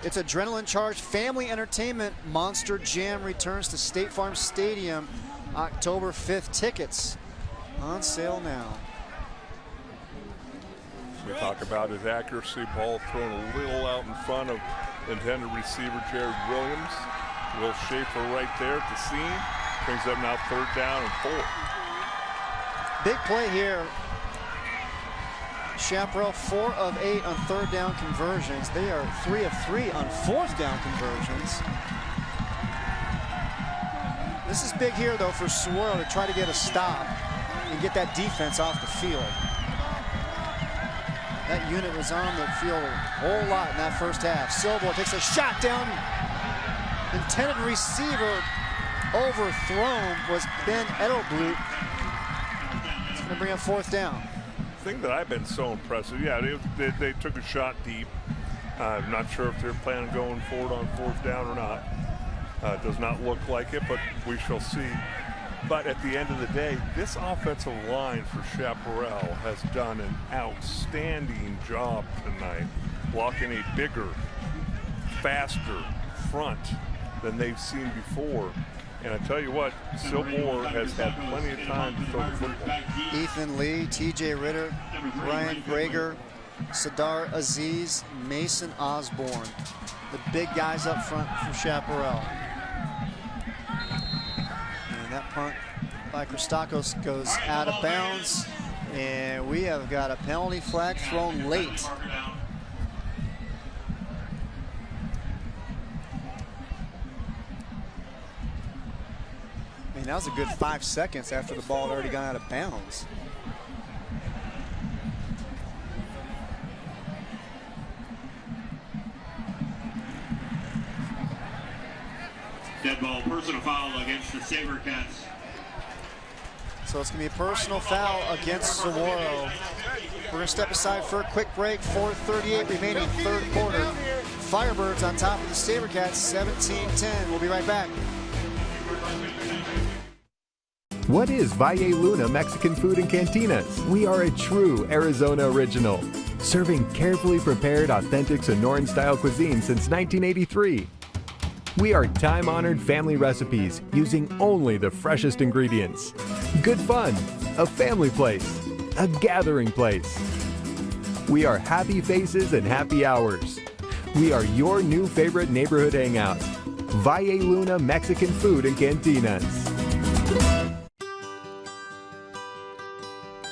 It's adrenaline-charged family entertainment. Monster Jam returns to State Farm Stadium October 5th. Tickets on sale now. We talk about his accuracy, ball thrown a little out in front of intended receiver Jared Williams. Will Schaefer right there at the seam. Brings up now 3rd down and 4. Big play here. Chaparral 4 of 8 on 3rd down conversions. They are 3 of 3 on 4th down conversions. This is big here, though, for Saguaro to try to get a stop and get that defense off the field. That unit was on the field a whole lot in that first half. Silbor takes a shot down. Intended receiver overthrown was Ben Edelblut. It's going to bring up 4th down. The thing that I've been so impressed with, yeah, they took a shot deep. I'm not sure if they're planning on going forward on 4th down or not. It does not look like it, but we shall see. But at the end of the day, this offensive line for Chaparral has done an outstanding job tonight, blocking a bigger, faster front than they've seen before. And I tell you what, Silmore has had plenty of time to throw the football. Ethan Lee, TJ Ritter, Ryan Brager, Sadar Aziz, Mason Osborne. The big guys up front for Chaparral. And that punt by Christakos goes out of bounds. And we have got a penalty flag thrown late. That was a good 5 seconds after the ball had already gone out of bounds. Dead ball, personal foul against the Sabercats. So it's going to be a personal foul against Saguaro. We're going to step aside for a quick break. 4:38 remaining, third quarter. Firebirds on top of the Sabercats, 17-10. We'll be right back. What is Valle Luna Mexican Food and Cantinas? We are a true Arizona original, serving carefully prepared authentic Sonoran-style cuisine since 1983. We are time-honored family recipes using only the freshest ingredients. Good fun, a family place, a gathering place. We are happy faces and happy hours. We are your new favorite neighborhood hangout. Valle Luna Mexican Food and Cantinas.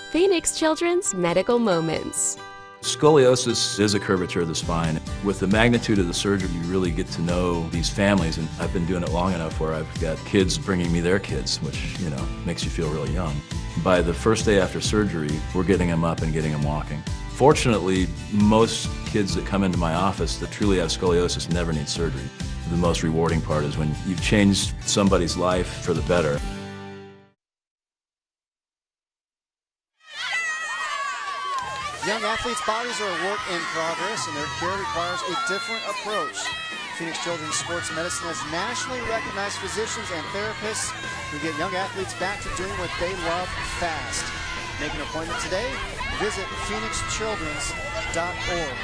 Phoenix Children's Medical Moments. Scoliosis is a curvature of the spine. With the magnitude of the surgery, you really get to know these families, and I've been doing it long enough where I've got kids bringing me their kids, which, you know, makes you feel really young. By the first day after surgery, we're getting them up and getting them walking. Fortunately, most kids that come into my office that truly have scoliosis never need surgery. The most rewarding part is when you've changed somebody's life for the better. Young athletes' bodies are a work in progress, and their care requires a different approach. Phoenix Children's Sports Medicine has nationally recognized physicians and therapists who get young athletes back to doing what they love fast. Make an appointment today. Visit phoenixchildrens.org.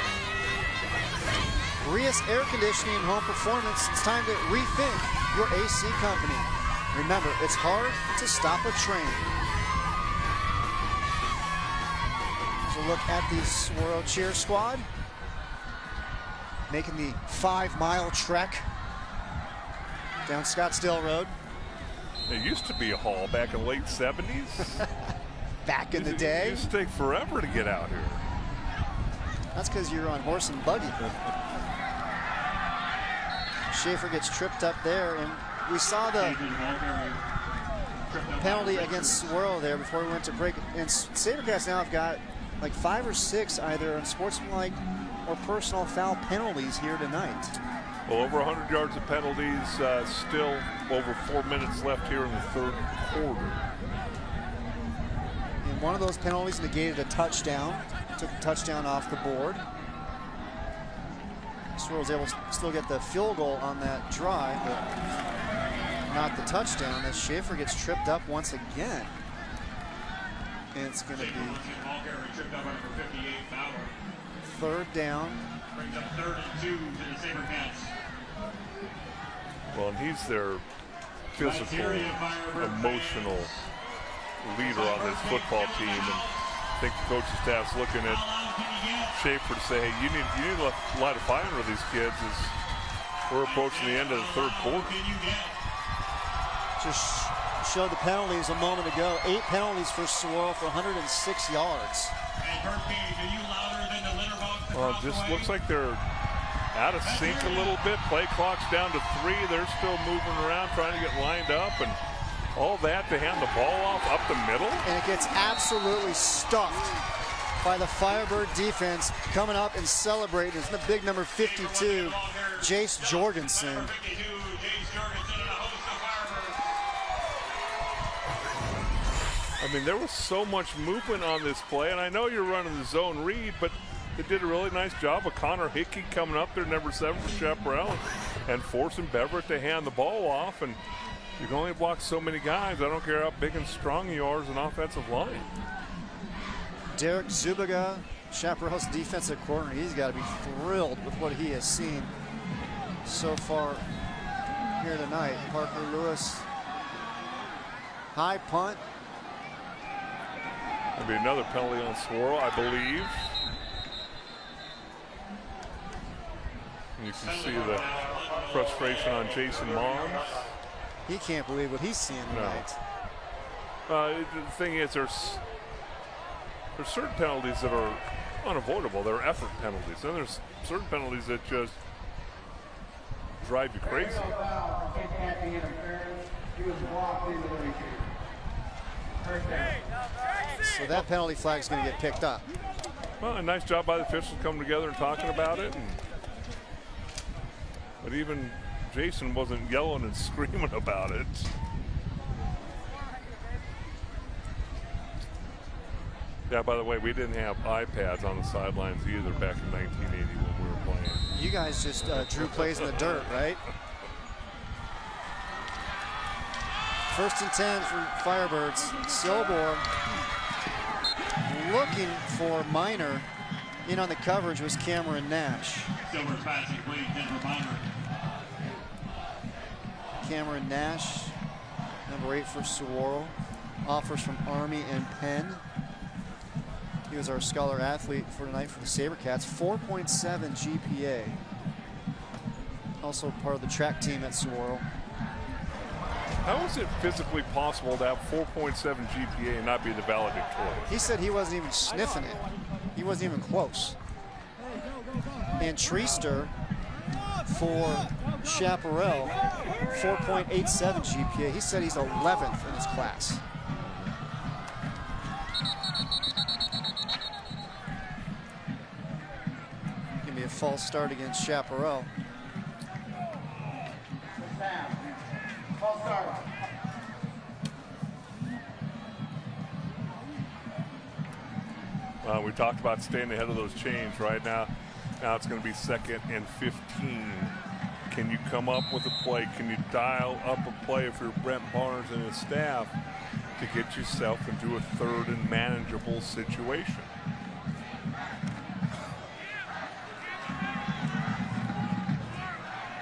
Rias Air Conditioning and Home Performance. It's time to rethink your AC company. Remember, it's hard to stop a train. A look at the Saguaro cheer squad making the 5-mile trek down Scottsdale Road. It used to be a hall back in the late 70s. Back in the day. It used to take forever to get out here. That's because you're on horse and buggy. Schaefer gets tripped up there, and we saw the penalty against Saguaro there before we went to break. And Sabercats now have got like 5 or 6 either unsportsmanlike or personal foul penalties here tonight. Well, over 100 yards of penalties, still over 4 minutes left here in the third quarter. And one of those penalties negated a touchdown, took the touchdown off the board. Saguaro was able to still get the field goal on that drive, but not the touchdown as Schaefer gets tripped up once again. And it's going to be third down. Brings up 3rd and 2 to the Sabercats. Well, and he's their physical, emotional leader on this football team. And I think the coaching staff's looking at Schaefer to say, hey, you need to light a fire with these kids as we're approaching the end of the third quarter. Just showed the penalties a moment ago. 8 penalties for Saguaro for 106 yards. Well, it just looks like they're out of sync a little bit. Play clock's down to 3. They're still moving around, trying to get lined up, and all that to hand the ball off up the middle. And it gets absolutely stuffed by the Firebird defense coming up and celebrating. It's the big number 52, Jace Jorgensen. I mean, there was so much movement on this play, and I know you're running the zone read, but they did a really nice job of Connor Hickey coming up there, number 7 for Chaparral, and forcing Beverett to hand the ball off. And You can only block so many guys. I don't care how big and strong you are as an offensive line. Derek Zubiga, Chaparral's defensive coordinator, he's got to be thrilled with what he has seen so far here tonight. Parker Lewis, high punt. There'll be another penalty on Saguaro, I believe. And you can see the frustration on Jason Mons. He can't believe what he's seeing tonight. The thing is, there's certain penalties that are unavoidable. They're effort penalties. Then there's certain penalties that just drive you crazy. So that penalty flag is going to get picked up. Well, a nice job by the officials coming together and talking about it. But even Jason wasn't yelling and screaming about it. Yeah, by the way, we didn't have iPads on the sidelines either back in 1980 when we were playing. You guys just drew plays in the dirt, right? 1st and 10 for Firebirds. Silbor looking for Minor. In on the coverage was Cameron Nash. Silver passing clean, Denver Minor. Cameron Nash, number 8 for Saguaro. Offers from Army and Penn. He was our scholar athlete for tonight for the Sabercats. 4.7 GPA. Also part of the track team at Saguaro. How is it physically possible to have 4.7 GPA and not be the valedictorian? He said he wasn't even sniffing it. He wasn't even close. And Treaster for Chaparral, 4.87 GPA. He said he's 11th in his class. Give me a false start against Chaparral. False start. We talked about staying ahead of those chains right now. Now it's going to be 2nd and 15. Can you come up with a play? Can you dial up a play if you're Brent Barnes and his staff to get yourself into a 3rd and manageable situation?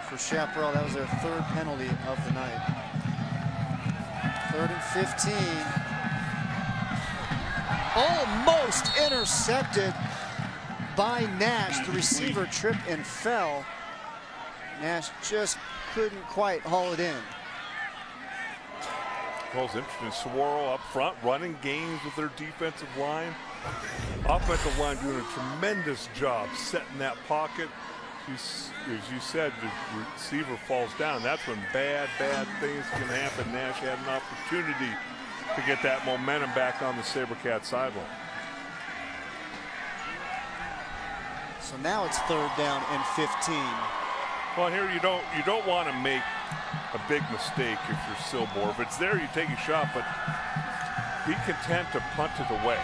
For Chaparral, that was their 3rd penalty of the night. 3rd and 15. Almost intercepted by Nash. The receiver tripped and fell. Nash just couldn't quite haul it in. Well, it's interesting. Saguaro up front, running games with their defensive line. Offensive line doing a tremendous job setting that pocket. As you said, the receiver falls down. That's when bad things can happen. Nash had an opportunity to get that momentum back on the Sabercat sideline. So now it's 3rd down and 15. Well, here you don't want to make a big mistake if you're Silbor. If it's there, you take a shot, but be content to punt it away.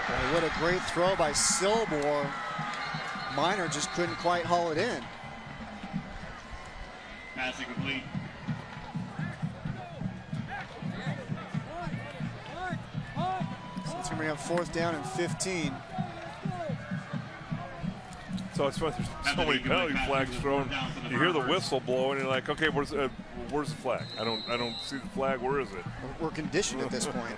Boy, what a great throw by Silbor. Minor just couldn't quite haul it in. Passing complete. So it's going to bring up 4th down and 15. So it's funny, there's so many penalty flags thrown. You hear the whistle blow, and you're like, okay, where's the flag? I don't see the flag. Where is it? We're conditioned at this point.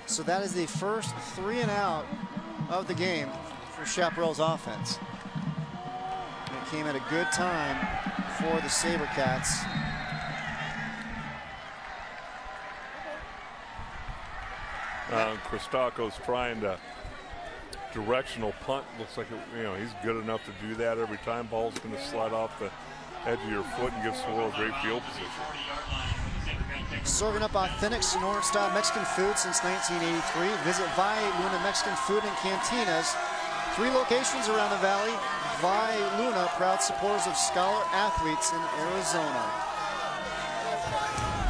So that is the first 3 and out of the game for Chaparral's offense. And it came at a good time for the Sabercats. Christako's trying to directional punt. Looks like he's good enough to do that every time. Ball's going to slide off the edge of your foot and give Saguaro a great field position. Serving up authentic Sonoran-style Mexican food since 1983. Visit Valle Luna Mexican Food and Cantinas. 3 locations around the valley. Valle Luna, proud supporters of scholar athletes in Arizona.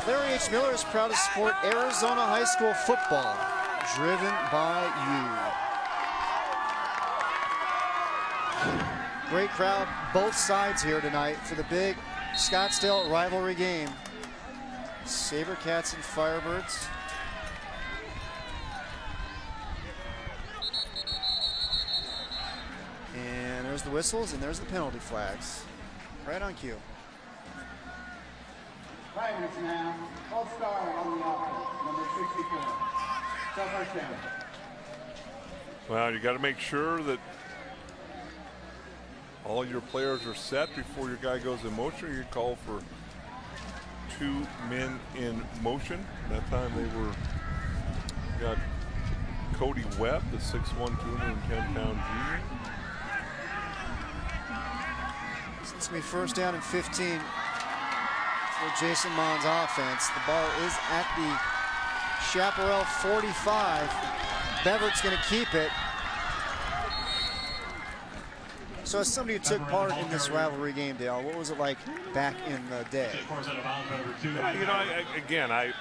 Larry H. Miller is proud to support Arizona high school football. Driven by you. Great crowd, both sides here tonight for the big Scottsdale rivalry game. Sabercats and Firebirds. And there's the whistles and there's the penalty flags. Right on cue. 5 minutes now. Old Star on the offense, number 64. So first down. Well, you got to make sure that all your players are set before your guy goes in motion. You call for 2 men in motion. That time they got Cody Webb, the 6'1", 210-pound junior. It's going to be first down and 15 for Jason Mond's offense. The ball is at the Chaparral 45. Bevert's going to keep it. So as somebody who took part in this rivalry game, Dale, what was it like back in the day? You know, I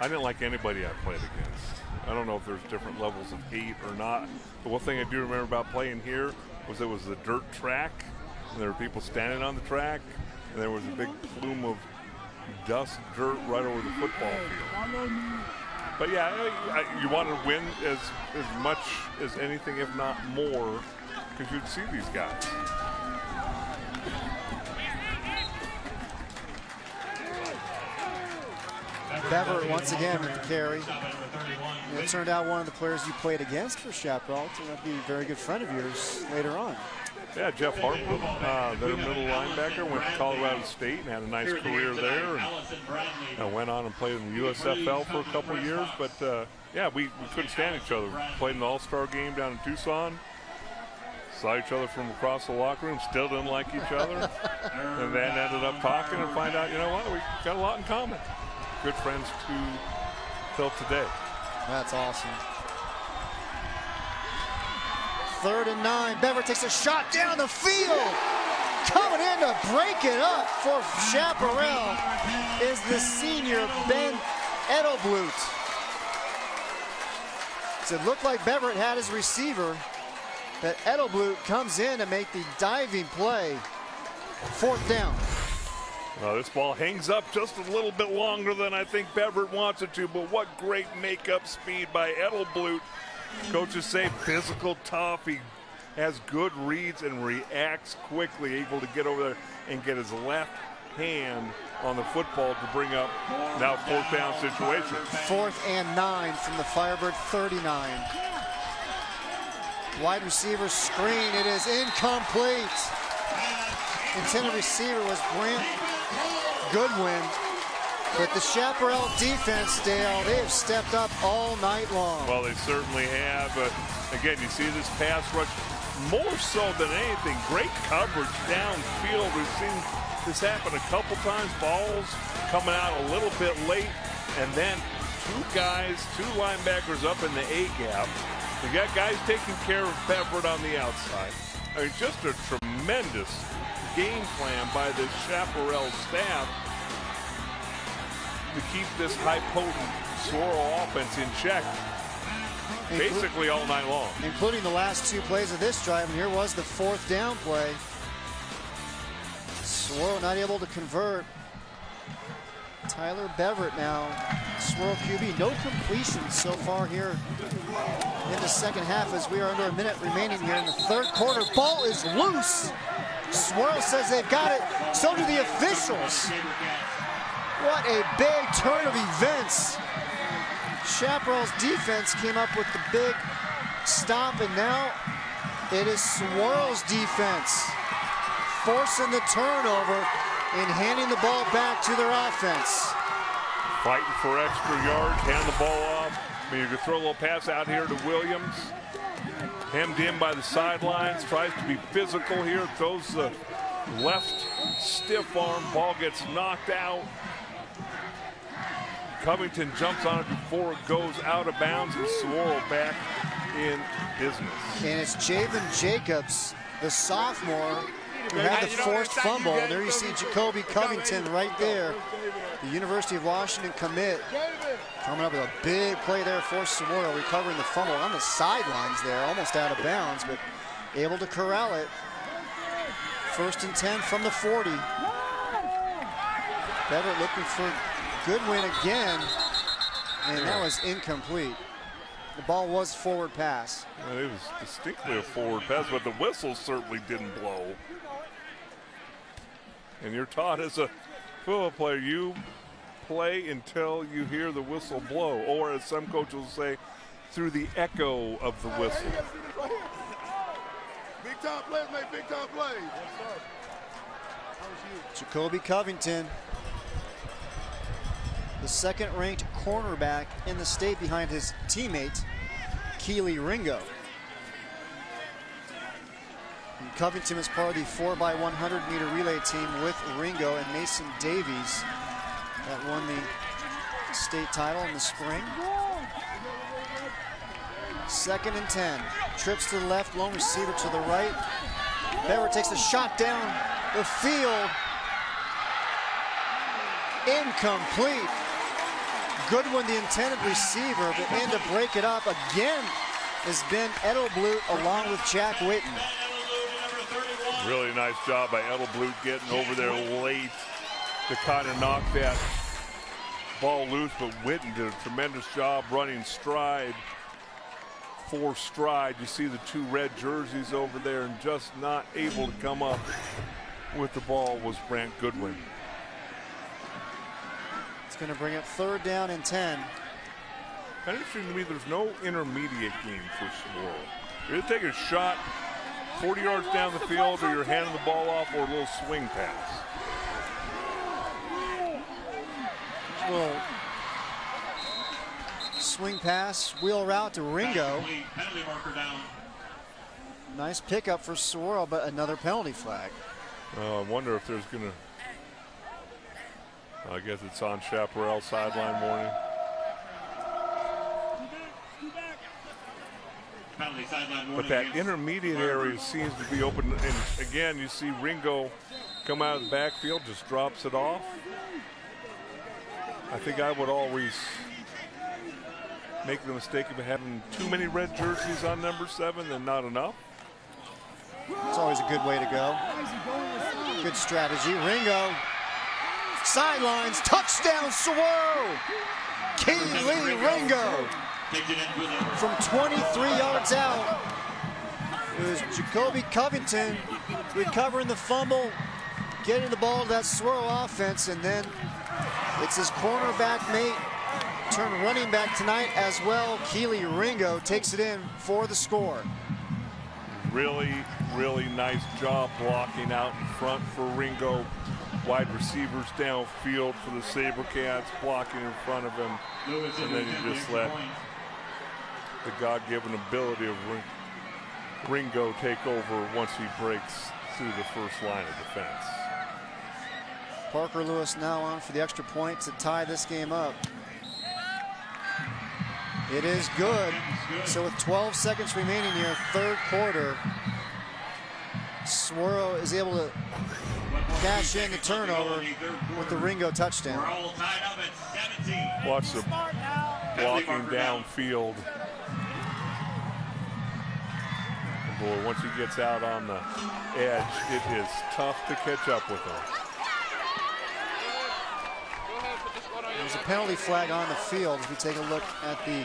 didn't like anybody I played against. I don't know if there's different levels of hate or not. The one thing I do remember about playing here was it was a dirt track, and there were people standing on the track, and there was a big plume of dust, dirt right over the football field. But yeah, you want to win as much as anything, if not more, because you'd see these guys. Bever once again with the carry. And it turned out one of the players you played against for Chaparral turned out to be a very good friend of yours later on. Yeah, Jeff Harper, their middle linebacker, went to Colorado State and had a nice career there, and went on and played in the USFL for a couple of years. But yeah, we couldn't stand each other. Played in the All-Star game down in Tucson. Saw each other from across the locker room, still didn't like each other, and then ended up talking and find out, you know what, we got a lot in common. Good friends till today. That's awesome. 3rd and 9. Bever takes a shot down the field. Coming in to break it up for Chaparral is the senior Ben Edelblut. So it looked like Beverett had his receiver, but Edelblut comes in to make the diving play. 4th down. Well, this ball hangs up just a little bit longer than I think Beverett wants it to, but what great makeup speed by Edelblut. Coaches say physical, tough. He has good reads and reacts quickly, able to get over there and get his left hand on the football to bring up now 4th down situation. 4th and 9 from the Firebird 39. Wide receiver screen, it is incomplete. Intended receiver was Brent Goodwin, but the Chaparral defense, Dale, they have stepped up all night long. Well, they certainly have. Again, you see this pass rush more so than anything. Great coverage downfield. We've seen this happen a couple times. Balls coming out a little bit late, and then 2 linebackers up in the A gap. You got guys taking care of Beverett on the outside. I mean, just a tremendous game plan by the Chaparral staff to keep this high potent Saguaro offense in check basically all night long. Including the last 2 plays of this drive, and here was the 4th down play. Saguaro not able to convert. Tyler Beverett now, Saguaro QB, no completions so far here in the second half as we are under a minute remaining here in the 3rd quarter. Ball is loose. Saguaro says they've got it, so do the officials. What a big turn of events. Chaparral's defense came up with the big stop, and now it is Saguaro's defense forcing the turnover and handing the ball back to their offense. Fighting for extra yards, hand the ball off. I mean, you could throw a little pass out here to Williams. Hemmed in by the sidelines, tries to be physical here, throws the left stiff arm, ball gets knocked out. Covington jumps on it before it goes out of bounds, and Saguaro back in business. And it's Javen Jacobs, the sophomore, who had the forced fumble. And there you see Jacoby Covington right there, the University of Washington commit, coming up with a big play there for Saguaro, recovering the fumble on the sidelines there, almost out of bounds, but able to corral it. 1st and 10 from the 40. Better looking for Goodwin again, and that was incomplete. The ball was forward pass. Well, it was distinctly a forward pass, but the whistle certainly didn't blow. And you're taught as a football player, you play until you hear the whistle blow, or as some coaches will say, through the echo of the whistle. Big time plays make big time plays. Jacoby Covington, the 2nd-ranked cornerback in the state behind his teammate, Keely Ringo. And Covington is part of the 4x100 meter relay team with Ringo and Mason Davies that won the state title in the spring. 2nd and 10. Trips to the left, lone receiver to the right. Bever takes a shot down the field. Incomplete. Goodwin, the intended receiver, but in to break it up again has been Edelblut along with Jack Witten. Really nice job by Edelblut getting over there late to kind of knock that ball loose, but Witten did a tremendous job running stride for stride. You see the 2 red jerseys over there, and just not able to come up with the ball was Brant Goodwin. It's going to bring up 3rd down and 10. Kind of interesting to me, there's no intermediate game for Saguaro. You're either taking a shot 40 yards down the field, or you're handing the ball off, or a little swing pass. Little swing pass, wheel route to Ringo. Nice pickup for Saguaro, but another penalty flag. I wonder if there's going to, I guess it's on Chaparral sideline warning. But that intermediate area seems to be open. And again, you see Ringo come out of the backfield, just drops it off. I think I would always make the mistake of having too many red jerseys on number 7 than not enough. It's always a good way to go. Good strategy. Ringo, sidelines, touchdown, Saguaro. Keely Ringo from 23 yards out. It was Jacoby Covington recovering the fumble, getting the ball to that Saguaro offense, and then it's his cornerback mate, turned running back tonight as well. Keely Ringo takes it in for the score. Really, really nice job blocking out in front for Ringo. Wide receivers downfield for the Sabercats, blocking in front of him. And then you just let the God-given ability of Ringo take over once he breaks through the first line of defense. Parker Lewis now on for the extra point to tie this game up. It is good. So with 12 seconds remaining here, 3rd quarter, Saguaro is able to cash in the turnover with the Ringo touchdown. Watch the blocking downfield. And boy, once he gets out on the edge, it is tough to catch up with him. There's a penalty flag on the field as we take a look at the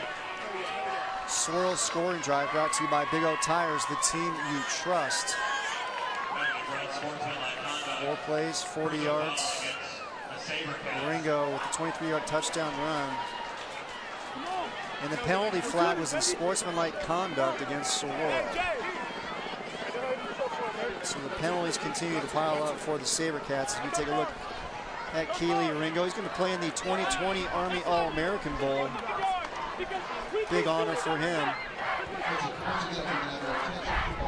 Saguaro scoring drive brought to you by Big O Tires, the team you trust. 4 plays, 40 yards. Ringo with a 23-yard touchdown run. And the penalty flag was in sportsmanlike conduct against Saguaro. So the penalties continue to pile up for the Sabercats. If you take a look at Keely Ringo, he's going to play in the 2020 Army All-American Bowl. Big honor for him.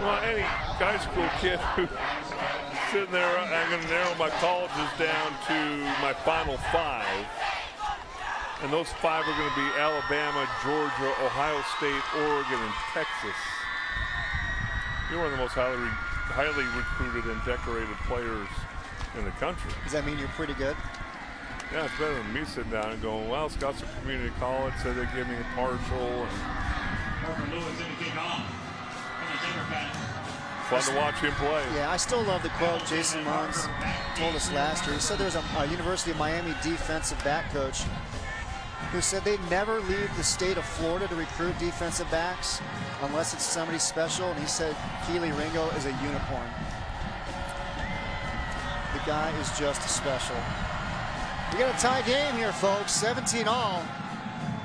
Well, any high school kid who's sitting there, I'm going to narrow my colleges down to my final 5. And those 5 are going to be Alabama, Georgia, Ohio State, Oregon, and Texas. You're one of the most highly recruited and decorated players in the country. Does that mean you're pretty good? Yeah, it's better than me sitting down and going, well, Scottsdale Community College said they give me a partial. And Fun to watch him play. Yeah, I still love the quote Jason Mons told us last year. He said there's a University of Miami defensive back coach who said they never leave the state of Florida to recruit defensive backs unless it's somebody special, and he said Keely Ringo is a unicorn. The guy is just special. We got a tie game here, folks. 17 all.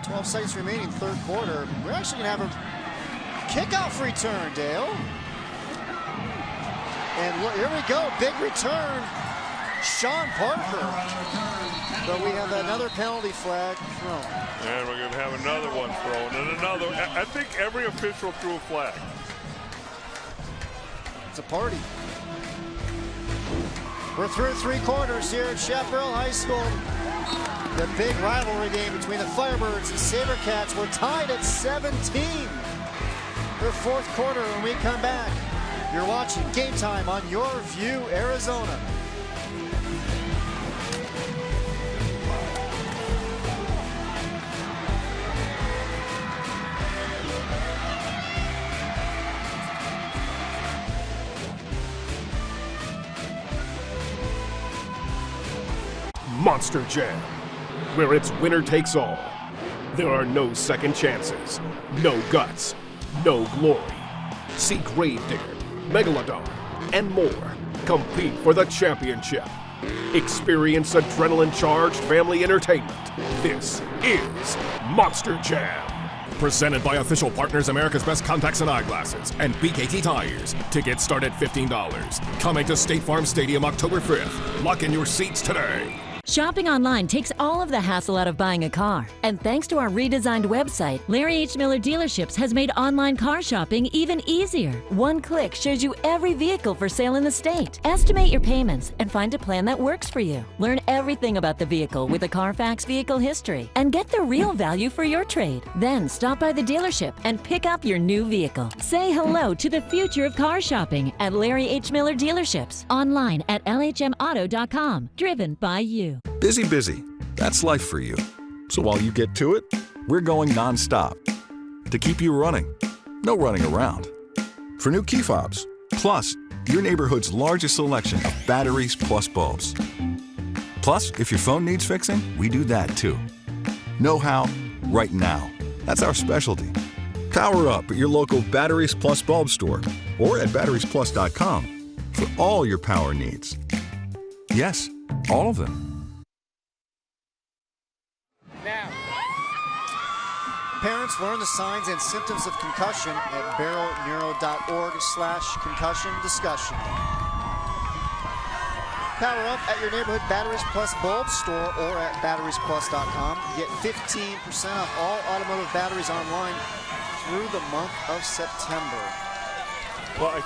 12 seconds remaining, third quarter. We're actually going to have a kickoff return, Dale. And look, here we go, big return. Sean Parker. But we have another penalty flag thrown. And we're going to have another one thrown, and another. I think every official threw a flag. It's a party. We're through three quarters here at Chaparral High School. The big rivalry game between the Firebirds and Sabercats. We're tied at 17. The fourth quarter when we come back. You're watching Game Time on YurView, Arizona. Monster Jam, where it's winner takes all. There are no second chances, no guts, no glory. See Gravedigger, Megalodon, and more compete for the championship. Experience adrenaline-charged family entertainment. This is Monster Jam. Presented by official partners America's Best Contacts and Eyeglasses and BKT Tires. Tickets start at $15. Coming to State Farm Stadium October 5th. Lock in your seats today. Shopping online takes all of the hassle out of buying a car. And thanks to our redesigned website, Larry H. Miller Dealerships has made online car shopping even easier. One click shows you every vehicle for sale in the state. Estimate your payments and find a plan that works for you. Learn everything about the vehicle with a Carfax vehicle history and get the real value for your trade. Then stop by the dealership and pick up your new vehicle. Say hello to the future of car shopping at Larry H. Miller Dealerships. Online at lhmauto.com. Driven by you. Busy. That's life for you. So while you get to it, we're going nonstop to keep you running. No running around. For new key fobs, plus your neighborhood's largest selection of batteries plus bulbs. Plus, if your phone needs fixing, we do that too. Know how? Right now. That's our specialty. Power up at your local Batteries Plus bulb store or at batteriesplus.com for all your power needs. Yes, all of them. Parents learn the signs and symptoms of concussion at barrowneuro.org/concussion discussion. Power up at your neighborhood Batteries Plus bulb store or at batteriesplus.com. Get 15% off all automotive batteries online through the month of September. Well,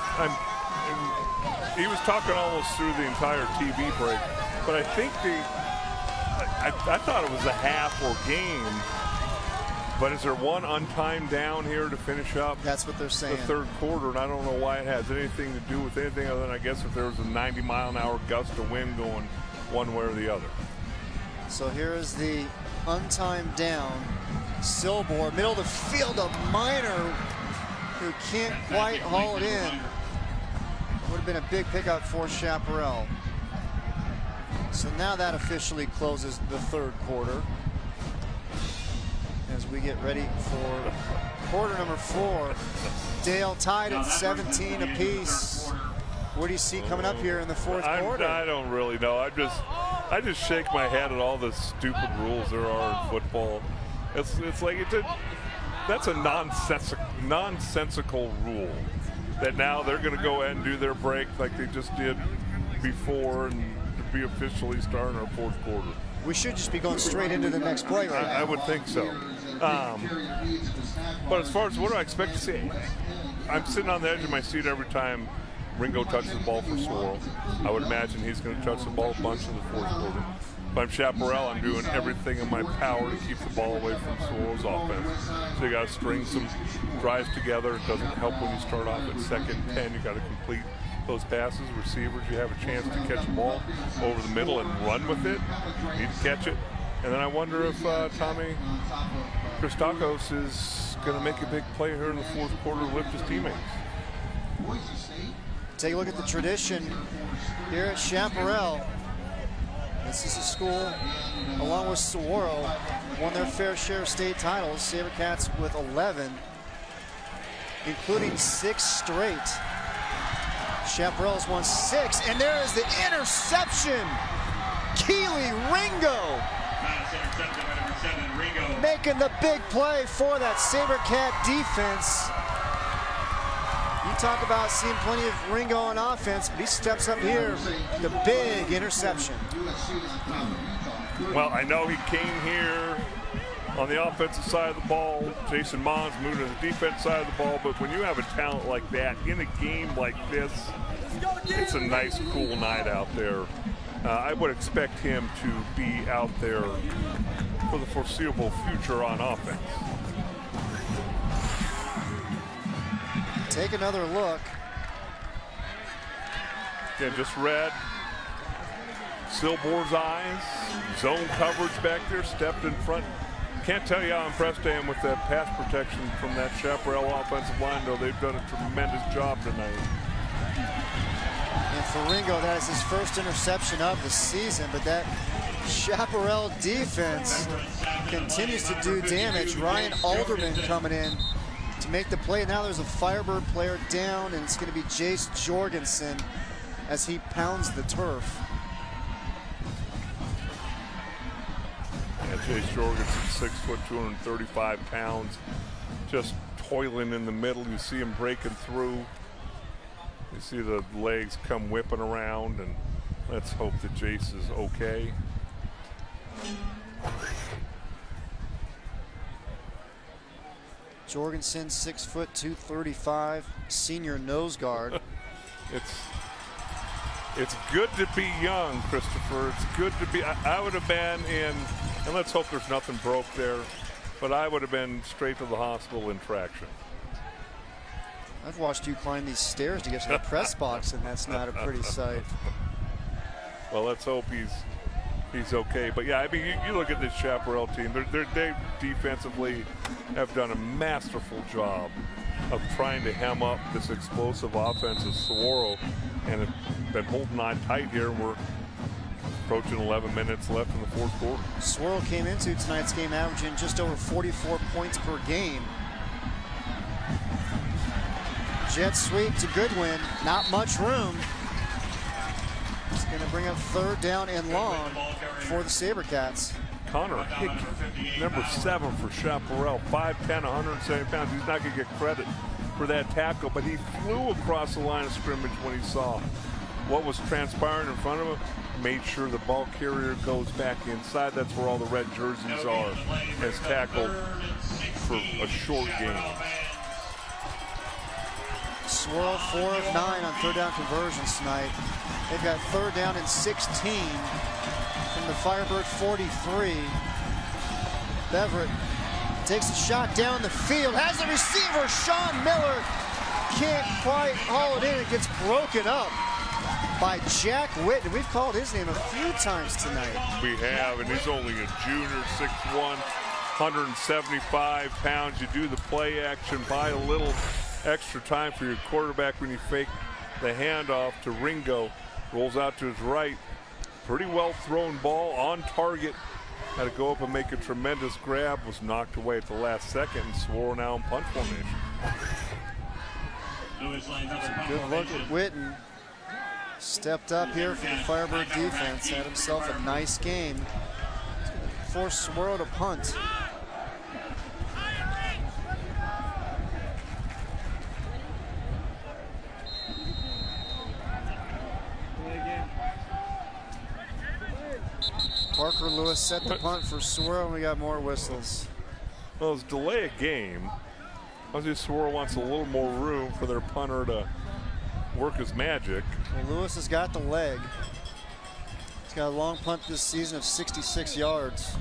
he was talking almost through the entire TV break, but I think I thought it was a half or game. But is there one untimed down here to finish up? That's what they're saying. The third quarter, and I don't know why it has anything to do with anything other than I guess if there was a 90-mile-an-hour gust of wind going one way or the other. So here is the untimed down. Silbor, middle of the field, a Minor who can't quite haul it in. Would have been a big pickup for Chaparral. So now that officially closes the third quarter. As we get ready for quarter number 4. Dale tied at 17 apiece. What do you see coming up here in the fourth quarter? I don't really know. I just shake my head at all the stupid rules there are in football. It's like that's a nonsensical rule that now they're going to go ahead and do their break like they just did before and be officially starting our fourth quarter. We should just be going straight into the next play right now. I would think so. But as far as what do I expect to see, I'm sitting on the edge of my seat every time Ringo touches the ball for Sorrell. I would imagine he's going to touch the ball a bunch in the fourth quarter. If I'm Chaparral, I'm doing everything in my power to keep the ball away from Sorrell's offense. So you got to string some drives together. It doesn't help when you start off at 2nd and 10. You got to complete those passes. Receivers, you have a chance to catch the ball over the middle and run with it. You need to catch it. And then I wonder if Tommy Christakos is going to make a big play here in the fourth quarter to lift his teammates. Take a look at the tradition here at Chaparral. This is a school, along with Saguaro, won their fair share of state titles. Sabercats with 11, including 6 straight. Chaparral has won 6, and there is the interception. Keely Ringo making the big play for that Sabercat defense. You talk about seeing plenty of Ringo on offense, but he steps up here, the big interception. Well, I know he came here on the offensive side of the ball. Jason Mons moved to the defense side of the ball, but when you have a talent like that in a game like this, it's a nice, cool night out there. I would expect him to be out there for the foreseeable future on offense. Take another look. Again, just read Silbor's eyes, zone coverage back there, stepped in front. Can't tell you how impressed I am with that pass protection from that Chaparral offensive line, though. They've done a tremendous job tonight. And for Ringo, that is his first interception of the season, but that Chaparral defense continues to do damage. Ryan Alderman coming in to make the play. Now there's a Firebird player down, and it's going to be Jace Jorgensen as he pounds the turf. Yeah, Jace Jorgensen, 6 foot, 235 pounds, just toiling in the middle. You see him breaking through. You see the legs come whipping around, and let's hope that Jace is okay. Jorgensen, 6 foot, 235, senior nose guard. It's good to be young, Christopher. It's good to be. I would have been in, and let's hope there's nothing broke there, but I would have been straight to the hospital in traction. I've watched you climb these stairs to get to the press box, and that's not a pretty sight. Well, let's hope he's okay. But yeah, I mean, you look at this Chaparral team. They defensively have done a masterful job of trying to hem up this explosive offense of Saguaro, and have been holding on tight here. We're approaching 11 minutes left in the fourth quarter. Saguaro came into tonight's game averaging just over 44 points per game. Jet sweep to Goodwin, not much room. It's going to bring up 3rd down and long for the Sabercats. Connor Hick, number 7 for Chaparral, 5'10", 170 pounds. He's not going to get credit for that tackle, but he flew across the line of scrimmage when he saw what was transpiring in front of him. Made sure the ball carrier goes back inside. That's where all the red jerseys are, as tackled for a short game. Swirl 4 of 9 on 3rd down conversions tonight. They've got 3rd down and 16 from the Firebird 43. Beverett takes a shot down the field, has the receiver, Sean Miller, can't quite haul it in. It gets broken up by Jack Whitten. We've called his name a few times tonight. We have, and he's only a junior, 6'1", 175 pounds. You do the play action, buy a little extra time for your quarterback when you fake the handoff to Ringo. Rolls out to his right. Pretty well thrown ball on target. Had to go up and make a tremendous grab. Was knocked away at the last second. And Saguaro now in punt formation. Good look at Whitten. Stepped up here for the Firebird defense. Had himself a nice game. He's going to force Saguaro to punt. Parker Lewis set the punt for Saguaro, and we got more whistles. Well, it's delay a game. Obviously, Saguaro wants a little more room for their punter to work his magic. Well, Lewis has got the leg. He's got a long punt this season of 66 yards.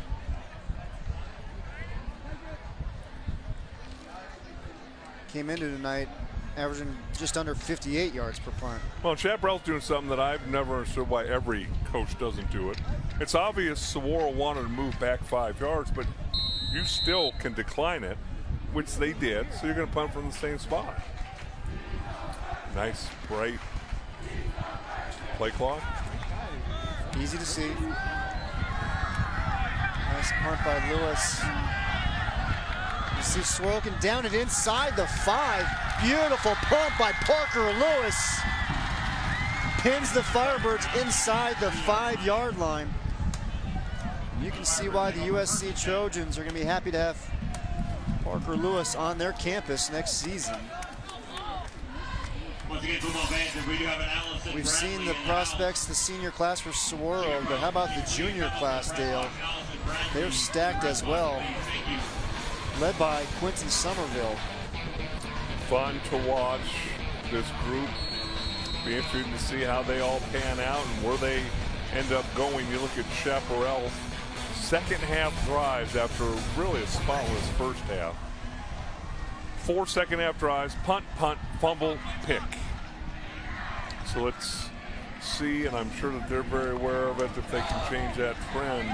Came into tonight averaging just under 58 yards per punt. Well, Chaparral's doing something that I've never understood why every coach doesn't do it. It's obvious Saguaro wanted to move back 5 yards, but you still can decline it, which they did, so you're going to punt from the same spot. Nice, bright Play clock. Easy to see. Nice punt by Lewis. You see Sorokin down it inside the 5. Beautiful punt by Parker Lewis. Pins the Firebirds inside the 5-yard line. You can see why the USC Trojans are going to be happy to have Parker Lewis on their campus next season. We've seen the prospects, the senior class for Saguaro, but how about the junior class, Dale? They're stacked as well, led by Quinton Somerville. Fun to watch this group. Be interesting to see how they all pan out and where they end up going. You look at Chaparral, second half drives after really a spotless first half. 4 second half drives, punt, fumble, pick. So let's see, and I'm sure that they're very aware of it, if they can change that trend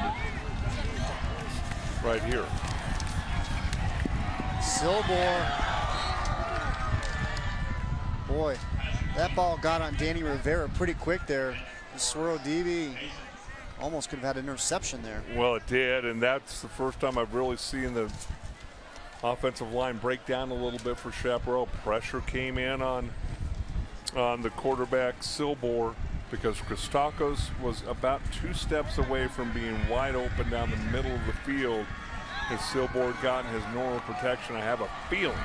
right here. Silbor. Boy, that ball got on Danny Rivera pretty quick there. The Saguaro DB almost could have had an interception there. Well, it did, and that's the first time I've really seen the offensive line break down a little bit for Chaparral. Pressure came in on the quarterback, Silbor, because Christakis was about 2 steps away from being wide open down the middle of the field. As Silbor had gotten his normal protection, I have a feeling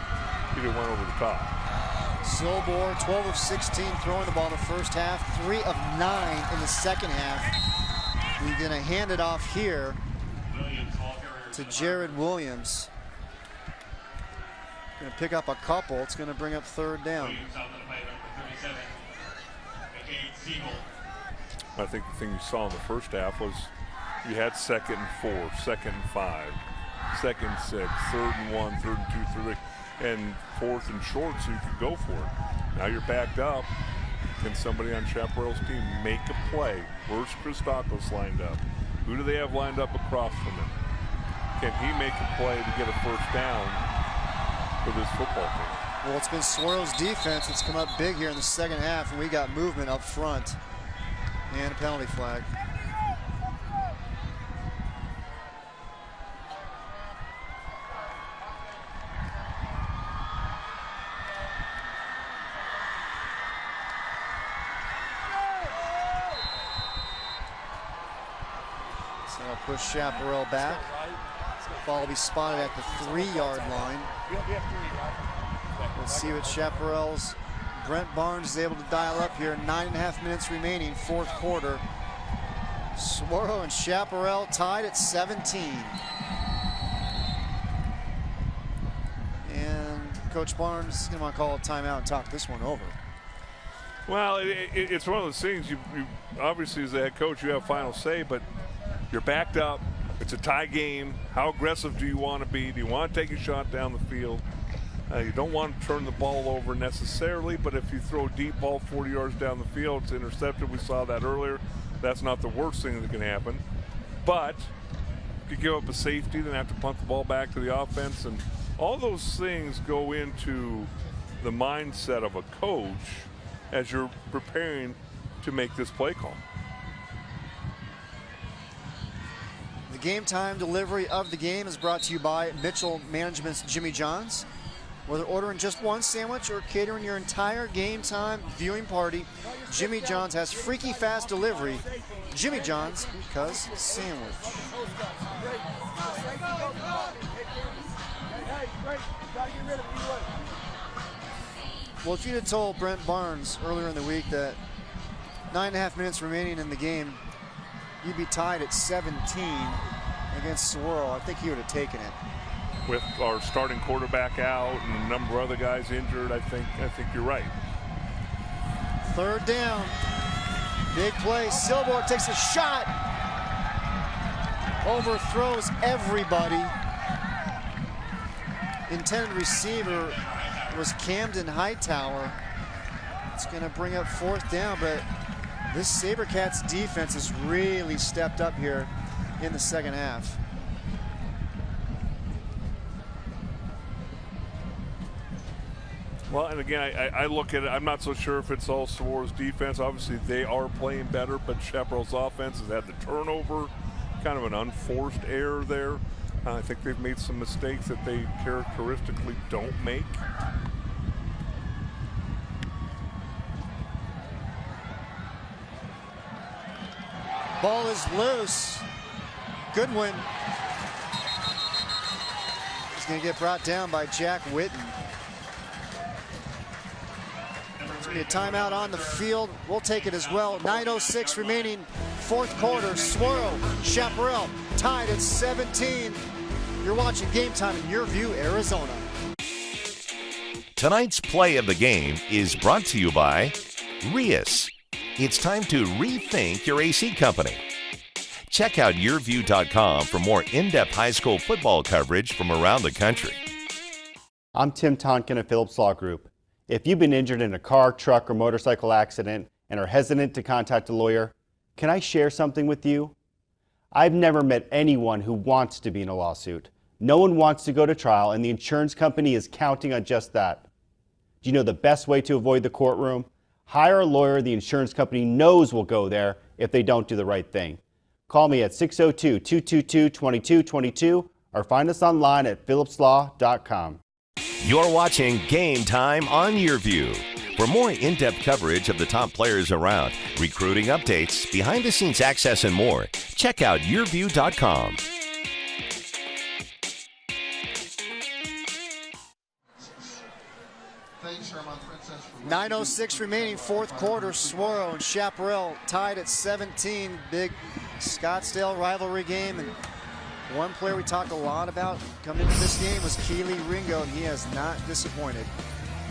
he went over the top. Silbor, 12 of 16 throwing the ball in the first half, 3 of 9 in the second half. He's going to hand it off here to Jared Williams. Going to pick up a couple. It's going to bring up 3rd down. I think the thing you saw in the first half was you had 2nd and 4, 2nd and 5, 2nd and 6, 3rd and 1, 3rd and 2, 3rd, and 4th and short, so you could go for it. Now you're backed up. Can somebody on Chaparral's team make a play? Where's Christakis lined up? Who do they have lined up across from him? Can he make a play to get a 1st down for this football team? Well, it's been Saguaro's defense that's come up big here in the second half, and we got movement up front and a penalty flag. So I'll push Chaparral back. Ball will be spotted at the 3-yard line. Let's see what Chaparral's Brent Barnes is able to dial up here. 9.5 minutes remaining, 4th quarter. Saguaro and Chaparral tied at 17. And Coach Barnes is going to want to call a timeout and talk this one over. Well, it's one of those things, you obviously as the head coach you have final say, but you're backed up. It's a tie game. How aggressive do you want to be? Do you want to take a shot down the field? You don't want to turn the ball over necessarily, but if you throw a deep ball 40 yards down the field, it's intercepted. We saw that earlier. That's not the worst thing that can happen. But you give up a safety, then have to punt the ball back to the offense. And all those things go into the mindset of a coach as you're preparing to make this play call. The game time delivery of the game is brought to you by Mitchell Management's Jimmy John's. Whether ordering just one sandwich or catering your entire game time viewing party, Jimmy John's has freaky fast delivery. Jimmy John's, because sandwich. Well, if you'd have told Brent Barnes earlier in the week that 9.5 minutes remaining in the game, you'd be tied at 17 against Saguaro, I think he would have taken it. With our starting quarterback out and a number of other guys injured, I think you're right. 3rd down. Big play. Silbor takes a shot. Overthrows everybody. Intended receiver was Camden Hightower. It's going to bring up 4th down, but this Sabercats defense has really stepped up here in the second half. Well, and again, I look at it, I'm not so sure if it's all Saguaro's defense. Obviously, they are playing better, but Chaparral's offense has had the turnover, kind of an unforced error there. I think they've made some mistakes that they characteristically don't make. Ball is loose. Goodwin. He's going to get brought down by Jack Whitten. There's going to be a timeout on the field. We'll take it as well. 9:06 remaining, fourth quarter. Saguaro, Chaparral tied at 17. You're watching Game Time in YurView, Arizona. Tonight's play of the game is brought to you by Rius. It's time to rethink your AC company. Check out YurView.com for more in-depth high school football coverage from around the country. I'm Tim Tonkin of Phillips Law Group. If you've been injured in a car, truck, or motorcycle accident and are hesitant to contact a lawyer, can I share something with you? I've never met anyone who wants to be in a lawsuit. No one wants to go to trial, and the insurance company is counting on just that. Do you know the best way to avoid the courtroom? Hire a lawyer the insurance company knows will go there if they don't do the right thing. Call me at 602-222-2222 or find us online at phillipslaw.com. You're watching Game Time on YurView. For more in-depth coverage of the top players around, recruiting updates, behind-the-scenes access, and more, check out YurView.com. .906 remaining, fourth quarter. Saguaro and Chaparral tied at 17. Big Scottsdale rivalry game. And one player we talked a lot about coming into this game was Keely Ringo, and he has not disappointed.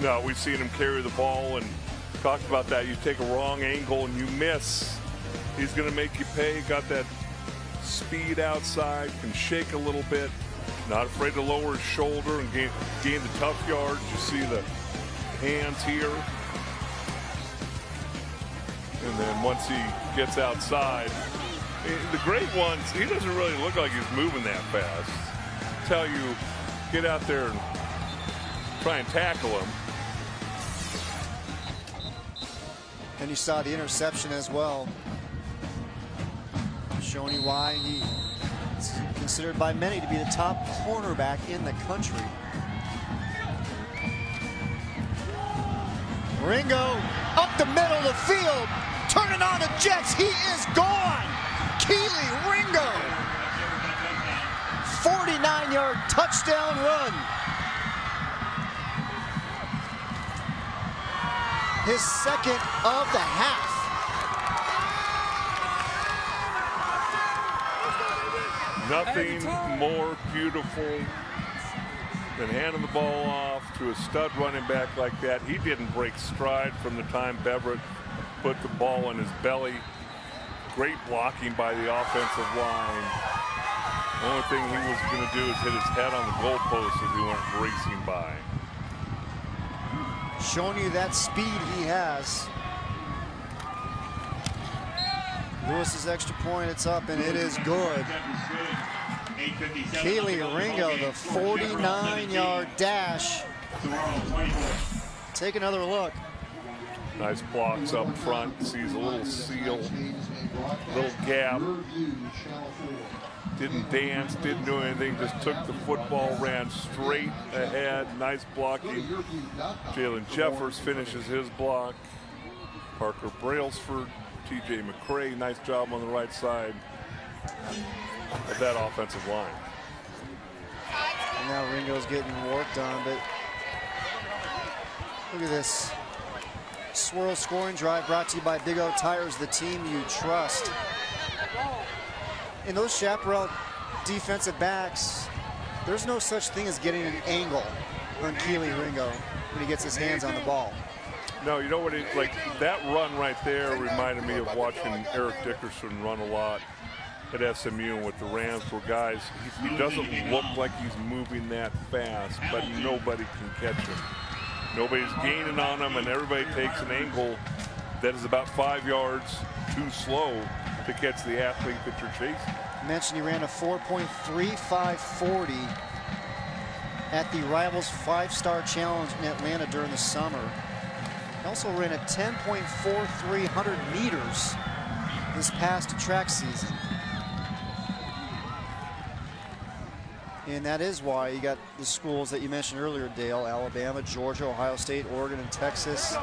No, we've seen him carry the ball and talked about that. You take a wrong angle and you miss, he's going to make you pay. Got that speed outside, can shake a little bit, not afraid to lower his shoulder and gain the tough yards. You see the hands here. And then once he gets outside, the great ones, he doesn't really look like he's moving that fast. Tell you, get out there and try and tackle him. And you saw the interception as well, showing you why he's considered by many to be the top cornerback in the country. Ringo up the middle of the field, turning on the Jets. He is gone. Keely Ringo, 49-yard touchdown run. His second of the half. Nothing more beautiful than handing the ball off to a stud running back like that. He didn't break stride from the time Beverett put the ball in his belly. Great blocking by the offensive line. The only thing he was going to do is hit his head on the goalpost as he went racing by. Showing you that speed he has. Lewis's extra point, it's up, and it is good. Keely Ringo, the 49-yard dash. Take another look. Nice blocks up front. Sees a little seal, little gap. Didn't dance, didn't do anything, just took the football, ran straight ahead. Nice blocking. Jalen Jeffers finishes his block. Parker Brailsford, TJ McCray, nice job on the right side of that offensive line. And now Ringo's getting worked on, but look at this. Swirl scoring drive brought to you by Big O Tires, the team you trust. And those Chaparral defensive backs, there's no such thing as getting an angle on Keely Ringo when he gets his hands on the ball. No, you know what, like that run right there reminded me of watching Eric Dickerson run a lot at SMU with the Rams, where guys, he doesn't look like he's moving that fast, but nobody can catch him. Nobody's gaining on him, and everybody takes an angle that is about 5 yards too slow to catch the athlete that you're chasing. I mentioned he ran a 4.3540 at the Rivals 5-Star Challenge in Atlanta during the summer. He also ran a 10.4300 meters this past track season. And that is why you got the schools that you mentioned earlier, Dale: Alabama, Georgia, Ohio State, Oregon, and Texas.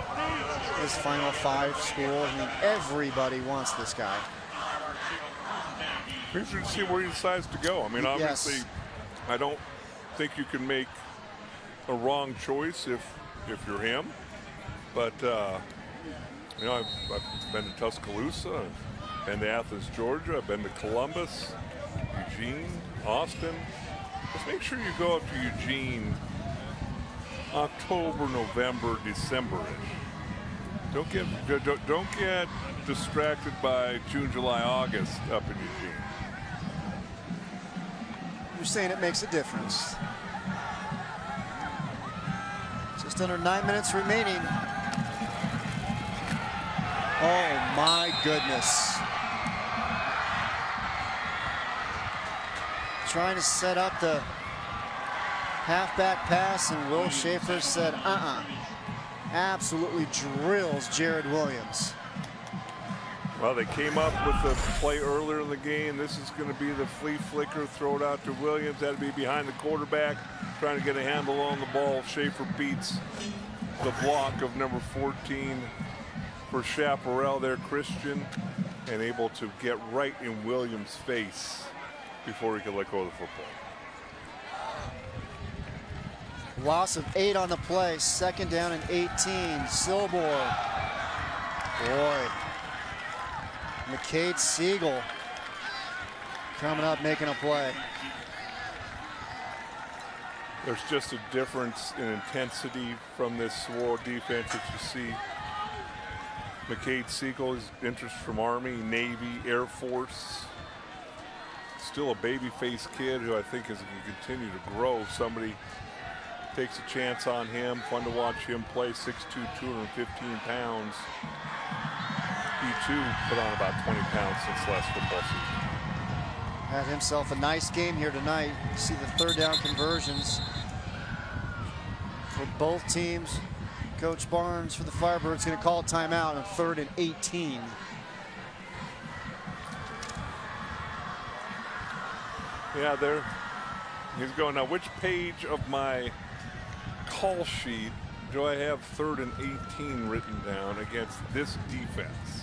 His Final 5 schools. I mean, everybody wants this guy. Be interesting to see where he decides to go. I mean, obviously, Yes. I don't think you can make a wrong choice if you're him. But you know, I've been to Tuscaloosa, I've been to Athens, Georgia, I've been to Columbus, Eugene, Austin. Just make sure you go up to Eugene October, November, December-ish. Don't get distracted by June, July, August up in Eugene. You're saying it makes a difference. Just under 9 minutes remaining. Oh my goodness. Trying to set up the halfback pass, and Will Schaefer said, absolutely drills Jared Williams. Well, they came up with the play earlier in the game. This is going to be the flea flicker, throw it out to Williams. That'll be behind the quarterback, trying to get a handle on the ball. Schaefer beats the block of number 14 for Chaparral there, Christian, and able to get right in Williams' face before he could let go of the football. Loss of 8 on the play, 2nd down and 18. Silbor. Boy. McCade Siegel coming up, making a play. There's just a difference in intensity from this Saguaro defense that you see. McCade Siegel is interest from Army, Navy, Air Force. Still a baby-faced kid who I think is going to continue to grow. If somebody takes a chance on him, fun to watch him play, 6'2", 215 pounds. He too put on about 20 pounds since last football season. Had himself a nice game here tonight. You see the 3rd down conversions for both teams. Coach Barnes for the Firebirds going to call a timeout on 3rd and 18. Yeah, there he's going. Now, which page of my call sheet do I have 3rd and 18 written down against this defense?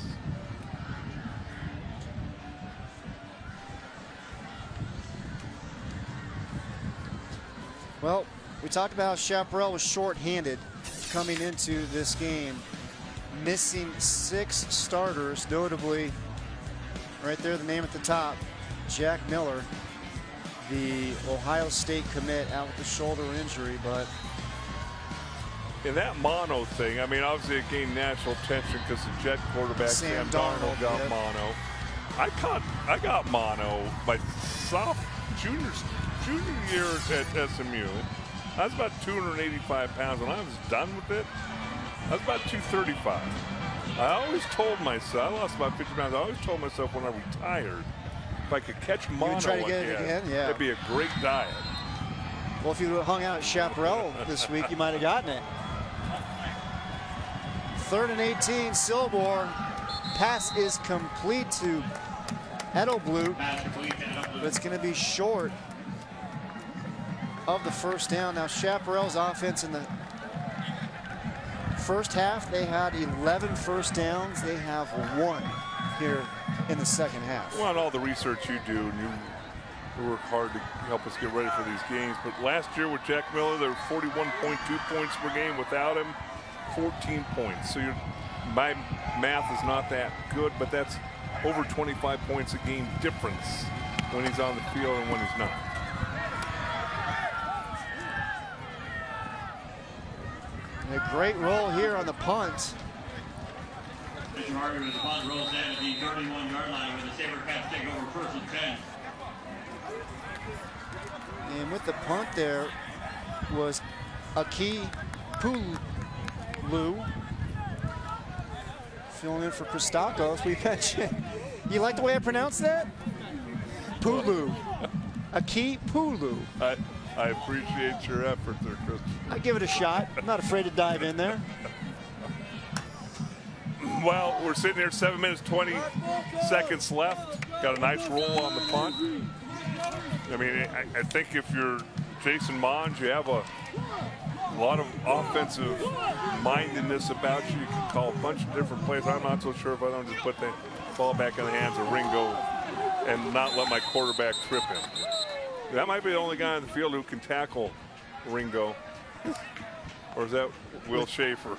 Well, we talked about how Chaparral was short-handed coming into this game, missing 6 starters, notably right there, the name at the top, Jack Miller, the Ohio State commit, out with the shoulder injury. But in that mono thing, I mean, obviously it gained national attention because the Jet quarterback Sam Darnold got mono. I got mono my junior year at SMU. I was about 285 pounds. When I was done with it, I was about 235. I always told myself, I lost about 50 pounds. I always told myself when I retired, if I could catch mono try to get it again, yeah. it'd be a great diet. Well, if you hung out at Chaparral this week, you might have gotten it. 3rd and 18, Silbor. Pass is complete to Edelblut, but it's going to be short of the 1st down. Now, Chaparral's offense in the first half, they had 11 1st downs. They have 1 here in the 2nd half. Well, and all the research you do, and you work hard to help us get ready for these games. But last year with Jack Miller, there were 41.2 points per game. Without him, 14 points. So my math is not that good, but that's over 25 points a game difference when he's on the field and when he's not. And a great roll here on the punt. Mr. Harvey with the punt rolls in at the 31-yard line where the Sabercats take over 1st and 10. And with the punt there was Aki Pulu filling in for Christakos. We mentioned. You like the way I pronounce that? Pulu. Aki Pulu. I appreciate your effort there, Chris. I give it a shot. I'm not afraid to dive in there. Well, we're sitting here 7 minutes, 20 seconds left. Got a nice roll on the punt. I mean, I think if you're Jason Monge, you have a lot of offensive mindedness about you. You can call a bunch of different plays. I'm not so sure if I don't just put the ball back in the hands of Ringo and not let my quarterback trip him. That might be the only guy on the field who can tackle Ringo. Or is that Will Schaefer?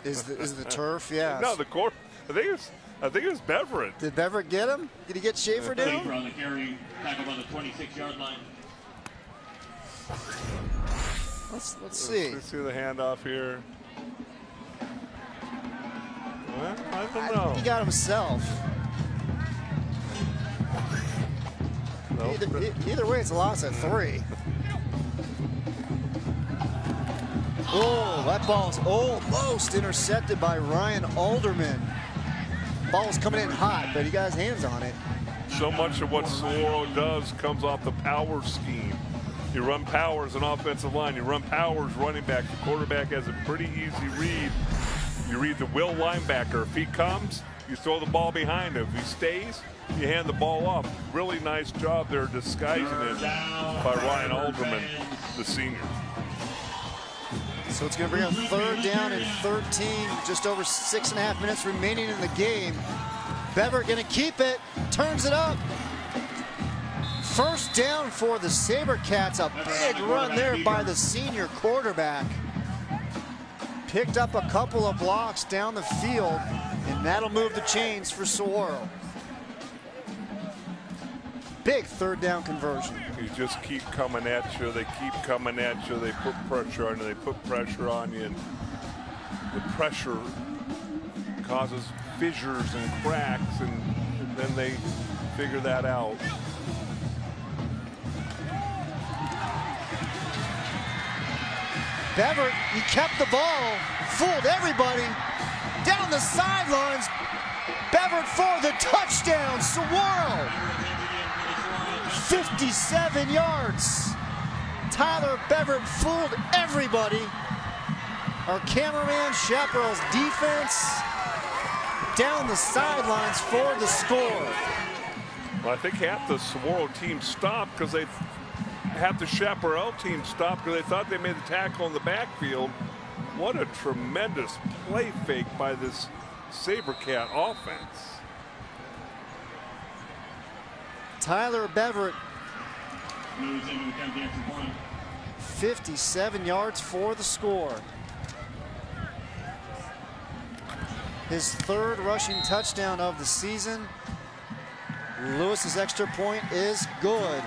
Is the turf? Yeah. No, the court. I think it was Beverett. Did Beverett get him? Did he get Schaefer down? Schaefer on the carry, tackled on the 26-yard line. Let's see. Let's see the handoff here. Well, I don't know. He got himself. Nope. Either way, it's a loss at 3. Oh, that ball's almost intercepted by Ryan Alderman. Ball's coming in hot, but he got his hands on it. So much of what Saguaro does comes off the power scheme. You run power as an offensive line. You run power as running back. The quarterback has a pretty easy read. You read the will linebacker. If he comes, you throw the ball behind him. If he stays, you hand the ball off. Really nice job there disguising it by Ryan Alderman, the senior. So it's going to bring up 3rd down and 13, just over 6.5 minutes remaining in the game. Beverett going to keep it, turns it up. 1st down for the Sabercats. A big run there by the senior quarterback. Picked up a couple of blocks down the field, and that'll move the chains for Saguaro. Big 3rd down conversion. You just keep coming at you. They keep coming at you. They put pressure on you. They put pressure on you. And the pressure causes fissures and cracks, and then they figure that out. Beverett, he kept the ball, fooled everybody. Down the sidelines, Beverett for the touchdown, Saguaro. 57 yards. Tyler Beverett fooled everybody. Our cameraman, Chaparral's defense, down the sidelines for the score. Well, I think half the Saguaro team stopped because half the Chaparral team stopped because they thought they made the tackle in the backfield. What a tremendous play fake by this Sabercat offense. Tyler Beverett, 57 yards for the score. His 3rd rushing touchdown of the season. Lewis's extra point is good.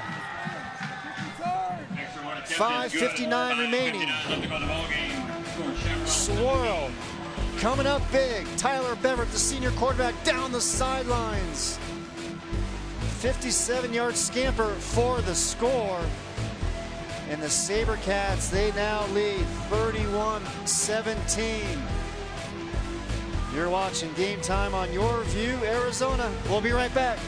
5:59 remaining. Saguaro coming up big. Tyler Beverett, the senior quarterback, down the sidelines. 57-yard scamper for the score. And the Sabercats, they now lead 31-17. You're watching Game Time on YurView, Arizona. We'll be right back.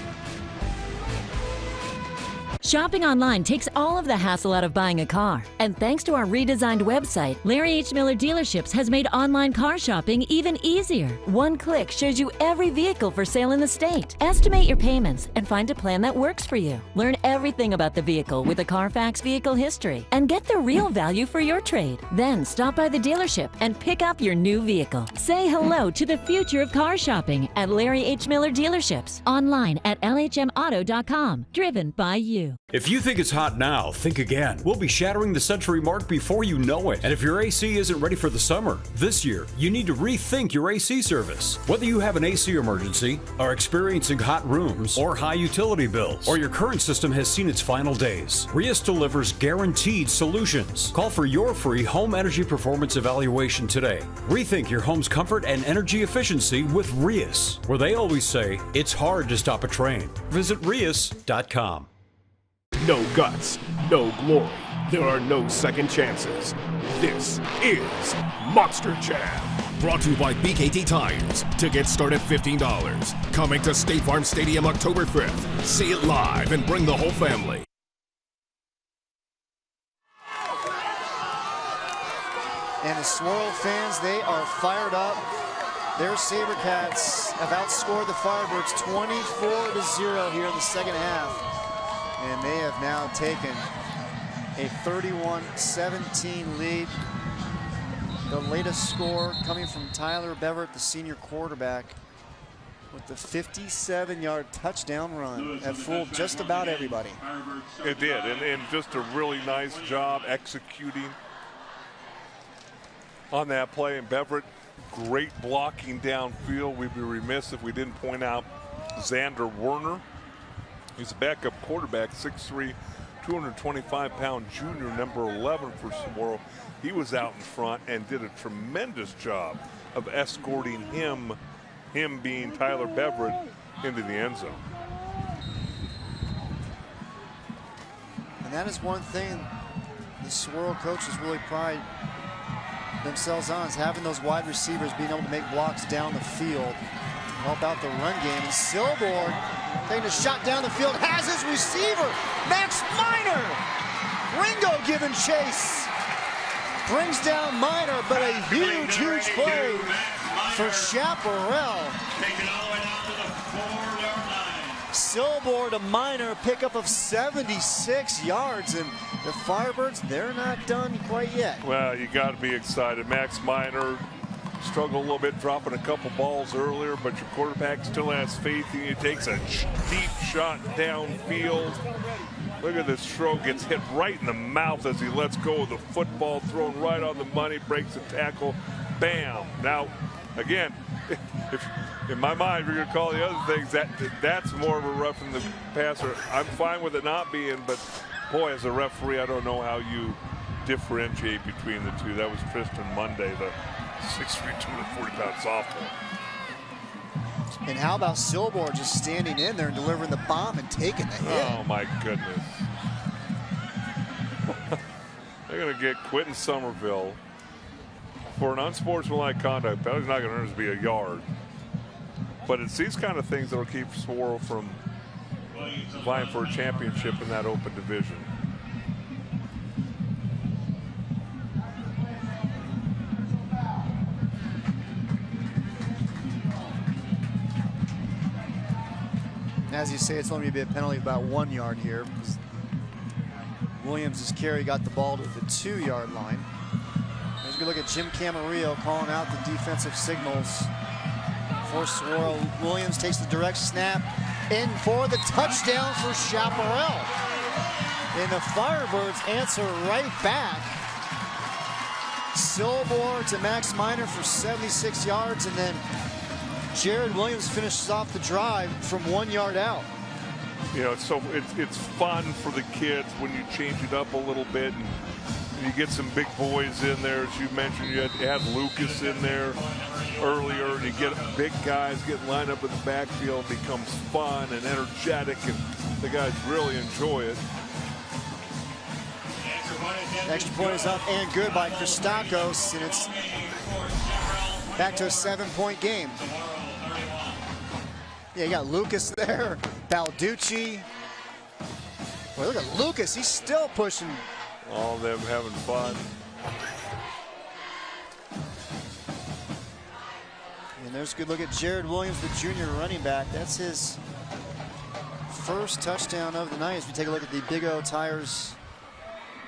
Shopping online takes all of the hassle out of buying a car. And thanks to our redesigned website, Larry H. Miller Dealerships has made online car shopping even easier. One click shows you every vehicle for sale in the state. Estimate your payments and find a plan that works for you. Learn everything about the vehicle with a Carfax vehicle history and get the real value for your trade. Then stop by the dealership and pick up your new vehicle. Say hello to the future of car shopping at Larry H. Miller Dealerships. Online at lhmauto.com. Driven by you. If you think it's hot now, think again. We'll be shattering the century mark before you know it. And if your AC isn't ready for the summer, this year, you need to rethink your AC service. Whether you have an AC emergency, are experiencing hot rooms, or high utility bills, or your current system has seen its final days, Rias delivers guaranteed solutions. Call for your free home energy performance evaluation today. Rethink your home's comfort and energy efficiency with Rias, where they always say, it's hard to stop a train. Visit Rias.com. No guts, no glory. There are no second chances. This is Monster Jam. Brought to you by BKT Tires. Tickets start at $15. Coming to State Farm Stadium October 5th. See it live and bring the whole family. And the Swirl fans, they are fired up. Their Sabercats have outscored the Firebirds 24-0 here in the second half. And they have now taken a 31-17 lead. The latest score coming from Tyler Beverett, the senior quarterback, with the 57-yard touchdown run that fooled just about everybody. It did, and just a really nice job executing on that play. And Beverett, great blocking downfield. We'd be remiss if we didn't point out Xander Werner. He's a backup quarterback, 6'3", 225-pound junior, number 11 for Saguaro. He was out in front and did a tremendous job of escorting him being Tyler Beverett, into the end zone. And that is one thing the Swirl coaches really pride themselves on, is having those wide receivers being able to make blocks down the field, help out the run game. And Silborn taking a shot down the field, has his receiver, Max Minor. Ringo giving chase. Brings down Minor, but a huge, huge play for Chaparral. Taken all the way down to the 4-yard line. Silborn to Minor, pickup of 76 yards, and the Firebirds, they're not done quite yet. Well, you got to be excited. Max Minor struggled a little bit dropping a couple balls earlier, but your quarterback still has faith in you. Takes a deep shot downfield. Look at this throw, gets hit right in the mouth as he lets go of the football, thrown right on the money, breaks the tackle, bam. Now, again, if in my mind, we're going to call the other things, that's more of a roughing the passer. I'm fine with it not being, but boy, as a referee, I don't know how you differentiate between the two. That was Tristan Monday, the 6'3", 240-pound sophomore. And how about Silborn just standing in there and delivering the bomb and taking the hit? Oh, my goodness. They're going to get Quentin Somerville for an unsportsmanlike conduct. Penalty's not going to earn us to be a yard. But it's these kind of things that will keep Saguaro from vying for a championship in that open division. As you say, it's only going to be a penalty of about 1 yard here. Williams' carry got the ball to the 2-yard line. As we look at Jim Camarillo calling out the defensive signals for Saguaro. Williams takes the direct snap in for the touchdown for Chaparral. And the Firebirds answer right back. Silborn to Max Minor for 76 yards, and then Jared Williams finishes off the drive from 1 yard out. You know, so it's fun for the kids when you change it up a little bit and you get some big boys in there. As you mentioned, you had Lucas in there earlier, and you get big guys getting lined up in the backfield. It becomes fun and energetic, and the guys really enjoy it. Extra point is up and good by Christakos, and it's back to a 7-point game. Yeah, you got Lucas there, Balducci. Boy, look at Lucas, he's still pushing. All of them having fun. And there's a good look at Jared Williams, the junior running back. That's his first touchdown of the night. As we take a look at the Big O Tires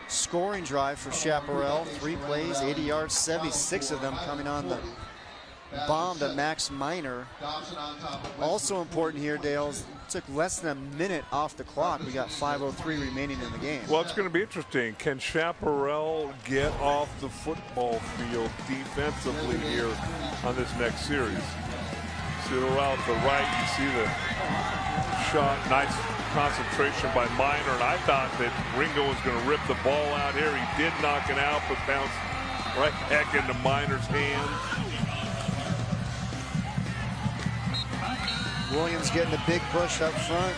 scoring drive for Chaparral. 3 plays, 80 yards, 76 of them coming on the bomb to Max Minor. Also important here, Dale, took less than a minute off the clock. We got 5:03 remaining in the game. Well, it's going to be interesting. Can Chaparral get off the football field defensively here on this next series? See the route to the right, you see the shot, nice concentration by Minor, and I thought that Ringo was going to rip the ball out here. He did knock it out, but bounced right back into Minor's hands. Williams getting a big push up front.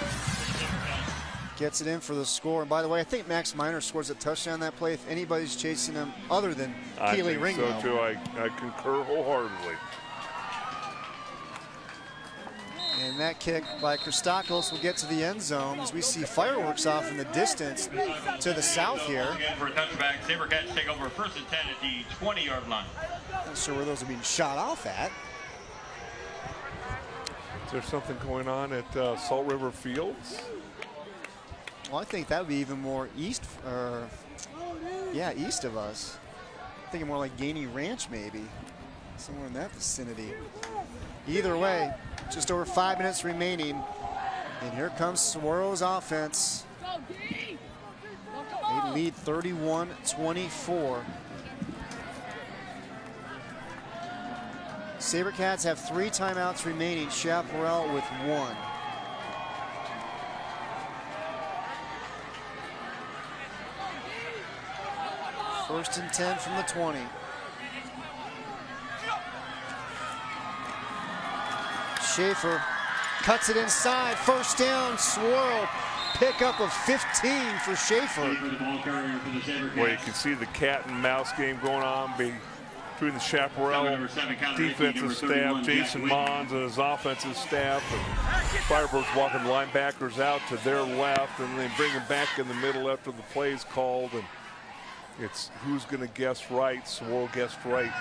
Gets it in for the score. And by the way, I think Max Minor scores a touchdown that play if anybody's chasing him other than Keely Ringo. I think so too. I concur wholeheartedly. And And that kick by Christakos will get to the end zone as we see fireworks off in the distance to the south here. Again for a touchback, Sabercats take over 1st and 10 at the 20-yard line. Not sure where those are being shot off at. Is there something going on at Salt River Fields? Well, I think that would be even more east, east of us. I'm thinking more like Gainey Ranch, maybe. Somewhere in that vicinity. Either way, just over 5 minutes remaining. And here comes Saguaro's offense. They lead 31-24. Sabercats have 3 timeouts remaining. Chaparral with 1. First and 10 from the 20. Schaefer cuts it inside. First down, Swirl. Pickup of 15 for Schaefer. Well, you can see the cat and mouse game going on between the Chaparral defensive staff, Jason Mons and his offensive staff. And Firebirds walking linebackers out to their left, and they bring them back in the middle after the play's called. And it's who's going to guess right. Swirl guessed right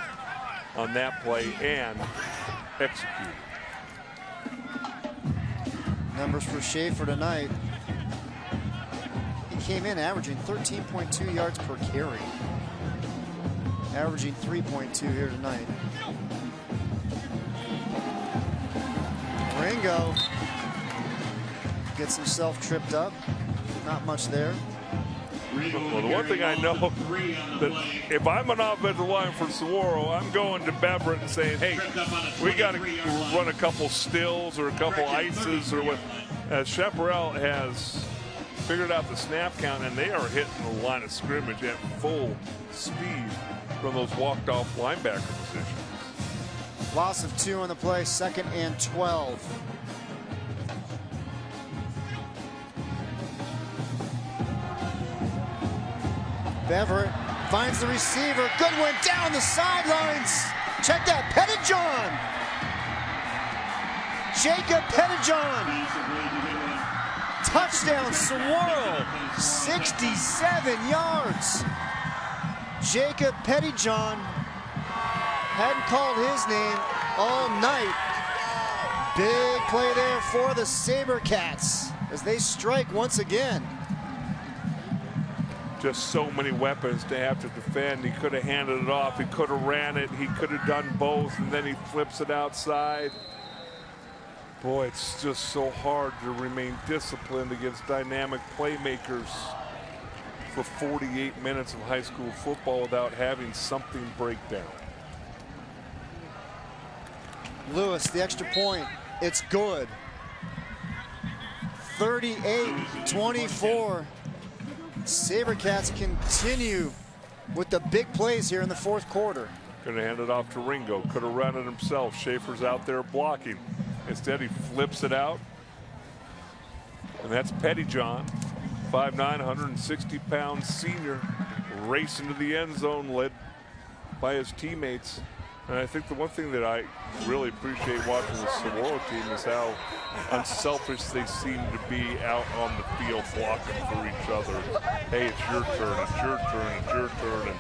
on that play and executed. Numbers for Schaefer tonight. He came in averaging 13.2 yards per carry. Averaging 3.2 here tonight. Ringo gets himself tripped up. Not much there. Well, the one thing I know, that if I'm an offensive line for Saguaro, I'm going to Beverett and saying, hey, we got to run a couple stills or a couple ices or what. Chaparral has figured out the snap count, and they are hitting the line of scrimmage at full speed from those walked-off linebacker positions. Loss of 2 on the play, 2nd and 12. Beverett finds the receiver. Good one down the sidelines. Check that, Pettijohn. Jacob Pettijohn. Touchdown, Saguaro. 67 yards. Jacob Pettijohn hadn't called his name all night. Big play there for the Sabercats as they strike once again. Just so many weapons to have to defend. He could have handed it off. He could have ran it. He could have done both, and then he flips it outside. Boy, it's just so hard to remain disciplined against dynamic playmakers for 48 minutes of high school football without having something break down. Lewis, the extra point. It's good. 38-24. Sabercats continue with the big plays here in the 4th quarter. Going to hand it off to Ringo. Could have run it himself. Schaefer's out there blocking. Instead, he flips it out. And that's Pettijohn, 5'9", 160-pound senior, racing to the end zone, led by his teammates. And I think the one thing that I really appreciate watching the Saguaro team is how unselfish they seem to be out on the field blocking for each other. Hey, it's your turn, it's your turn, it's your turn, and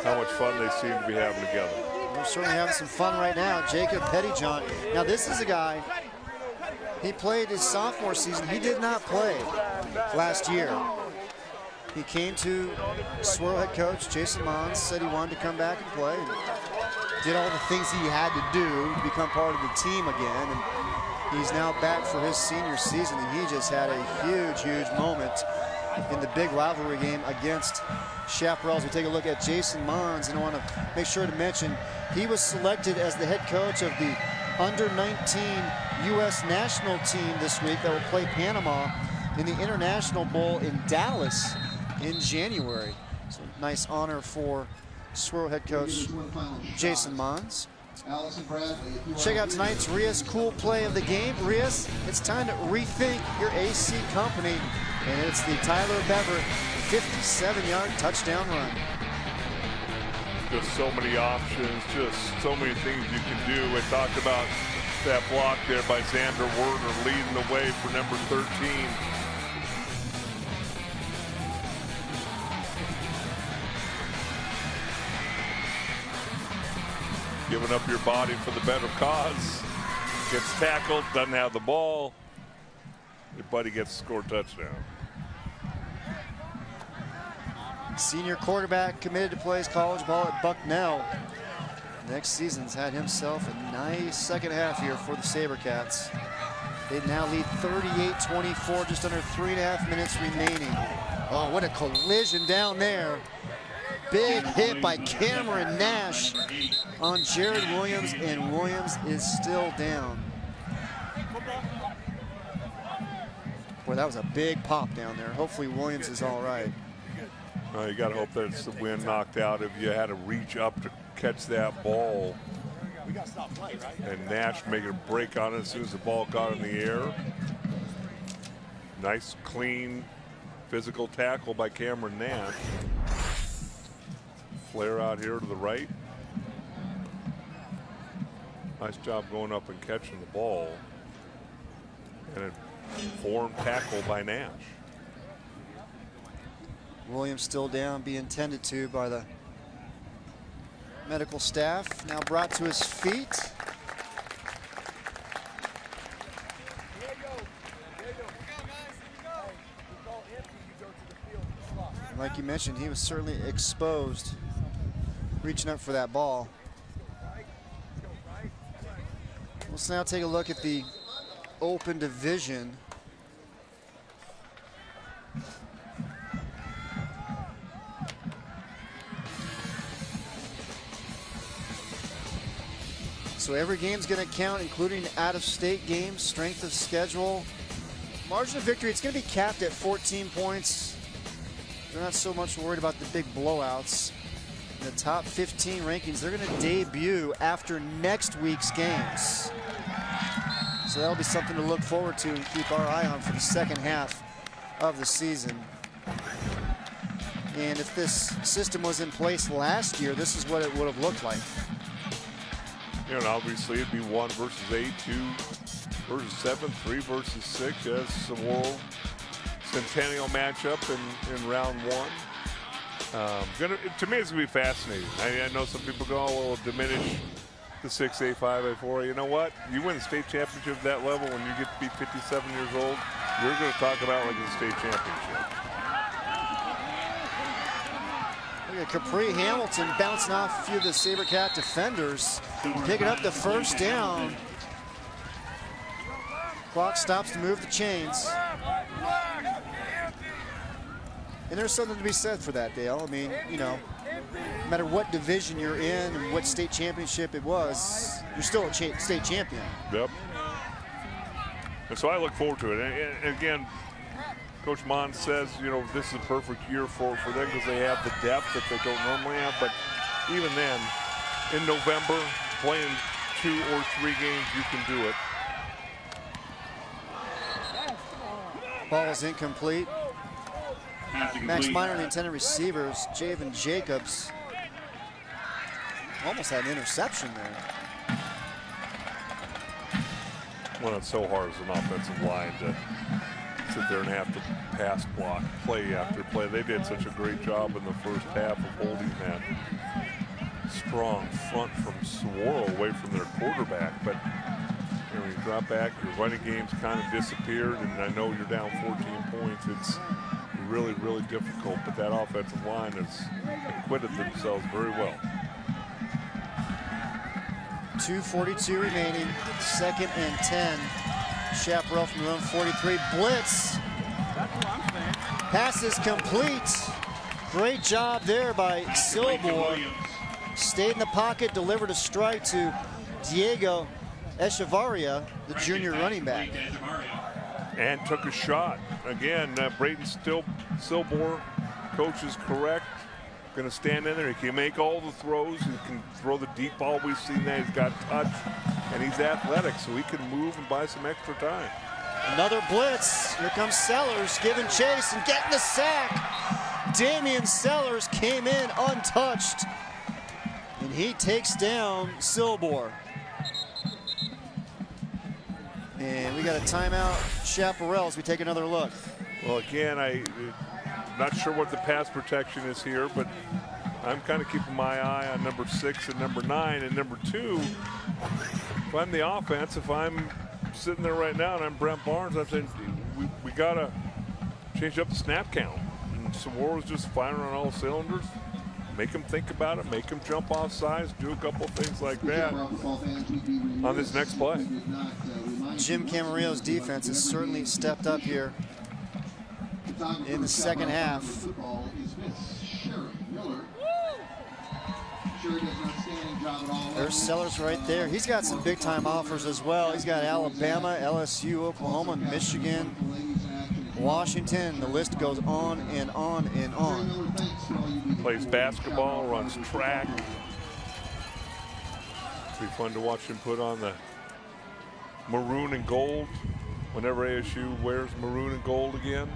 how much fun they seem to be having together. We're certainly having some fun right now. Jacob Pettijohn. Now this is a guy, he played his sophomore season. He did not play last year. He came to Swirl head coach Jason Mons, said he wanted to come back and play. And did all the things he had to do to become part of the team again. And he's now back for his senior season. And he just had a huge, huge moment in the big rivalry game against Chaparral. As we take a look at Jason Mons, and I want to make sure to mention he was selected as the head coach of the under-19 U.S. national team this week that will play Panama in the International Bowl in Dallas in January. So nice honor for Swirl head coach Jason Mons. Check out tonight's Rios cool play of the game. Rios, it's time to rethink your AC company, and it's the Tyler Bever 57-yard touchdown run. Just so many options, just so many things you can do. We talked about That block there by Xander Werner leading the way for number 13. Giving up your body for the better cause. Gets tackled, doesn't have the ball. Your buddy gets to score a touchdown. Senior quarterback committed to play his college ball at Bucknell. Next season's had himself a nice second half here for the Sabercats. They now lead 38-24, just under 3.5 minutes remaining. Oh, what a collision down there. Big hit by Cameron Nash on Jared Williams, and Williams is still down. Boy, that was a big pop down there. Hopefully Williams is all right. You got to hope that it's the wind knocked out. If you had to reach up to catch that ball, and Nash making a break on it as soon as the ball got in the air. Nice, clean, physical tackle by Cameron Nash. Flare out here to the right. Nice job going up and catching the ball. And a formed tackle by Nash. Williams still down, being tended to by the medical staff. Now brought to his feet. Like you mentioned, he was certainly exposed, reaching up for that ball. Let's now take a look at the open division. So every game's going to count, including out-of-state games, strength of schedule. Margin of victory, it's going to be capped at 14 points. They're not so much worried about the big blowouts. In the top 15 rankings, they're going to debut after next week's games. So that'll be something to look forward to and keep our eye on for the second half of the season. And if this system was in place last year, this is what it would have looked like. You know, obviously it'd be 1 versus 8, 2 versus 7, 3 versus 6. That's Saguaro Centennial matchup in round 1. To me, it's going to be fascinating. I know some people go, oh, well, it'll diminish the 6A, 5A, 4A. You know what? You win the state championship at that level when you get to be 57 years old, you're going to talk about like the state championship. Look at Capri Hamilton bouncing off a few of the Sabercat defenders, picking up the first down. Clock stops to move the chains. And there's something to be said for that, Dale. I mean, you know, no matter what division you're in and what state championship it was, you're still a state champion. Yep. And so I look forward to it. And again, Coach Mon says, you know, this is a perfect year for them because they have the depth that they don't normally have. But even then, in November, playing 2 or 3 games, you can do it. Ball is incomplete. Max Minor, the intended receivers, Javen Jacobs. Almost had an interception there. Well, it's so hard as an offensive line to sit there and have to pass block play after play. They did such a great job in the first half of holding that strong front from Saguaro away from their quarterback. But you know, when you drop back, your running game's kind of disappeared, and I know you're down 14 points. It's really, really difficult, but that offensive line has acquitted themselves very well. 2:42 remaining, 2nd and 10. Chaparral from their own 43. Blitz. Pass is complete. Great job there by Silbor. Stayed in the pocket, delivered a strike to Diego Echevarria, the junior running back. And took a shot. Again, Brayton Silbor, coach is correct. Going to stand in there. He can make all the throws. He can throw the deep ball. We've seen that. He's got touch, and he's athletic, so he can move and buy some extra time. Another blitz. Here comes Sellers giving chase and getting the sack. Damian Sellers came in untouched, and he takes down Silbor. And we got a timeout, Chaparral, as we take another look. Well, again, I'm not sure what the pass protection is here, but I'm kind of keeping my eye on number 6 and number 9. And number 2, if I'm the offense, if I'm sitting there right now and I'm Brent Barnes, I'm saying we got to change up the snap count. And Saguaro's just firing on all cylinders. Make them think about it, make them jump off sides, do a couple of things like that on this next play. Jim Camarillo's defense has certainly stepped up here in the second half. There's Sellers right there. He's got some big-time offers as well. He's got Alabama, LSU, Oklahoma, Michigan, Washington. The list goes on and on and on. Plays basketball, runs track. It'll be fun to watch him put on the maroon and gold whenever ASU wears maroon and gold again.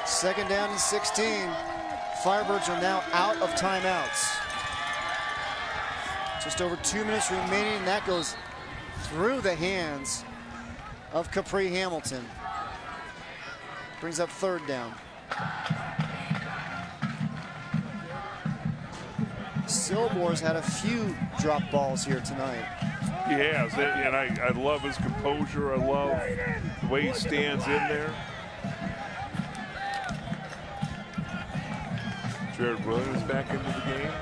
Second down and 16. Firebirds are now out of timeouts. Just over 2 minutes remaining. That goes through the hands of Capri Hamilton. Brings up third down. Silbor's had a few drop balls here tonight. He has, and I love his composure. I love the way he stands in there. Jared Williams back into the game.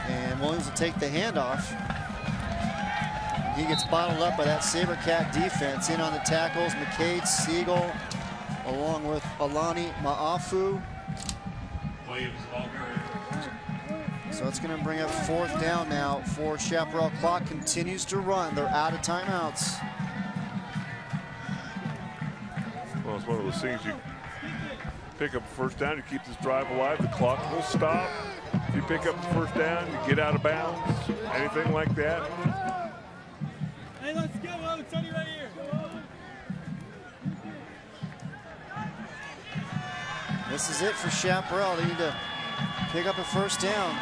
And Williams will take the handoff. He gets bottled up by that Sabercat defense. In on the tackles, McCade Siegel, along with Alani Maafu. So it's going to bring up fourth down now for Chaparral. Clock continues to run. They're out of timeouts. Well, it's one of those things you pick up a first down, you keep this drive alive, the clock will stop. If you pick up the first down, you get out of bounds, anything like that. Hey, let's go, it's on you right here. This is it for Chaparral. They need to pick up a first down.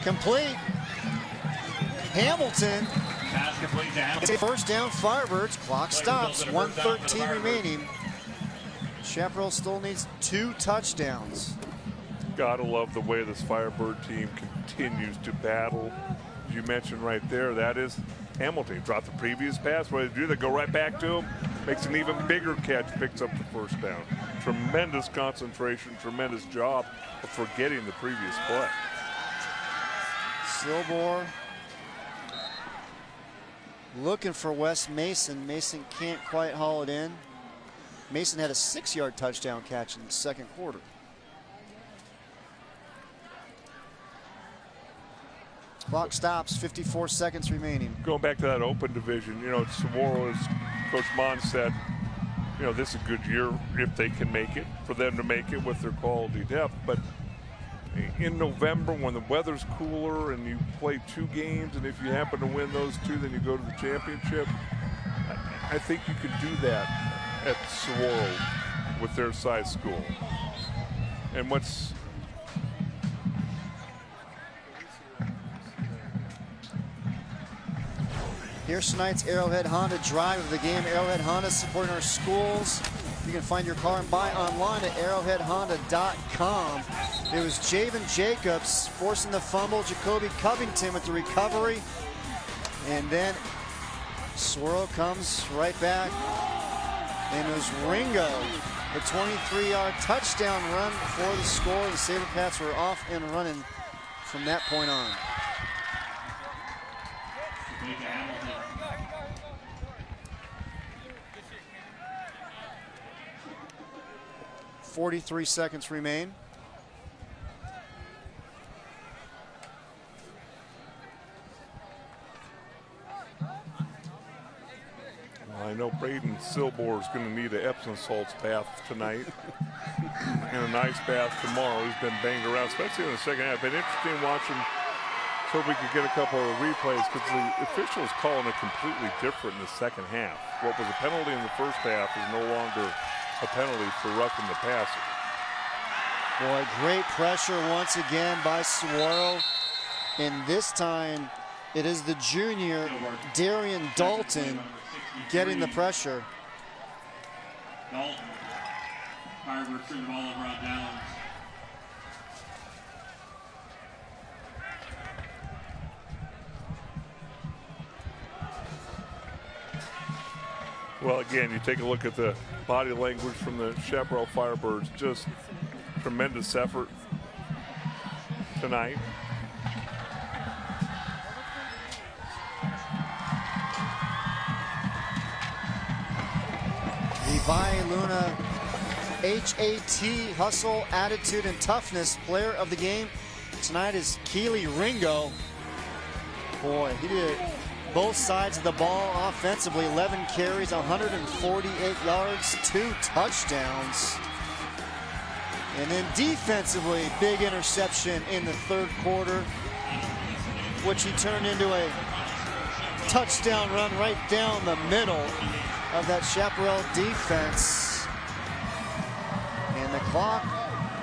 Complete. Hamilton. First down, Firebirds. Clock stops. 1:13 remaining. Chaparral still needs 2 touchdowns. Gotta love the way this Firebird team continues to battle. As you mentioned right there, that is Hamilton. Dropped the previous pass. What do they do? They go right back to him. Makes an even bigger catch. Picks up the first down. Tremendous concentration. Tremendous job of forgetting the previous play. Silbor looking for Wes Mason. Mason can't quite haul it in. Mason had a 6-yard touchdown catch in the second quarter. Clock stops, 54 seconds remaining. Going back to that open division, you know, Saguaro, as Coach Mon said, you know, this is a good year if they can make it, for them to make it with their quality depth. But in November, when the weather's cooler and you play 2 games, and if you happen to win those 2, then you go to the championship, I think you can do that at Saguaro with their size school. And what's here's tonight's Arrowhead Honda drive of the game. Arrowhead Honda supporting our schools. You can find your car and buy online at arrowheadhonda.com. It was Javen Jacobs forcing the fumble. Jacoby Covington with the recovery. And then Swirl comes right back. And it was Ringo, the 23-yard touchdown run for the score. The Sabercats were off and running from that point on. 43 seconds remain. Well, I know Braden Silbor is going to need an Epsom salts bath tonight and a nice bath tomorrow. He's been banged around, especially in the second half. Been interesting watching So we could get a couple of replays because the official is calling it completely different in the second half. What was a penalty in the first half is no longer a penalty for roughing the passer. Boy, great pressure once again by Saguaro. And this time, it is the junior, Darian Dalton, getting the pressure. Dalton. Firebirds turn the ball over on downs. Well, again, you take a look at the body language from the Chaparral Firebirds. Just tremendous effort tonight. Levi Luna, HAT, hustle, attitude, and toughness player of the game tonight is Keely Ringo. Boy, he did both sides of the ball offensively. 11 carries, 148 yards, 2 touchdowns. And then defensively, big interception in the third quarter, which he turned into a touchdown run right down the middle of that Chaparral defense. And the clock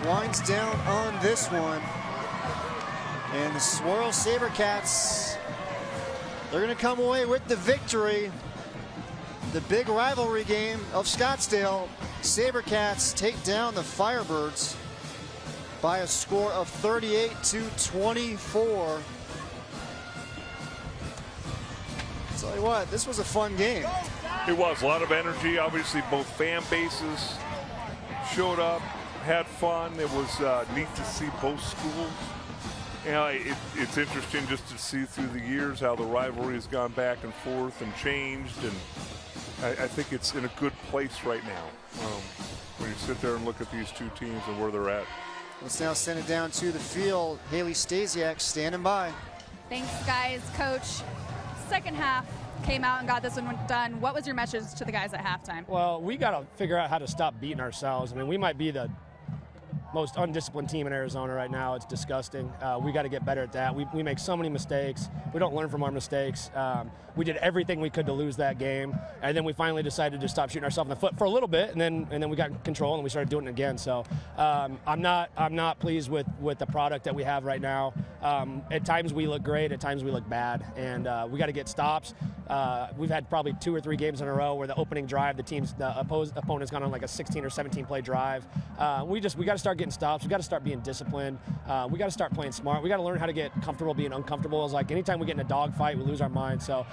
winds down on this one. And the Saguaro Sabercats, they're going to come away with the victory. The big rivalry game of Scottsdale. Sabercats take down the Firebirds by a score of 38-24. Tell you what, this was a fun game. It was a lot of energy. Obviously, both fan bases showed up, had fun. It was neat to see both schools. You know, it's interesting just to see through the years how the rivalry has gone back and forth and changed, and I think it's in a good place right now when you sit there and look at these two teams and where they're at. Let's now send it down to the field. Haley Stasiak standing by. Thanks, guys. Coach, second half came out and got this one done. What was your message to the guys at halftime? Well, we got to figure out how to stop beating ourselves. I mean, we might be the most undisciplined team in Arizona right now. It's disgusting. We got to get better at that. We make so many mistakes. We don't learn from our mistakes. We did everything we could to lose that game, and then we finally decided to stop shooting ourselves in the foot for a little bit, and then we got control and we started doing it again. So I'm not pleased with the product that we have right now. At times we look great, at times we look bad, and we got to get stops. We've had probably 2 or 3 games in a row where the opening drive, the opponent's gone on like a 16 or 17 play drive. We got to start getting stops. We got to start being disciplined. We got to start playing smart. We got to learn how to get comfortable being uncomfortable. It's like anytime we get in a dogfight, we lose our mind. So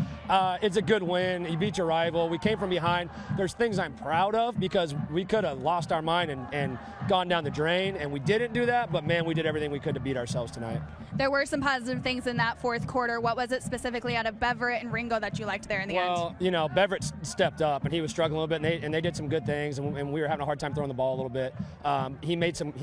it's a good win. You beat your rival. We came from behind. There's things I'm proud of because we could have lost our mind and gone down the drain, and we didn't do that. But man, we did everything we could to beat ourselves tonight. There were some positive things in that fourth quarter. What was it specifically out of Beverett and Ringo that you liked there in the end? Well, you know, Beverett stepped up and he was struggling a little bit, and they did some good things, and we were having a hard time throwing the ball a little bit. He made some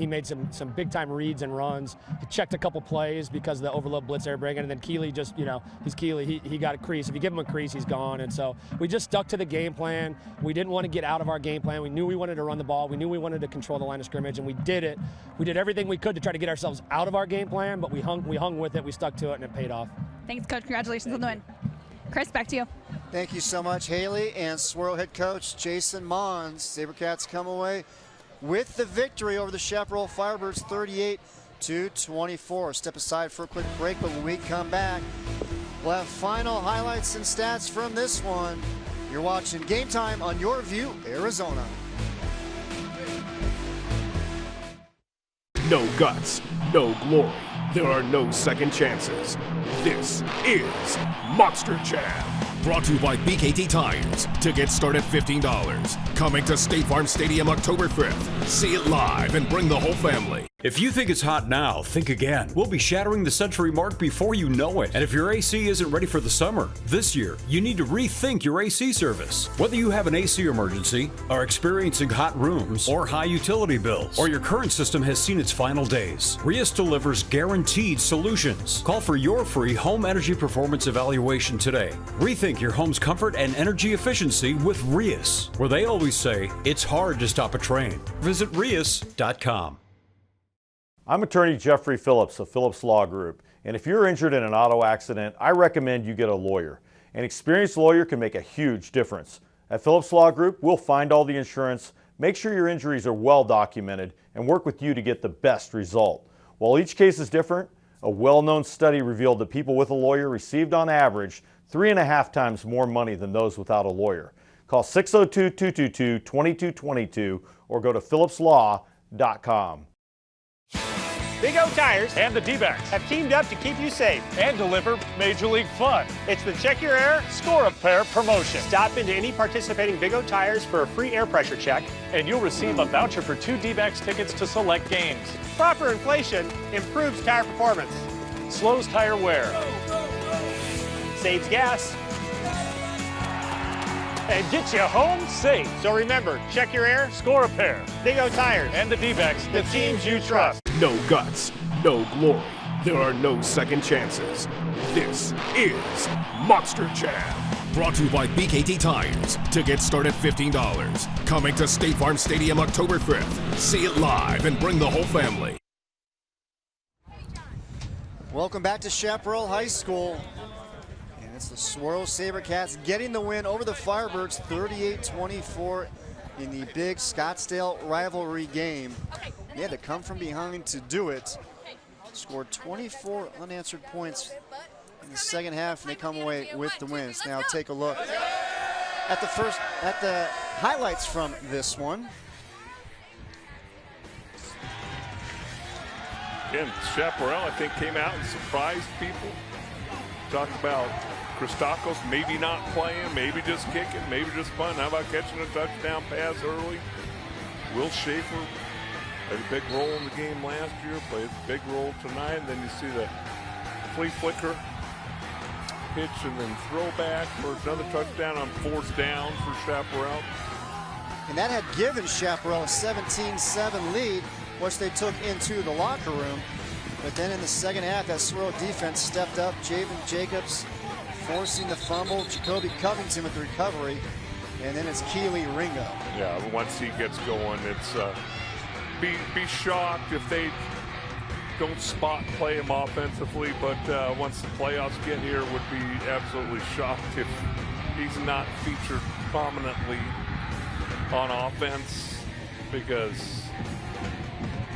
big time reads and runs. He checked a couple plays because of the overload blitz they were bringing, and then Keely just, you know, he's Keely. He got a crease. If you give him a crease, he's gone. And so we just stuck to the game plan. We didn't want to get out of our game plan. We knew we wanted to run the ball. We knew we wanted to control the line of scrimmage, and we did it. We did everything we could to try to get ourselves out of our game plan, but we hung with it. We stuck to it, and it paid off. Thanks, Coach. Congratulations on the win. Chris, back to you. Thank you so much, Haley. And Saguaro head coach Jason Mons. Sabercats come away with the victory over the Chaparral Firebirds, 38-24. Step aside for a quick break, but when we come back, we'll have final highlights and stats from this one. You're watching Game Time on YurView, Arizona. No guts, no glory. There are no second chances. This is Monster Jam. Brought to you by BKT Tires. Tickets start at $15. Coming to State Farm Stadium October 5th. See it live and bring the whole family. If you think it's hot now, think again. We'll be shattering the century mark before you know it. And if your AC isn't ready for the summer, this year, you need to rethink your AC service. Whether you have an AC emergency, are experiencing hot rooms, or high utility bills, or your current system has seen its final days, Rias delivers guaranteed solutions. Call for your free home energy performance evaluation today. Rethink your home's comfort and energy efficiency with Rias, where they always say, it's hard to stop a train. Visit Rias.com. I'm attorney Jeffrey Phillips of Phillips Law Group. And if you're injured in an auto accident, I recommend you get a lawyer. An experienced lawyer can make a huge difference. At Phillips Law Group, we'll find all the insurance, make sure your injuries are well documented, and work with you to get the best result. While each case is different, a well-known study revealed that people with a lawyer received on average 3.5 times more money than those without a lawyer. Call 602-222-2222 or go to phillipslaw.com. Big O Tires and the D-backs have teamed up to keep you safe and deliver Major League fun. It's the Check Your Air, Score a Pair promotion. Stop into any participating Big O Tires for a free air pressure check, and you'll receive a voucher for 2 D-backs tickets to select games. Proper inflation improves tire performance, slows tire wear, saves gas, and gets you home safe. So remember, check your air, score a pair. Big O Tires and the D-backs, the teams you trust. No guts, no glory. There are no second chances. This is Monster Jam. Brought to you by BKT Tires. Tickets start at $15. Coming to State Farm Stadium October 5th. See it live and bring the whole family. Welcome back to Chaparral High School. And it's the Saguaro Sabercats getting the win over the Firebirds 38-24 in the big Scottsdale rivalry game. They had to come from behind to do it. Scored 24 unanswered points in the second half, and they come away with the wins. Now take a look at the highlights from this one. Again, Chaparral, I think, came out and surprised people. Talk about Christakos maybe not playing, maybe just kicking, maybe just punting. How about catching a touchdown pass early? Will Schaefer played a big role in the game last year, played a big role tonight. And then you see the flea flicker pitch and then throwback for another touchdown on 4th down for Chaparral. And that had given Chaparral a 17-7 lead, which they took into the locker room. But then in the second half, that Saguaro defense stepped up. Javen Jacobs forcing the fumble. Jacoby Covington with the recovery. And then it's Keely Ringo. Yeah, once he gets going, it's be shocked if they don't spot play him offensively. But once the playoffs get here, would be absolutely shocked if he's not featured prominently on offense, because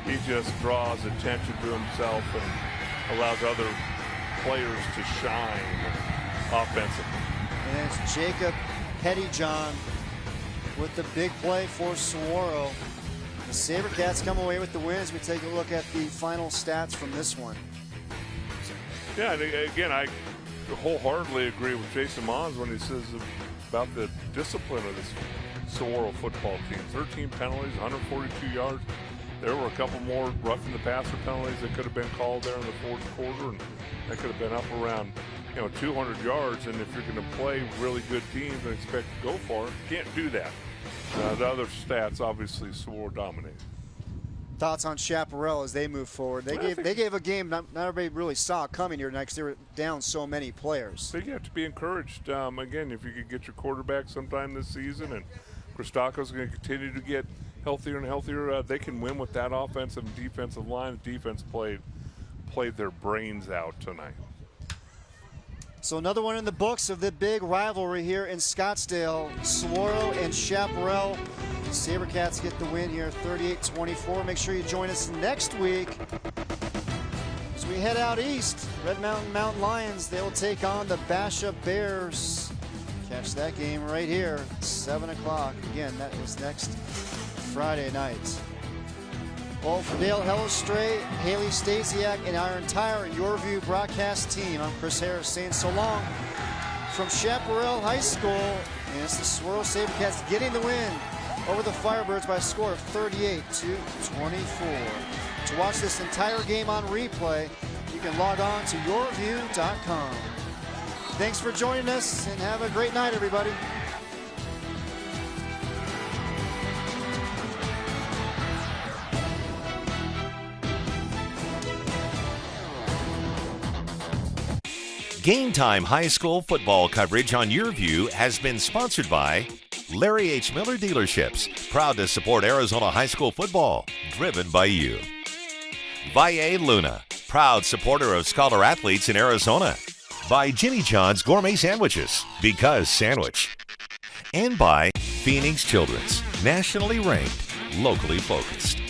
he just draws attention to himself and allows other players to shine offensively. And it's Jacob Pettyjohn with the big play for Saguaro. The Sabercats come away with the win as we take a look at the final stats from this one. Yeah, and again, I wholeheartedly agree with Jason Mons when he says about the discipline of this Saguaro football team. 13 penalties, 142 yards. There were a couple more roughing the passer penalties that could have been called there in the 4th quarter, and that could have been up around 200 yards. And if you're going to play really good teams and expect to go far, you can't do that. The other stats, obviously, Saguaro dominated. Thoughts on Chaparral as they move forward? They gave a game not everybody really saw coming here next. They were down so many players. But you have to be encouraged. Again, if you could get your quarterback sometime this season, and Christakos is going to continue to get healthier and healthier, they can win with that offensive and defensive line. The defense played their brains out tonight. So another one in the books of the big rivalry here in Scottsdale. Saguaro and Chaparral. The Sabercats get the win here, 38-24. Make sure you join us next week as we head out east. Red Mountain Lions, they will take on the Basha Bears. Catch that game right here, 7 o'clock. Again, that is next Friday night. Well, for Dale Hellestrate, Haley Stasiak, and our entire YurView broadcast team, I'm Chris Harris saying so long from Chaparral High School. And it's the Saguaro Sabercats getting the win over the Firebirds by a score of 38-24. To watch this entire game on replay, you can log on to YurView.com. Thanks for joining us, and have a great night, everybody. Game Time High School football coverage on YurView has been sponsored by Larry H. Miller Dealerships, proud to support Arizona high school football, driven by you. Valle Luna, proud supporter of Scholar Athletes in Arizona. By Jimmy John's Gourmet Sandwiches, because sandwich. And by Phoenix Children's, nationally ranked, locally focused.